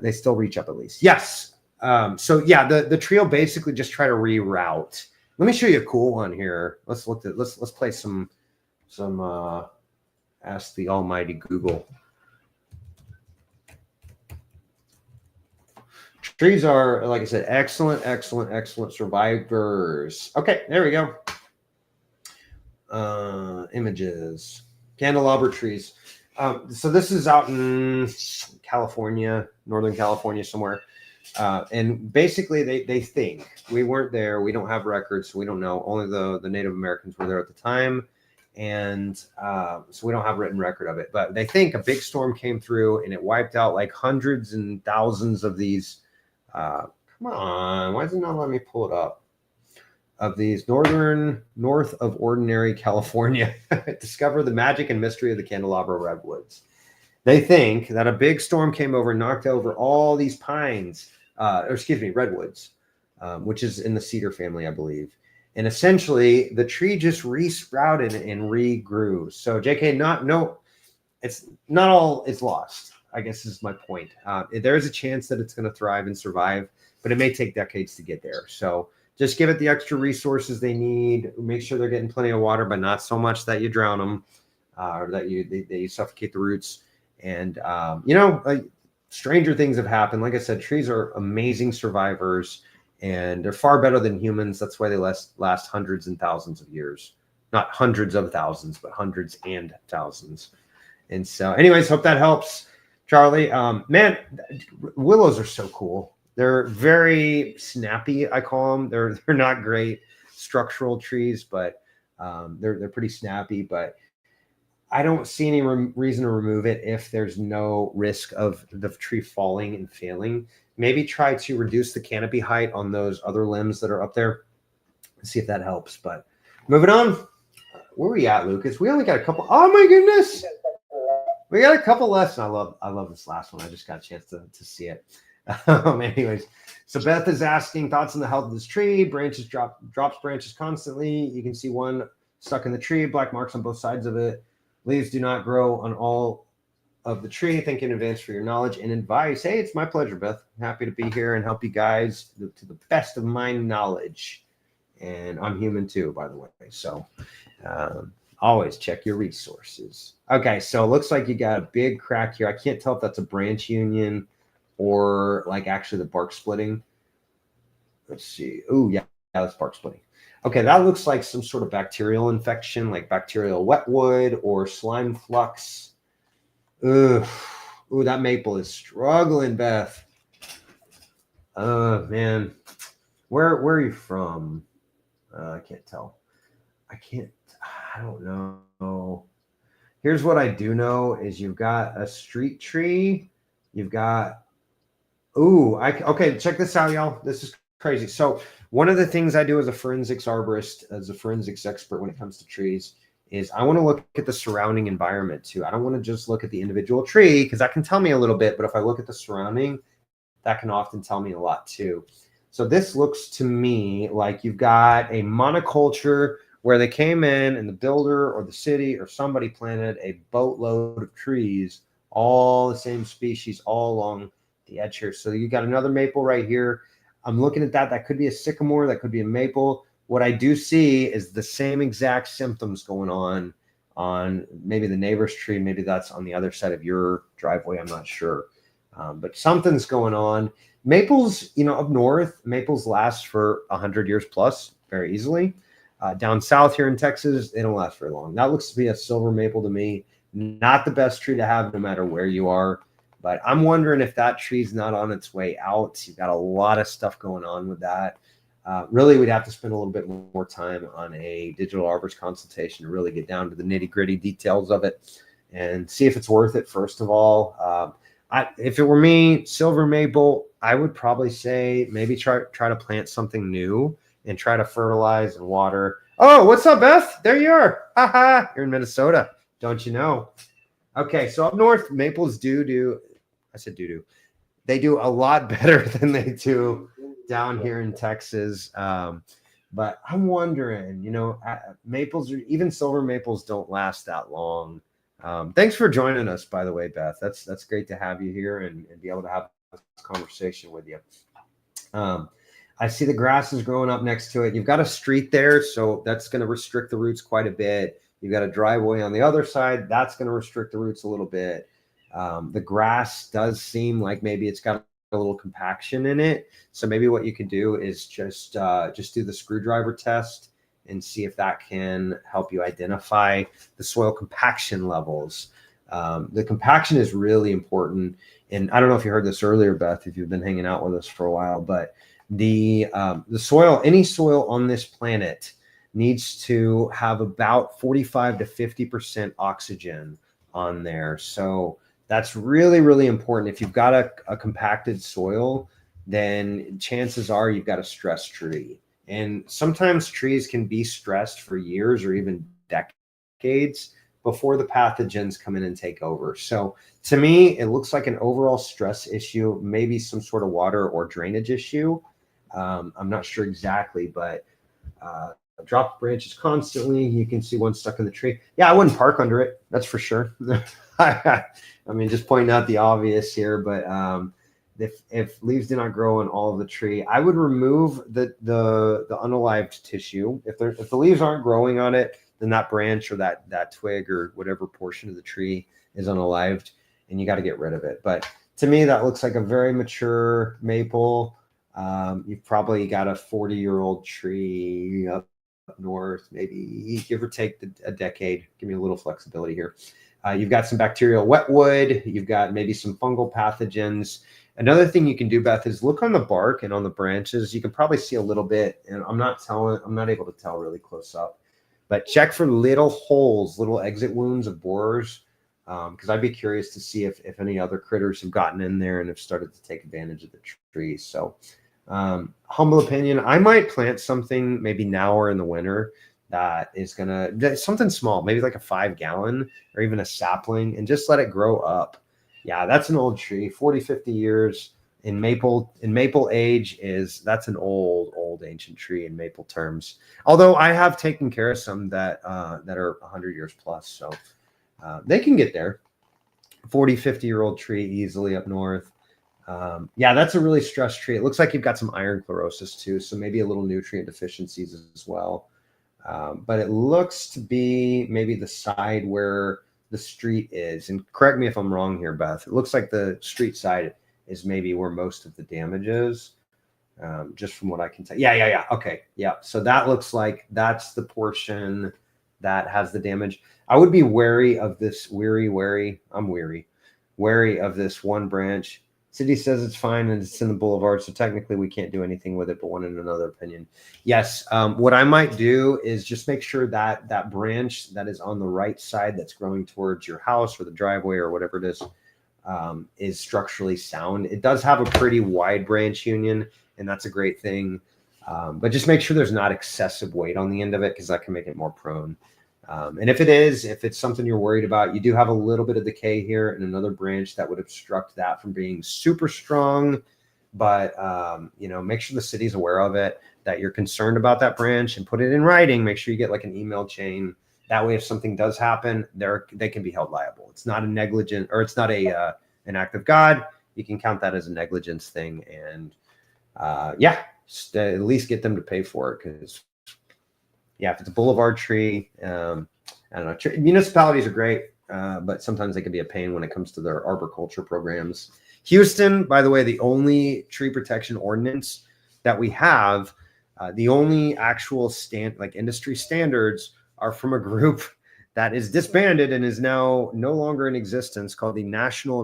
A: they still reach up at least. Yes. So yeah, the tree will basically just try to reroute. Let me show you a cool one here. Let's play some Ask the almighty Google. Trees are, like I said, excellent survivors. Okay, there we go. Images. Candelabra trees. So this is out in California, Northern California somewhere. And basically they think, we weren't there, we don't have records, so we don't know. Only the Native Americans were there at the time. And so we don't have a written record of it, but they think a big storm came through and it wiped out like hundreds and thousands of these. Come on, why is it not letting me pull it up? Of these north of ordinary California. Discover the magic and mystery of the candelabra redwoods. They think that a big storm came over and knocked over all these pines, redwoods, which is in the cedar family, I believe. And essentially, the tree just resprouted and regrew. So, JK, it's not all is lost, I guess is my point. There is a chance that it's going to thrive and survive, but it may take decades to get there. So just give it the extra resources they need. Make sure they're getting plenty of water, but not so much that you drown them or that you suffocate the roots. And, stranger things have happened. Like I said, trees are amazing survivors. And they're far better than humans. That's why they last hundreds and thousands of years. Not hundreds of thousands, but hundreds and thousands. And so anyways, hope that helps, Charlie. Man, willows are so cool. They're very snappy, I call them. They're not great structural trees, but they're pretty snappy. But I don't see any reason to remove it if there's no risk of the tree falling and failing. Maybe try to reduce the canopy height on those other limbs that are up there. See if that helps. But moving on. Where are we at, Lucas? We only got a couple. Oh my goodness. We got a couple less. And I love this last one. I just got a chance to see it. Anyways, so Beth is asking thoughts on the health of this tree. Branches drops branches constantly. You can see one stuck in the tree, black marks on both sides of it. Leaves do not grow on all of the tree. Thank you in advance for your knowledge and advice. Hey, it's my pleasure, Beth. Happy to be here and help you guys to the best of my knowledge. And I'm human too, by the way. So always check your resources. Okay, so it looks like you got a big crack here. I can't tell if that's a branch union or like actually the bark splitting. Let's see. Oh, yeah, that's bark splitting. Okay, that looks like some sort of bacterial infection, like bacterial wetwood or slime flux. Ugh. Ooh, that maple is struggling, Beth. Man. Where are you from? I can't tell. I don't know. Here's what I do know is you've got a street tree. You've got, okay, check this out, y'all. This is crazy. So one of the things I do as a forensics arborist, as a forensics expert when it comes to trees, is I want to look at the surrounding environment too. I don't want to just look at the individual tree because that can tell me a little bit, but if I look at the surrounding, that can often tell me a lot too. So this looks to me like you've got a monoculture where they came in and the builder or the city or somebody planted a boatload of trees all the same species all along the edge here. So you got another maple right here. I'm looking at that. That could be a sycamore. That could be a maple. What I do see is the same exact symptoms going on maybe the neighbor's tree. Maybe that's on the other side of your driveway. I'm not sure. But something's going on. Maples, up north, maples last for 100 years plus very easily. Down south here in Texas, they don't last very long. That looks to be a silver maple to me. Not the best tree to have no matter where you are. But I'm wondering if that tree's not on its way out. You've got a lot of stuff going on with that. Really, we'd have to spend a little bit more time on a digital arborist consultation to really get down to the nitty-gritty details of it and see if it's worth it, first of all. If it were me, silver maple, I would probably say maybe try to plant something new and try to fertilize and water. Oh, what's up, Beth? There you are. Haha, you're in Minnesota. Don't you know? Okay, so up north, maples I said they do a lot better than they do down here in Texas. But I'm wondering, maples, even silver maples don't last that long. Thanks for joining us, by the way, Beth. That's great to have you here and be able to have this conversation with you. I see the grass is growing up next to it. You've got a street there, so that's going to restrict the roots quite a bit. You've got a driveway on the other side. That's going to restrict the roots a little bit. The grass does seem like maybe it's got a little compaction in it. So maybe what you can do is just do the screwdriver test and see if that can help you identify the soil compaction levels. The compaction is really important. And I don't know if you heard this earlier, Beth, if you've been hanging out with us for a while, but the soil, any soil on this planet needs to have about 45 to 50% oxygen on there. So that's really, really important. If you've got a compacted soil, then chances are you've got a stressed tree. And sometimes trees can be stressed for years or even decades before the pathogens come in and take over. So to me, it looks like an overall stress issue, maybe some sort of water or drainage issue. I'm not sure exactly, but drop branches constantly. You can see one stuck in the tree. Yeah, I wouldn't park under it. That's for sure. I mean, just pointing out the obvious here, but if leaves do not grow on all of the tree, I would remove the unalived tissue. If the leaves aren't growing on it, then that branch or that twig or whatever portion of the tree is unalived, and you got to get rid of it. But to me, that looks like a very mature maple. You've probably got a 40-year-old tree up north, maybe give or take a decade. Give me a little flexibility here. You've got some bacterial wetwood. You've got maybe some fungal pathogens. Another thing you can do, Beth, is look on the bark and on the branches. You can probably see a little bit, and I'm not able to tell really close up, but check for little holes, little exit wounds of borers, because I'd be curious to see if any other critters have gotten in there and have started to take advantage of the trees. So humble opinion, I might plant something maybe now or in the winter that is something small, maybe like a 5-gallon or even a sapling, and just let it grow up. Yeah, that's an old tree, 40, 50 years in maple age that's an old ancient tree in maple terms. Although I have taken care of some that are 100 years plus. So they can get there. 40, 50-year-old tree easily up north. Yeah, that's a really stressed tree. It looks like you've got some iron chlorosis too, so maybe a little nutrient deficiencies as well. But it looks to be maybe the side where the street is. And correct me if I'm wrong here, Beth. It looks like the street side is maybe where most of the damage is, just from what I can tell. Yeah. Okay. Yeah. So that looks like that's the portion that has the damage. I would be wary of this, wary of this one branch. City says it's fine and it's in the boulevard, so technically we can't do anything with it, but one in another opinion. Yes, what I might do is just make sure that that branch that is on the right side that's growing towards your house or the driveway or whatever it is structurally sound. It does have a pretty wide branch union, and that's a great thing. But just make sure there's not excessive weight on the end of it, because that can make it more prone. And if it's something you're worried about, you do have a little bit of decay here and another branch that would obstruct that from being super strong. But, make sure the city's aware of it, that you're concerned about that branch, and put it in writing. Make sure you get like an email chain That way, if something does happen, they can be held liable. It's not a negligent, or it's not an act of God. You can count that as a negligence thing, and at least get them to pay for it, because if it's a boulevard tree, I don't know. Municipalities are great, but sometimes they can be a pain when it comes to their arboriculture programs. Houston, by the way, the only tree protection ordinance that we have, the only actual industry standards are from a group that is disbanded and is now no longer in existence, called the National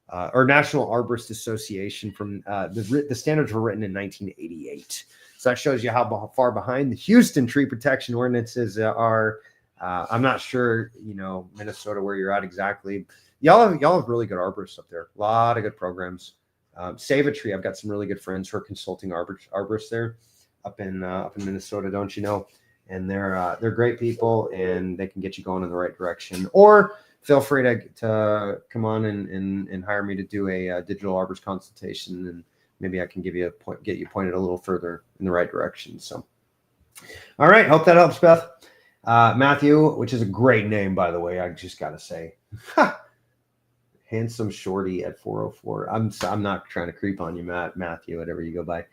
A: Arborist Association. From the standards were written in 1988. So that shows you how far behind the Houston tree protection ordinances are. I'm not sure, Minnesota, where you're at exactly. Y'all have really good arborists up there. A lot of good programs. Save a Tree. I've got some really good friends who are consulting arborists there up in Minnesota, don't you know? And they're great people, and they can get you going in the right direction. Or feel free to come on and hire me to do a digital arborist consultation, and maybe I can get you pointed a little further in the right direction. So, all right. Hope that helps, Beth. Matthew, which is a great name, by the way, I just got to say. Handsome Shorty at 404. I'm not trying to creep on you, Matthew, whatever you go by.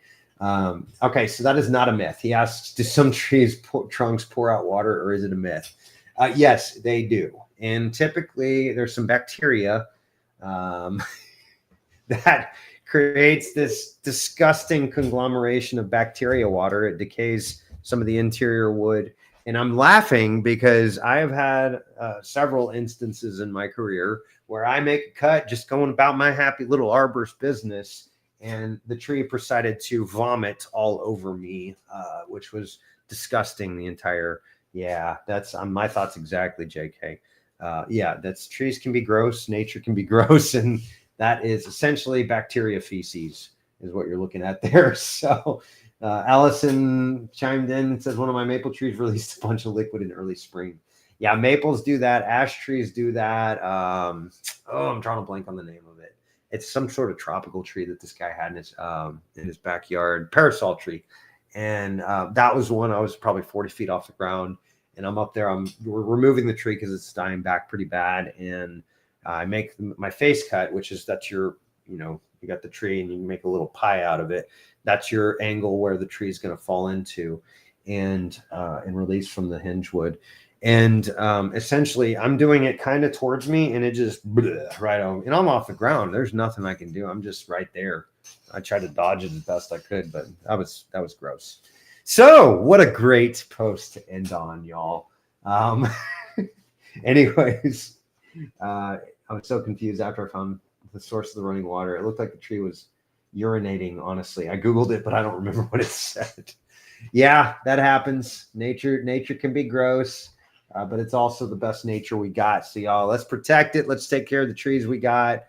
A: Okay, so that is not a myth. He asks, do some trees trunks pour out water, or is it a myth? Yes, they do. And typically there's some bacteria that creates this disgusting conglomeration of bacteria water. It decays some of the interior wood. And I'm laughing because I have had several instances in my career where I make a cut just going about my happy little arborist business, and the tree decided to vomit all over me, which was disgusting. The entire, that's my thoughts exactly, JK. That's trees can be gross, nature can be gross, and that is essentially bacteria feces is what you're looking at there. So Allison chimed in and says, one of my maple trees released a bunch of liquid in early spring. Yeah, maples do that. Ash trees do that. I'm drawing a blank on the name of it. It's some sort of tropical tree that this guy had in his backyard, parasol tree. And that was one. I was probably 40 feet off the ground, and I'm up there. We're removing the tree because it's dying back pretty bad. And I make my face cut, which is you got the tree and you make a little pie out of it. That's your angle where the tree is going to fall into and release from the hinge wood. And essentially I'm doing it kind of towards me, and it just right on, and I'm off the ground. There's nothing I can do. I'm just right there. I tried to dodge it as best I could, but that was gross. So what a great post to end on, y'all. Anyways, I was so confused after I found the source of the running water. It looked like the tree was urinating, honestly. I Googled it, but I don't remember what it said. Yeah, that happens. Nature can be gross, but it's also the best nature we got. So y'all, let's protect it. Let's take care of the trees we got.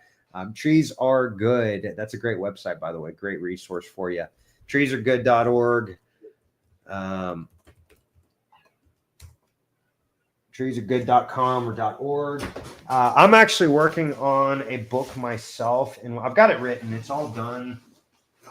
A: Trees are good. That's a great website, by the way. Great resource for you. Treesaregood.org. Treesaregood.com or .org. I'm actually working on a book myself, and I've got it written. It's all done.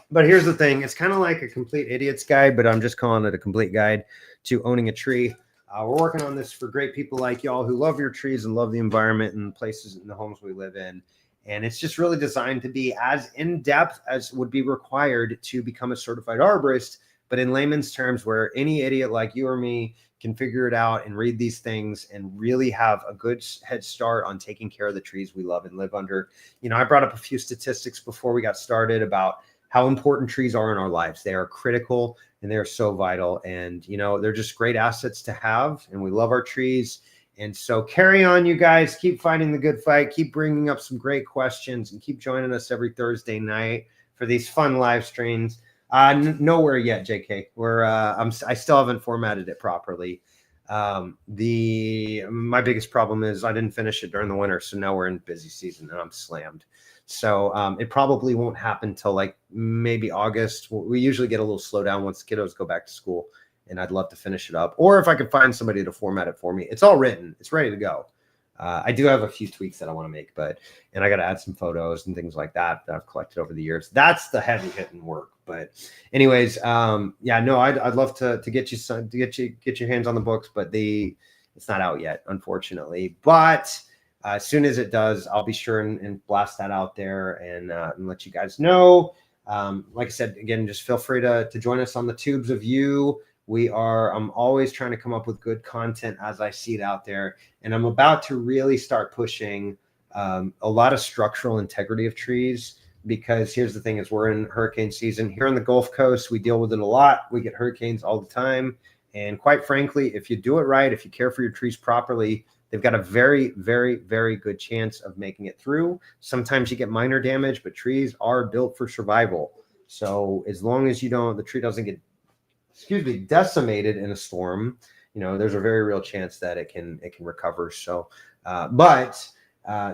A: But here's the thing. It's kind of like a complete idiot's guide, but I'm just calling it a complete guide to owning a tree. We're working on this for great people like y'all who love your trees and love the environment and places and the homes we live in. And it's just really designed to be as in-depth as would be required to become a certified arborist, but in layman's terms, where any idiot like you or me can figure it out and read these things and really have a good head start on taking care of the trees we love and live under. I brought up a few statistics before we got started about how important trees are in our lives. They are critical and they are so vital. And, they're just great assets to have. And we love our trees. And so carry on, you guys. Keep fighting the good fight. Keep bringing up some great questions, and keep joining us every Thursday night for these fun live streams. Nowhere yet, JK. I still haven't formatted it properly. My biggest problem is I didn't finish it during the winter. So now we're in busy season and I'm slammed. So it probably won't happen till like maybe August. We usually get a little slowdown once the kiddos go back to school, and I'd love to finish it up. Or if I could find somebody to format it for me. It's all written. It's ready to go. I do have a few tweaks that I want to make, and I got to add some photos and things like that I've collected over the years. That's the heavy hitting work. But anyways, I'd love to get you some, to get your hands on the books, but It's not out yet, unfortunately, but as soon as it does, I'll be sure and blast that out there and let you guys know. Like I said, again, just feel free to join us on the Tubes of You. I'm always trying to come up with good content as I see it out there. And I'm about to really start pushing a lot of structural integrity of trees, because here's the thing is we're in hurricane season here on the Gulf Coast. We deal with it a lot. We get hurricanes all the time. And quite frankly, if you do it right, if you care for your trees properly, they've got a very, very, very good chance of making it through. Sometimes you get minor damage, but trees are built for survival. So as long as the tree doesn't get, decimated in a storm, there's a very real chance that it can recover. So, but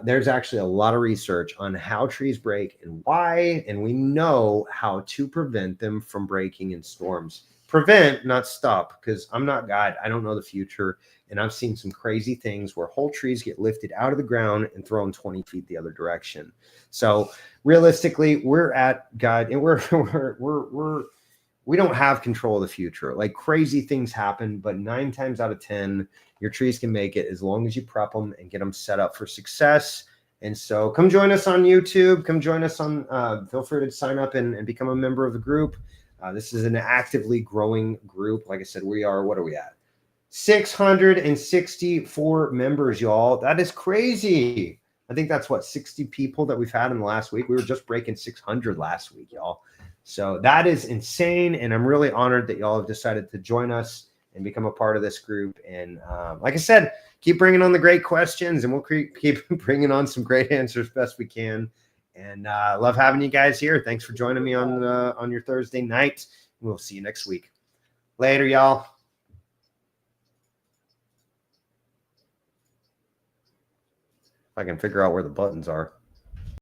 A: there's actually a lot of research on how trees break and why, and we know how to prevent them from breaking in storms. Prevent, not stop, because I'm not God. I don't know the future. And I've seen some crazy things where whole trees get lifted out of the ground and thrown 20 feet the other direction. So realistically, we're at God, and we don't have control of the future. Like crazy things happen, but 9 times out of 10, your trees can make it as long as you prep them and get them set up for success. And so come join us on YouTube. Come join us on, feel free to sign up and become a member of the group. This is an actively growing group. Like I said, what are we at? 664 members, y'all. That is crazy. I think that's 60 people that we've had in the last week. We were just breaking 600 last week, y'all. So that is insane. And I'm really honored that y'all have decided to join us and become a part of this group. And like I said, keep bringing on the great questions, and we'll keep bringing on some great answers best we can. And love having you guys here. Thanks for joining me on your Thursday night. We'll see you next week. Later, y'all. If I can figure out where the buttons are.